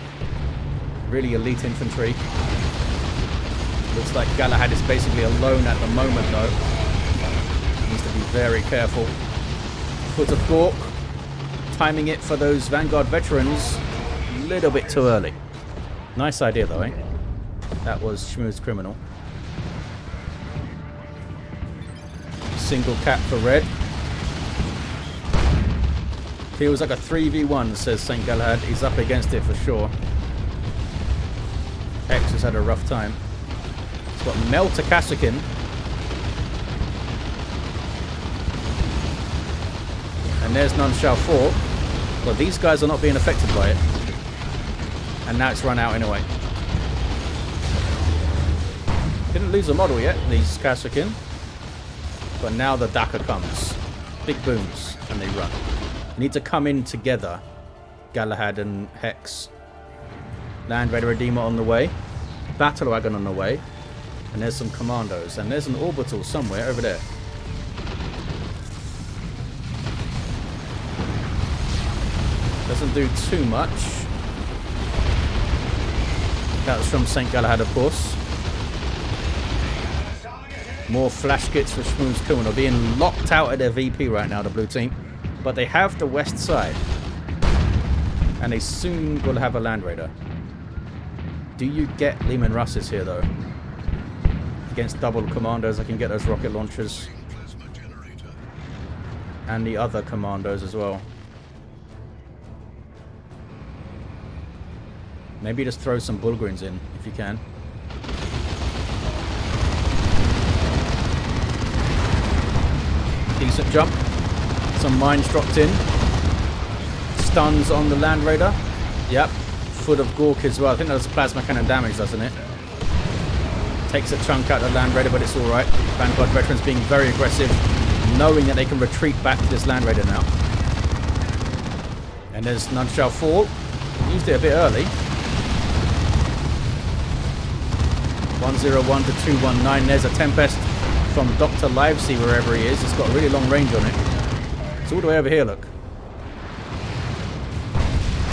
Really elite infantry. Looks like Galahad is basically alone at the moment though. Needs to be very careful. Foot of Gork. Timing it for those Vanguard veterans a little bit too early. Nice idea though, eh? That was Shmoo's criminal. Single cap for red. Feels like a 3v1, says St. Galahad. He's up against it for sure. Hex has had a rough time. He's got Mel to Kashyyyk. And there's None Shall Fall. Well, these guys are not being affected by it. And now it's run out anyway. Didn't lose a model yet, these Kashyyyk. But now the Daka comes. Big booms, and they run. They need to come in together. Galahad and Hex. Land Raider Redeemer on the way. Battle Wagon on the way. And there's some commandos. And there's an orbital somewhere over there. Doesn't do too much. That was from St. Galahad, of course. More flash kits for Shmoo's criminal. Being locked out at their VP right now, the blue team. But they have the west side. And they soon will have a Land Raider. Do you get Lehman Russes here, though? Against double commandos, I can get those rocket launchers. And the other commandos as well. Maybe just throw some Bullgreens in, if you can. Decent jump. Some mines dropped in. Stuns on the Land Raider. Yep. Foot of Gork as well. I think that does plasma cannon damage, doesn't it? Takes a chunk out of the Land Raider, but it's alright. Vanguard veterans being very aggressive, knowing that they can retreat back to this Land Raider now. And there's None Shall Fall. Used it a bit early. 101 to 219. There's a Tempest from Dr. Livesey, wherever he is. It's got a really long range on it. It's all the way over here, look.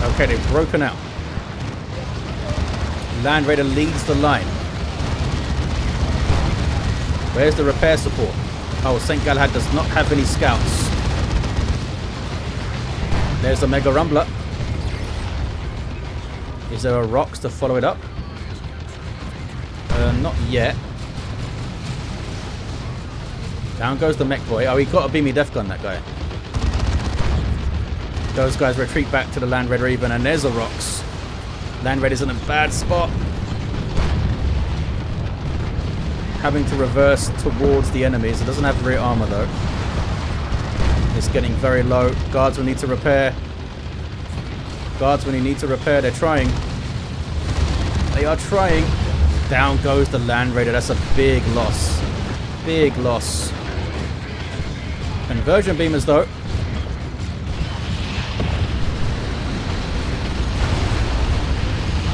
Okay, they've broken out. Land Raider leads the line. Where's the repair support? Oh, St. Galahad does not have any scouts. There's the Mega Rumbler. Is there a Rocks to follow it up? Not yet. Down goes the mech boy. Oh, he got a beamy death gun, that guy. Those guys retreat back to the Land Raider even, and there's the Rocks. Land Raider's in a bad spot. Having to reverse towards the enemies. It doesn't have rear armor though. It's getting very low. Guards will need to repair. Guards will need to repair. They're trying. They are trying. Down goes the Land Raider. That's a big loss. Big loss. Conversion beamers though.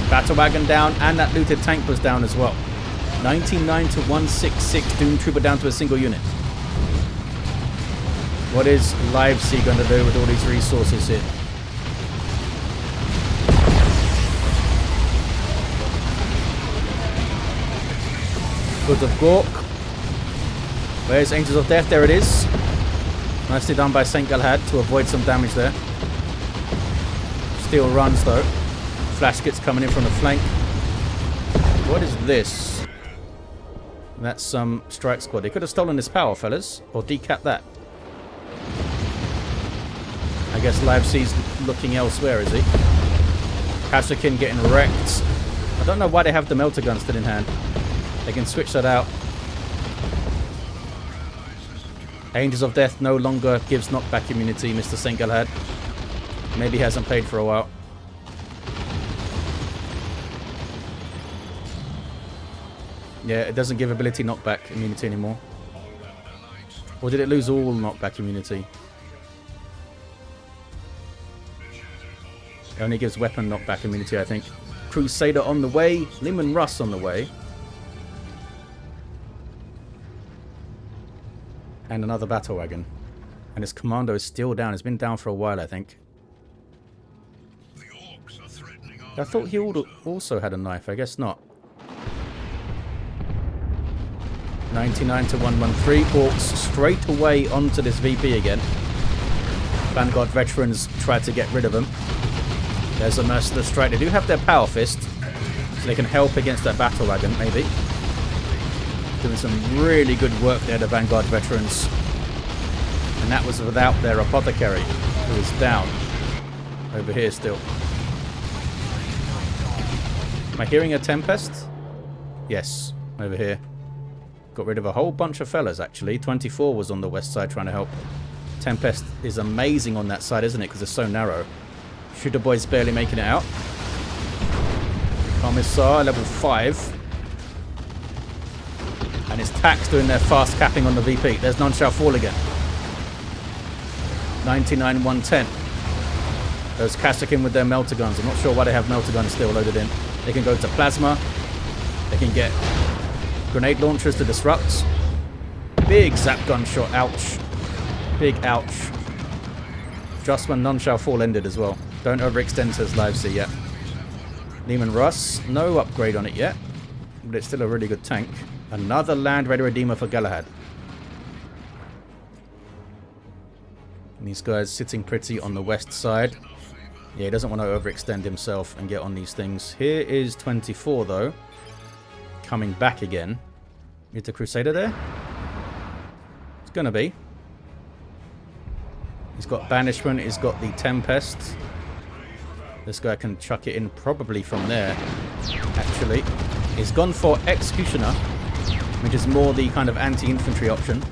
Battle wagon down, and that looted tank was down as well. 99 to 166. Doom Trooper down to a single unit. What is Livesey going to do with all these resources here? Foot of Gork. Where's Angels of Death? There it is. Nicely done by St. Galahad to avoid some damage there. Still runs though. Flash kits coming in from the flank. What is this? That's some strike squad. They could have stolen this power, fellas, or decapped that. I guess Livesey's looking elsewhere, is he? Kashyyykin getting wrecked. I don't know why they have the melter gun still in hand. They can switch that out. Angels of Death no longer gives knockback immunity, Mr. St. Galahad. Maybe he hasn't played for a while. Yeah, it doesn't give ability knockback immunity anymore. Or did it lose all knockback immunity? It only gives weapon knockback immunity, I think. Crusader on the way. Leman Russ on the way. And another battle wagon. And his commando is still down. It's been down for a while, I think. I thought he also had a knife. I guess not. 99 to 113. Orcs straight away onto this VP again. Vanguard veterans tried to get rid of him. There's a merciless strike. They do have their power fist, so they can help against that battle wagon, maybe. Doing some really good work there, the Vanguard veterans. And that was without their apothecary, who is down. Over here still. Am I hearing a Tempest? Yes, over here. Got rid of a whole bunch of fellas, actually. 24 was on the west side trying to help. Tempest is amazing on that side, isn't it? Because it's so narrow. Shooter boy's barely making it out. Commissar, level 5. And his Tax doing their fast capping on the VP. There's none shall fall again. 99, 110. Those Kashyyykin with their melter guns. I'm not sure why they have melter guns still loaded in. They can go to plasma. They can get grenade launchers to disrupt. Big zap gun shot. Ouch. Big ouch. Just when none shall fall ended as well. Don't overextend, says Livesey yet. Leman Russ. No upgrade on it yet. But it's still a really good tank. Another Land Raider Redeemer for Galahad. And these guys sitting pretty on the west side. Yeah, he doesn't want to overextend himself and get on these things. Here is 24, though. Coming back again. Is the Crusader there? It's going to be. He's got Banishment. He's got the Tempest. This guy can chuck it in probably from there, actually. He's gone for Executioner, which is more the kind of anti-infantry option.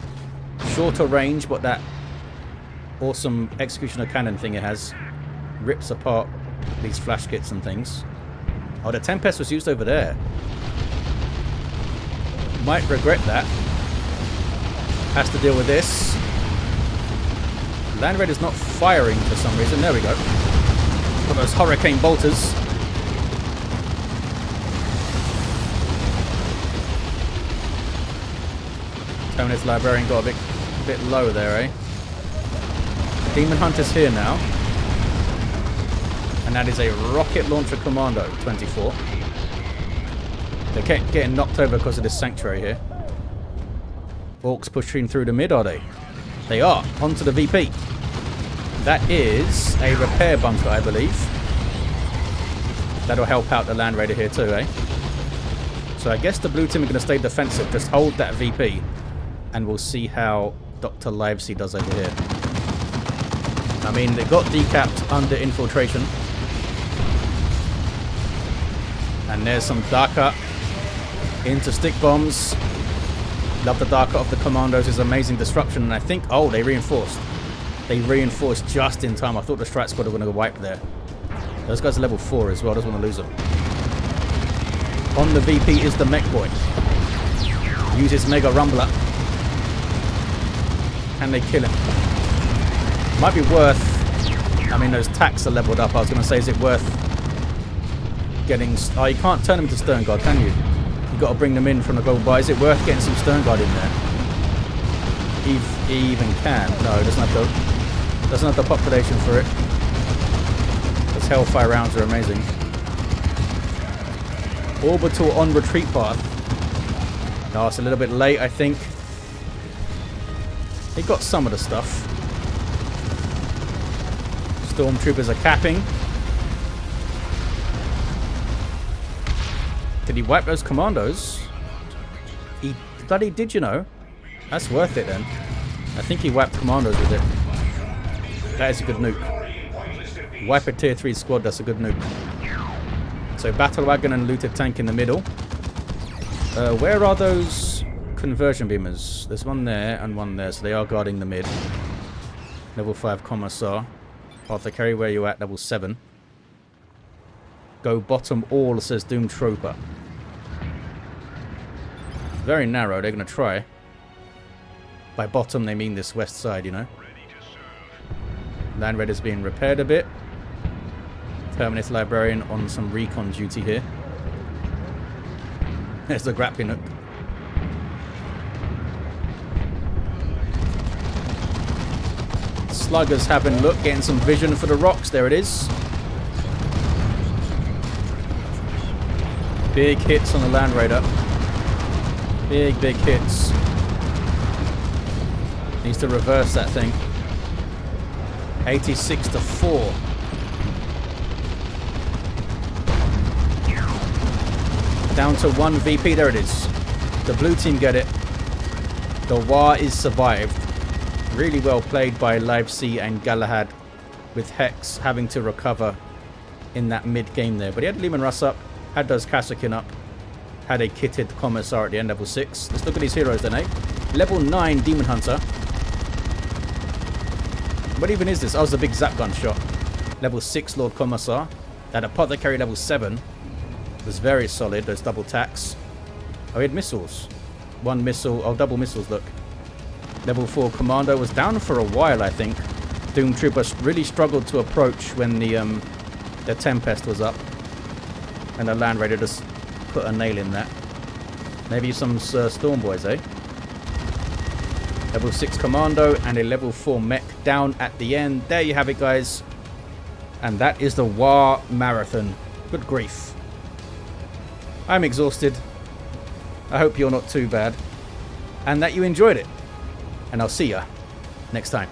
Shorter range, but that awesome Executioner cannon thing it has rips apart these flash kits and things. Oh, the Tempest was used over there. Might regret that. Has to deal with this. Land Raider's not firing for some reason. There we go. Got those Hurricane Bolters. Tony's Librarian got a bit low there, eh? Demon Hunter's here now. And that is a Rocket Launcher Commando, 24. They're getting knocked over because of this Sanctuary here. Orcs pushing through the mid, are they? They are. Onto the VP. That is a repair bunker, I believe. That'll help out the Land Raider here too, eh? So I guess the blue team are going to stay defensive. Just hold that VP. And we'll see how Dr. Livesey does over here. I mean, they got decapped under infiltration. And there's some Darker into stick bombs. Love the Darker of the Commandos. Is amazing disruption. And I think, oh, they reinforced. They reinforced just in time. I thought the Strat Squad were going to wipe there. Those guys are level 4 as well. Doesn't want to lose them. On the VP is the Mech Boy. Uses Mega Rumbler. Can they kill him? Might be worth... I mean, those Tacs are leveled up. I was going to say, is it worth getting... Oh, you can't turn them to Stern Guard, can you? You've got to bring them in from the global buy. Is it worth getting some Stern Guard in there? He even can. No, it doesn't have the population for it. Those Hellfire rounds are amazing. Orbital on retreat path. No, it's a little bit late, I think. He got some of the stuff. Stormtroopers are capping. Did he wipe those commandos? Bloody did you know? That's worth it then. I think he wiped commandos with it. That is a good nuke. Wipe a tier 3 squad, that's a good nuke. So battle wagon and looted tank in the middle. Where are those conversion beamers? There's one there and one there, so they are guarding the mid. Level 5 Commissar. Arthur Carey, where you at? Level 7. Go bottom all, says Doom Trooper. Very narrow, they're going to try. By bottom, they mean this west side, you know. Land Raider's being repaired a bit. Terminus Librarian on some recon duty here. There's the grappling hook. Sluggers having a look, getting some vision for the rocks. There it is. Big hits on the Land Raider. Big hits. Needs to reverse that thing. 86-4. Down to 1 VP. There it is. The blue team get it. The WAAAGH is survived. Really well played by Livesea and Galahad, with Hex having to recover in that mid-game there. But he had Lehman Russ up, had those Kassakin up, had a kitted Commissar at the end, level 6. Let's look at these heroes then, eh? Level 9 Demon Hunter. What even is this? Oh, it's a big zap gun shot. Level 6 Lord Commissar. That Apothecary level 7 was very solid, those double tacks. Oh, he had missiles. One missile, oh, double missiles, look. Level 4 Commando was down for a while, I think. Doom Trooper really struggled to approach when the Tempest was up. And the Land Raider just put a nail in that. Maybe some Storm Boys, eh? Level 6 Commando and a level 4 mech down at the end. There you have it, guys. And that is the WAAAGH Marathon. Good grief. I'm exhausted. I hope you're not too bad. And that you enjoyed it. And I'll see ya next time.